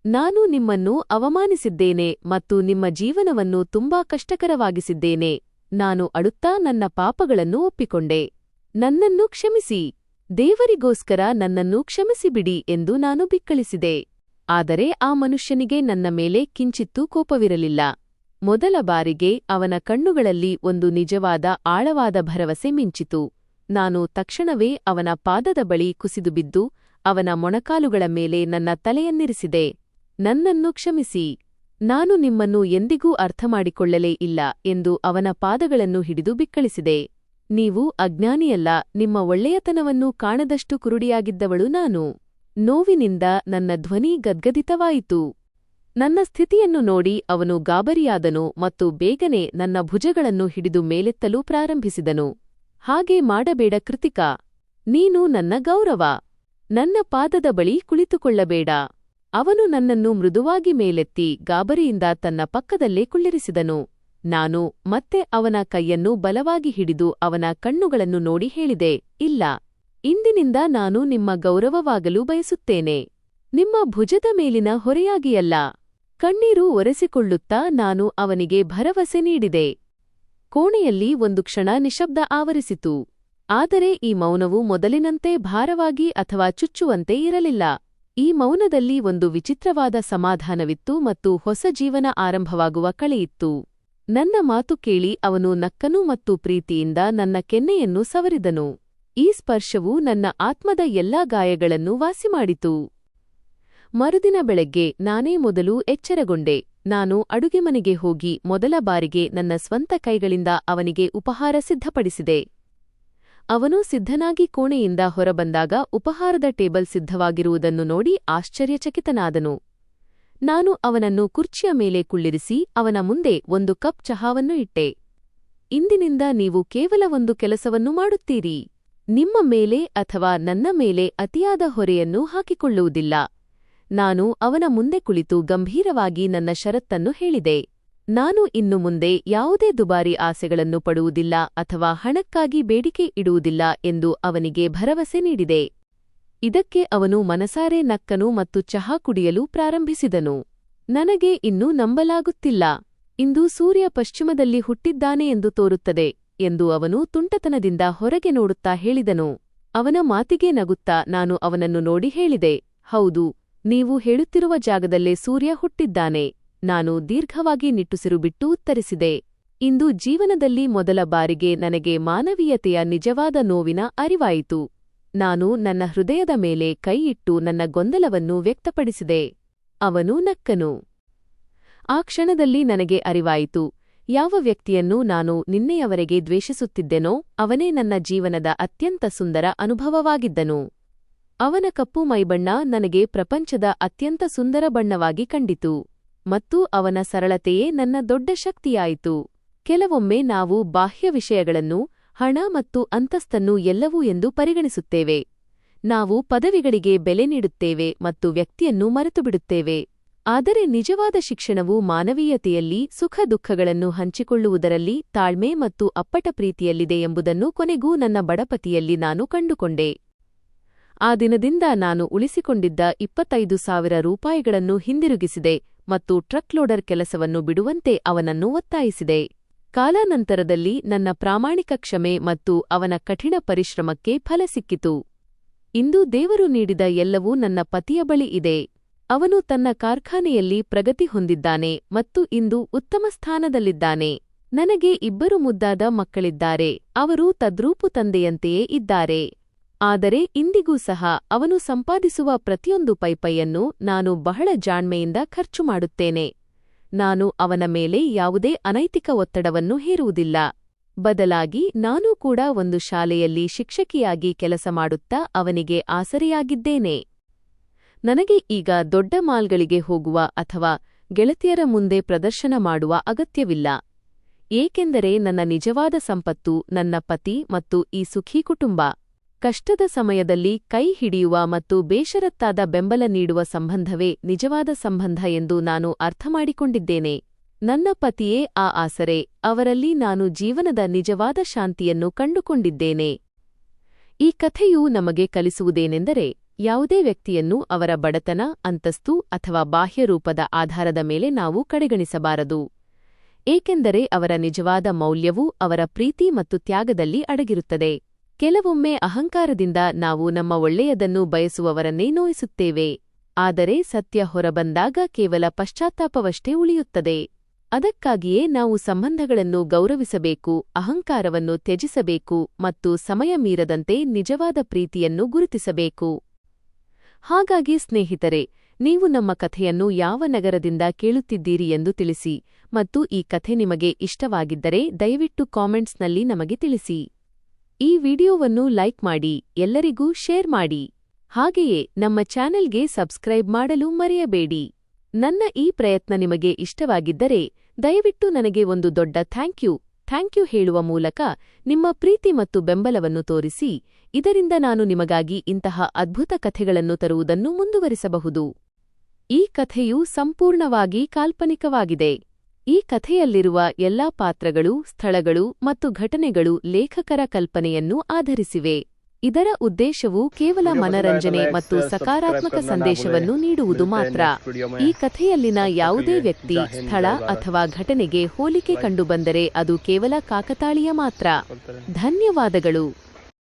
A: ನಾನು ನಿಮ್ಮನ್ನು ಅವಮಾನಿಸಿದ್ದೇನೆ ಮತ್ತು ನಿಮ್ಮ ಜೀವನವನ್ನು ತುಂಬಾ ಕಷ್ಟಕರವಾಗಿಸಿದ್ದೇನೆ. ನಾನು ಅಳುತ್ತಾ ನನ್ನ ಪಾಪಗಳನ್ನು ಒಪ್ಪಿಕೊಂಡೆ. ನನ್ನನ್ನು ಕ್ಷಮಿಸಿ. ದೇವರಿಗೋಸ್ಕರ ನನ್ನನ್ನು ಕ್ಷಮಿಸಿಬಿಡಿ ಎಂದು ನಾನು ಬಿಕ್ಕಳಿಸಿದೆ. ಆದರೆ ಆ ಮನುಷ್ಯನಿಗೆ ನನ್ನ ಮೇಲೆ ಕಿಂಚಿತ್ತೂ ಕೋಪವಿರಲಿಲ್ಲ. ಮೊದಲ ಬಾರಿಗೆ ಅವನ ಕಣ್ಣುಗಳಲ್ಲಿ ಒಂದು ನಿಜವಾದ ಆಳವಾದ ಭರವಸೆ ಮಿಂಚಿತು. ನಾನು ತಕ್ಷಣವೇ ಅವನ ಪಾದದ ಬಳಿ ಕುಸಿದು ಬಿದ್ದು ಅವನ ಮೊಣಕಾಲುಗಳ ಮೇಲೆ ನನ್ನ ತಲೆಯನ್ನಿರಿಸಿದೆ. ನನ್ನನ್ನು ಕ್ಷಮಿಸಿ. ನಾನು ನಿಮ್ಮನ್ನು ಎಂದಿಗೂ ಅರ್ಥಮಾಡಿಕೊಳ್ಳಲೇ ಇಲ್ಲ ಎಂದು ಅವನ ಪಾದಗಳನ್ನು ಹಿಡಿದು ಬಿಕ್ಕಳಿಸಿದೆ. ನೀವು ಅಜ್ಞಾನಿಯಲ್ಲ, ನಿಮ್ಮ ಒಳ್ಳೆಯತನವನ್ನು ಕಾಣದಷ್ಟು ಕುರುಡಿಯಾಗಿದ್ದವಳು ನಾನು. ನೋವಿನಿಂದ ನನ್ನ ಧ್ವನಿ ಗದ್ಗದಿತವಾಯಿತು. ನನ್ನ ಸ್ಥಿತಿಯನ್ನು ನೋಡಿ ಅವನು ಗಾಬರಿಯಾದನು ಮತ್ತು ಬೇಗನೆ ನನ್ನ ಭುಜಗಳನ್ನು ಹಿಡಿದು ಮೇಲೆತ್ತಲು ಪ್ರಾರಂಭಿಸಿದನು. ಹಾಗೆ ಮಾಡಬೇಡ ಕೃತಿಕಾ. ನೀನು ನನ್ನ ಗೌರವ. ನನ್ನ ಪಾದದ ಬಳಿ ಕುಳಿತುಕೊಳ್ಳಬೇಡ. ಅವನು ನನ್ನನ್ನು ಮೃದುವಾಗಿ ಮೇಲೆತ್ತಿ ಗಾಬರಿಯಿಂದ ತನ್ನ ಪಕ್ಕದಲ್ಲೇ ಕುಳ್ಳಿರಿಸಿದನು. ನಾನು ಮತ್ತೆ ಅವನ ಕೈಯನ್ನು ಬಲವಾಗಿ ಹಿಡಿದು ಅವನ ಕಣ್ಣುಗಳನ್ನು ನೋಡಿ ಹೇಳಿದೆ, ಇಲ್ಲ, ಇಂದಿನಿಂದ ನಾನು ನಿಮ್ಮ ಗೌರವವಾಗಲು ಬಯಸುತ್ತೇನೆ. ನಿಮ್ಮ ಭುಜದ ಮೇಲಿನ ಹೊರೆಯಾಗಿಯಲ್ಲ. ಕಣ್ಣೀರು ಒರೆಸಿಕೊಳ್ಳುತ್ತಾ ನಾನು ಅವನಿಗೆ ಭರವಸೆ ನೀಡಿದೆ. ಕೋಣೆಯಲ್ಲಿ ಒಂದು ಕ್ಷಣ ನಿಶ್ಶಬ್ದ ಆವರಿಸಿತು. ಆದರೆ ಈ ಮೌನವು ಮೊದಲಿನಂತೆ ಭಾರವಾಗಿ ಅಥವಾ ಚುಚ್ಚುವಂತೆ ಇರಲಿಲ್ಲ. ಈ ಮೌನದಲ್ಲಿ ಒಂದು ವಿಚಿತ್ರವಾದ ಸಮಾಧಾನವಿತ್ತು ಮತ್ತು ಹೊಸ ಜೀವನ ಆರಂಭವಾಗುವ ಕಳೆಯಿತ್ತು. ನನ್ನ ಮಾತು ಕೇಳಿ ಅವನು ನಕ್ಕನು ಮತ್ತು ಪ್ರೀತಿಯಿಂದ ನನ್ನ ಕೆನ್ನೆಯನ್ನು ಸವರಿದನು. ಈ ಸ್ಪರ್ಶವು ನನ್ನ ಆತ್ಮದ ಎಲ್ಲಾ ಗಾಯಗಳನ್ನು ವಾಸಿಮಾಡಿತು. ಮರುದಿನ ಬೆಳಗ್ಗೆ ನಾನೇ ಮೊದಲು ಎಚ್ಚರಗೊಂಡೆ. ನಾನು ಅಡುಗೆಮನೆಗೆ ಹೋಗಿ ಮೊದಲ ಬಾರಿಗೆ ನನ್ನ ಸ್ವಂತ ಕೈಗಳಿಂದ ಅವನಿಗೆ ಉಪಹಾರ ಸಿದ್ಧಪಡಿಸಿದೆ. ಅವನು ಸಿದ್ಧನಾಗಿ ಕೋಣೆಯಿಂದ ಹೊರಬಂದಾಗ ಉಪಹಾರದ ಟೇಬಲ್ ಸಿದ್ಧವಾಗಿರುವುದನ್ನು ನೋಡಿ ಆಶ್ಚರ್ಯಚಕಿತನಾದನು. ನಾನು ಅವನನ್ನು ಕುರ್ಚಿಯ ಮೇಲೆ ಕುಳ್ಳಿರಿಸಿ ಅವನ ಮುಂದೆ ಒಂದು ಕಪ್ ಚಹಾವನ್ನು ಇಟ್ಟೆ. ಇಂದಿನಿಂದ ನೀವು ಕೇವಲ ಒಂದು ಕೆಲಸವನ್ನು ಮಾಡುತ್ತೀರಿ. ನಿಮ್ಮ ಮೇಲೆ ಅಥವಾ ನನ್ನ ಮೇಲೆ ಅತಿಯಾದ ಹೊರೆಯನ್ನು ಹಾಕಿಕೊಳ್ಳುವುದಿಲ್ಲ. ನಾನು ಅವನ ಮುಂದೆ ಕುಳಿತು ಗಂಭೀರವಾಗಿ ನನ್ನ ಷರತ್ತನ್ನು ಹೇಳಿದೆ. ನಾನು ಇನ್ನು ಮುಂದೆ ಯಾವುದೇ ದುಬಾರಿ ಆಸೆಗಳನ್ನು ಪಡುವುದಿಲ್ಲ ಅಥವಾ ಹಣಕ್ಕಾಗಿ ಬೇಡಿಕೆ ಇಡುವುದಿಲ್ಲ ಎಂದು ಅವನಿಗೆ ಭರವಸೆ ನೀಡಿದೆ. ಇದಕ್ಕೆ ಅವನು ಮನಸಾರೆ ನಕ್ಕನು ಮತ್ತು ಚಹಾ ಕುಡಿಯಲು ಪ್ರಾರಂಭಿಸಿದನು. ನನಗೆ ಇನ್ನೂ ನಂಬಲಾಗುತ್ತಿಲ್ಲ. ಇಂದು ಸೂರ್ಯ ಪಶ್ಚಿಮದಲ್ಲಿ ಹುಟ್ಟಿದ್ದಾನೆ ಎಂದು ತೋರುತ್ತದೆ ಎಂದು ಅವನು ತುಂಟತನದಿಂದ ಹೊರಗೆ ನೋಡುತ್ತಾ ಹೇಳಿದನು. ಅವನ ಮಾತಿಗೆ ನಗುತ್ತಾ ನಾನು ಅವನನ್ನು ನೋಡಿ ಹೇಳಿದೆ, ಹೌದು, ನೀವು ಹೇಳುತ್ತಿರುವ ಜಾಗದಲ್ಲೇ ಸೂರ್ಯ ಹುಟ್ಟಿದ್ದಾನೆ. ನಾನು ದೀರ್ಘವಾಗಿ ನಿಟ್ಟುಸಿರು ಬಿಟ್ಟು ಉತ್ತರಿಸಿದೆ. ಇಂದು ಜೀವನದಲ್ಲಿ ಮೊದಲ ಬಾರಿಗೆ ನನಗೆ ಮಾನವೀಯತೆಯ ನಿಜವಾದ ನೋವಿನ ಅರಿವಾಯಿತು. ನಾನು ನನ್ನ ಹೃದಯದ ಮೇಲೆ ಕೈ ಇಟ್ಟು ನನ್ನ ಗೊಂದಲವನ್ನು ವ್ಯಕ್ತಪಡಿಸಿದೆ. ಅವನು ನಕ್ಕನು. ಆ ಕ್ಷಣದಲ್ಲಿ ನನಗೆ ಅರಿವಾಯಿತು, ಯಾವ ವ್ಯಕ್ತಿಯನ್ನು ನಾನು ನಿನ್ನೆಯವರೆಗೆ ದ್ವೇಷಿಸುತ್ತಿದ್ದೆನೋ ಅವನೇ ನನ್ನ ಜೀವನದ ಅತ್ಯಂತ ಸುಂದರ ಅನುಭವವಾಗಿದ್ದನು. ಅವನ ಕಪ್ಪು ಮೈಬಣ್ಣ ನನಗೆ ಪ್ರಪಂಚದ ಅತ್ಯಂತ ಸುಂದರ ಬಣ್ಣವಾಗಿ ಕಂಡಿತು ಮತ್ತು ಅವನ ಸರಳತೆಯೇ ನನ್ನ ದೊಡ್ಡ ಶಕ್ತಿಯಾಯಿತು. ಕೆಲವೊಮ್ಮೆ ನಾವು ಬಾಹ್ಯ ವಿಷಯಗಳನ್ನು, ಹಣ ಮತ್ತು ಅಂತಸ್ತನ್ನು ಎಲ್ಲವೂ ಎಂದು ಪರಿಗಣಿಸುತ್ತೇವೆ. ನಾವು ಪದವಿಗಳಿಗೆ ಬೆಲೆ ನೀಡುತ್ತೇವೆ ಮತ್ತು ವ್ಯಕ್ತಿಯನ್ನು ಮರೆತುಬಿಡುತ್ತೇವೆ. ಆದರೆ ನಿಜವಾದ ಶಿಕ್ಷಣವು ಮಾನವೀಯತೆಯಲ್ಲಿ, ಸುಖ ದುಃಖಗಳನ್ನು ಹಂಚಿಕೊಳ್ಳುವುದರಲ್ಲಿ, ತಾಳ್ಮೆ ಮತ್ತು ಅಪ್ಪಟ ಪ್ರೀತಿಯಲ್ಲಿದೆ ಎಂಬುದನ್ನು ಕೊನೆಗೂ ನನ್ನ ಬಡಪತಿಯಲ್ಲಿ ನಾನು ಕಂಡುಕೊಂಡೆ. ಆ ದಿನದಿಂದ ನಾನು ಉಳಿಸಿಕೊಂಡಿದ್ದ 25,000 ರೂಪಾಯಿಗಳನ್ನು ಹಿಂದಿರುಗಿಸಿದೆ ಮತ್ತು ಟ್ರಕ್ ಲೋಡರ್ ಕೆಲಸವನ್ನು ಬಿಡುವಂತೆ ಅವನನ್ನು ಒತ್ತಾಯಿಸಿದೆ. ಕಾಲಾನಂತರದಲ್ಲಿ ನನ್ನ ಪ್ರಾಮಾಣಿಕ ಕ್ಷಮೆ ಮತ್ತು ಅವನ ಕಠಿಣ ಪರಿಶ್ರಮಕ್ಕೆ ಫಲ ಸಿಕ್ಕಿತು. ಇಂದು ದೇವರು ನೀಡಿದ ಎಲ್ಲವೂ ನನ್ನ ಪತಿಯ ಬಳಿ ಇದೆ. ಅವನು ತನ್ನ ಕಾರ್ಖಾನೆಯಲ್ಲಿ ಪ್ರಗತಿ ಹೊಂದಿದ್ದಾನೆ ಮತ್ತು ಇಂದು ಉತ್ತಮ ಸ್ಥಾನದಲ್ಲಿದ್ದಾನೆ. ನನಗೆ 2 ಮುದ್ದಾದ ಮಕ್ಕಳಿದ್ದಾರೆ. ಅವರು ತದ್ರೂಪು ತಂದೆಯಂತೆಯೇ ಇದ್ದಾರೆ. ಆದರೆ ಇಂದಿಗೂ ಸಹ ಅವನು ಸಂಪಾದಿಸುವ ಪ್ರತಿಯೊಂದು ಪೈಪೈಯನ್ನು ನಾನು ಬಹಳ ಜಾಣ್ಮೆಯಿಂದ ಖರ್ಚು ಮಾಡುತ್ತೇನೆ. ನಾನು ಅವನ ಮೇಲೆ ಯಾವುದೇ ಅನೈತಿಕ ಒತ್ತಡವನ್ನು ಹೇರುವುದಿಲ್ಲ. ಬದಲಾಗಿ ನಾನೂ ಕೂಡ ಒಂದು ಶಾಲೆಯಲ್ಲಿ ಶಿಕ್ಷಕಿಯಾಗಿ ಕೆಲಸ ಮಾಡುತ್ತಾ ಅವನಿಗೆ ಆಸರೆಯಾಗಿದ್ದೇನೆ. ನನಗೆ ಈಗ ದೊಡ್ಡ ಮಾಲ್ಗಳಿಗೆ ಹೋಗುವ ಅಥವಾ ಗೆಳತಿಯರ ಮುಂದೆ ಪ್ರದರ್ಶನ ಮಾಡುವ ಅಗತ್ಯವಿಲ್ಲ. ಏಕೆಂದರೆ ನನ್ನ ನಿಜವಾದ ಸಂಪತ್ತು ನನ್ನ ಪತಿ ಮತ್ತು ಈ ಸುಖೀ ಕುಟುಂಬ. ಕಷ್ಟದ ಸಮಯದಲ್ಲಿ ಕೈ ಹಿಡಿಯುವ ಮತ್ತು ಬೇಷರತ್ತಾದ ಬೆಂಬಲ ನೀಡುವ ಸಂಬಂಧವೇ ನಿಜವಾದ ಸಂಬಂಧ ಎಂದು ನಾನು ಅರ್ಥಮಾಡಿಕೊಂಡಿದ್ದೇನೆ. ನನ್ನ ಪತಿಯೇ ಆ ಆಸರೆ. ಅವರಲ್ಲಿ ನಾನು ಜೀವನದ ನಿಜವಾದ ಶಾಂತಿಯನ್ನು ಕಂಡುಕೊಂಡಿದ್ದೇನೆ. ಈ ಕಥೆಯು ನಮಗೆ ಕಲಿಸುವುದೇನೆಂದರೆ, ಯಾವುದೇ ವ್ಯಕ್ತಿಯನ್ನು ಅವರ ಬಡತನ, ಅಂತಸ್ತು ಅಥವಾ ಬಾಹ್ಯರೂಪದ ಆಧಾರದ ಮೇಲೆ ನಾವು ಕಡೆಗಣಿಸಬಾರದು. ಏಕೆಂದರೆ ಅವರ ನಿಜವಾದ ಮೌಲ್ಯವು ಅವರ ಪ್ರೀತಿ ಮತ್ತು ತ್ಯಾಗದಲ್ಲಿ ಅಡಗಿರುತ್ತದೆ. ಕೆಲವೊಮ್ಮೆ ಅಹಂಕಾರದಿಂದ ನಾವು ನಮ್ಮ ಒಳ್ಳೆಯದನ್ನು ಬಯಸುವವರನ್ನೇ ನೋಯಿಸುತ್ತೇವೆ. ಆದರೆ ಸತ್ಯ ಹೊರಬಂದಾಗ ಕೇವಲ ಪಶ್ಚಾತ್ತಾಪವಷ್ಟೇ ಉಳಿಯುತ್ತದೆ. ಅದಕ್ಕಾಗಿಯೇ ನಾವು ಸಂಬಂಧಗಳನ್ನು ಗೌರವಿಸಬೇಕು, ಅಹಂಕಾರವನ್ನು ತ್ಯಜಿಸಬೇಕು ಮತ್ತು ಸಮಯ ಮೀರದಂತೆ ನಿಜವಾದ ಪ್ರೀತಿಯನ್ನು ಗುರುತಿಸಬೇಕು. ಹಾಗಾಗಿ ಸ್ನೇಹಿತರೆ, ನೀವು ನಮ್ಮ ಕಥೆಯನ್ನು ಯಾವ ನಗರದಿಂದ ಕೇಳುತ್ತಿದ್ದೀರಿ ಎಂದು ತಿಳಿಸಿ ಮತ್ತು ಈ ಕಥೆ ನಿಮಗೆ ಇಷ್ಟವಾಗಿದ್ದರೆ ದಯವಿಟ್ಟು ಕಾಮೆಂಟ್ಸ್ನಲ್ಲಿ ನಮಗೆ ತಿಳಿಸಿ. ಈ ವಿಡಿಯೋವನ್ನು ಲೈಕ್ ಮಾಡಿ, ಎಲ್ಲರಿಗೂ ಶೇರ್ ಮಾಡಿ. ಹಾಗೆಯೇ ನಮ್ಮ ಚಾನೆಲ್ಗೆ ಸಬ್ಸ್ಕ್ರೈಬ್ ಮಾಡಲು ಮರೆಯಬೇಡಿ. ನನ್ನ ಈ ಪ್ರಯತ್ನ ನಿಮಗೆ ಇಷ್ಟವಾಗಿದ್ದರೆ ದಯವಿಟ್ಟು ನನಗೆ ಒಂದು ದೊಡ್ಡ ಥ್ಯಾಂಕ್ ಯು ಹೇಳುವ ಮೂಲಕ ನಿಮ್ಮ ಪ್ರೀತಿ ಮತ್ತು ಬೆಂಬಲವನ್ನು ತೋರಿಸಿ. ಇದರಿಂದ ನಾನು ನಿಮಗಾಗಿ ಇಂತಹ ಅದ್ಭುತ ಕಥೆಗಳನ್ನು ತರುವುದನ್ನು ಮುಂದುವರಿಸಬಹುದು. ಈ ಕಥೆಯು ಸಂಪೂರ್ಣವಾಗಿ ಕಾಲ್ಪನಿಕವಾಗಿದೆ. ಈ ಕಥೆಯಲ್ಲಿರುವ ಎಲ್ಲಾ ಪಾತ್ರಗಳು, ಸ್ಥಳಗಳು ಮತ್ತು ಘಟನೆಗಳು ಲೇಖಕರ ಕಲ್ಪನೆಯನ್ನು ಆಧರಿಸಿವೆ. ಇದರ ಉದ್ದೇಶವು ಕೇವಲ ಮನರಂಜನೆ ಮತ್ತು ಸಕಾರಾತ್ಮಕ ಸಂದೇಶವನ್ನು ನೀಡುವುದು ಮಾತ್ರ. ಈ ಕಥೆಯಲ್ಲಿನ ಯಾವುದೇ ವ್ಯಕ್ತಿ, ಸ್ಥಳ ಅಥವಾ ಘಟನೆಗೆ ಹೋಲಿಕೆ ಕಂಡುಬಂದರೆ ಅದು ಕೇವಲ ಕಾಕತಾಳೀಯ ಮಾತ್ರ. ಧನ್ಯವಾದಗಳು.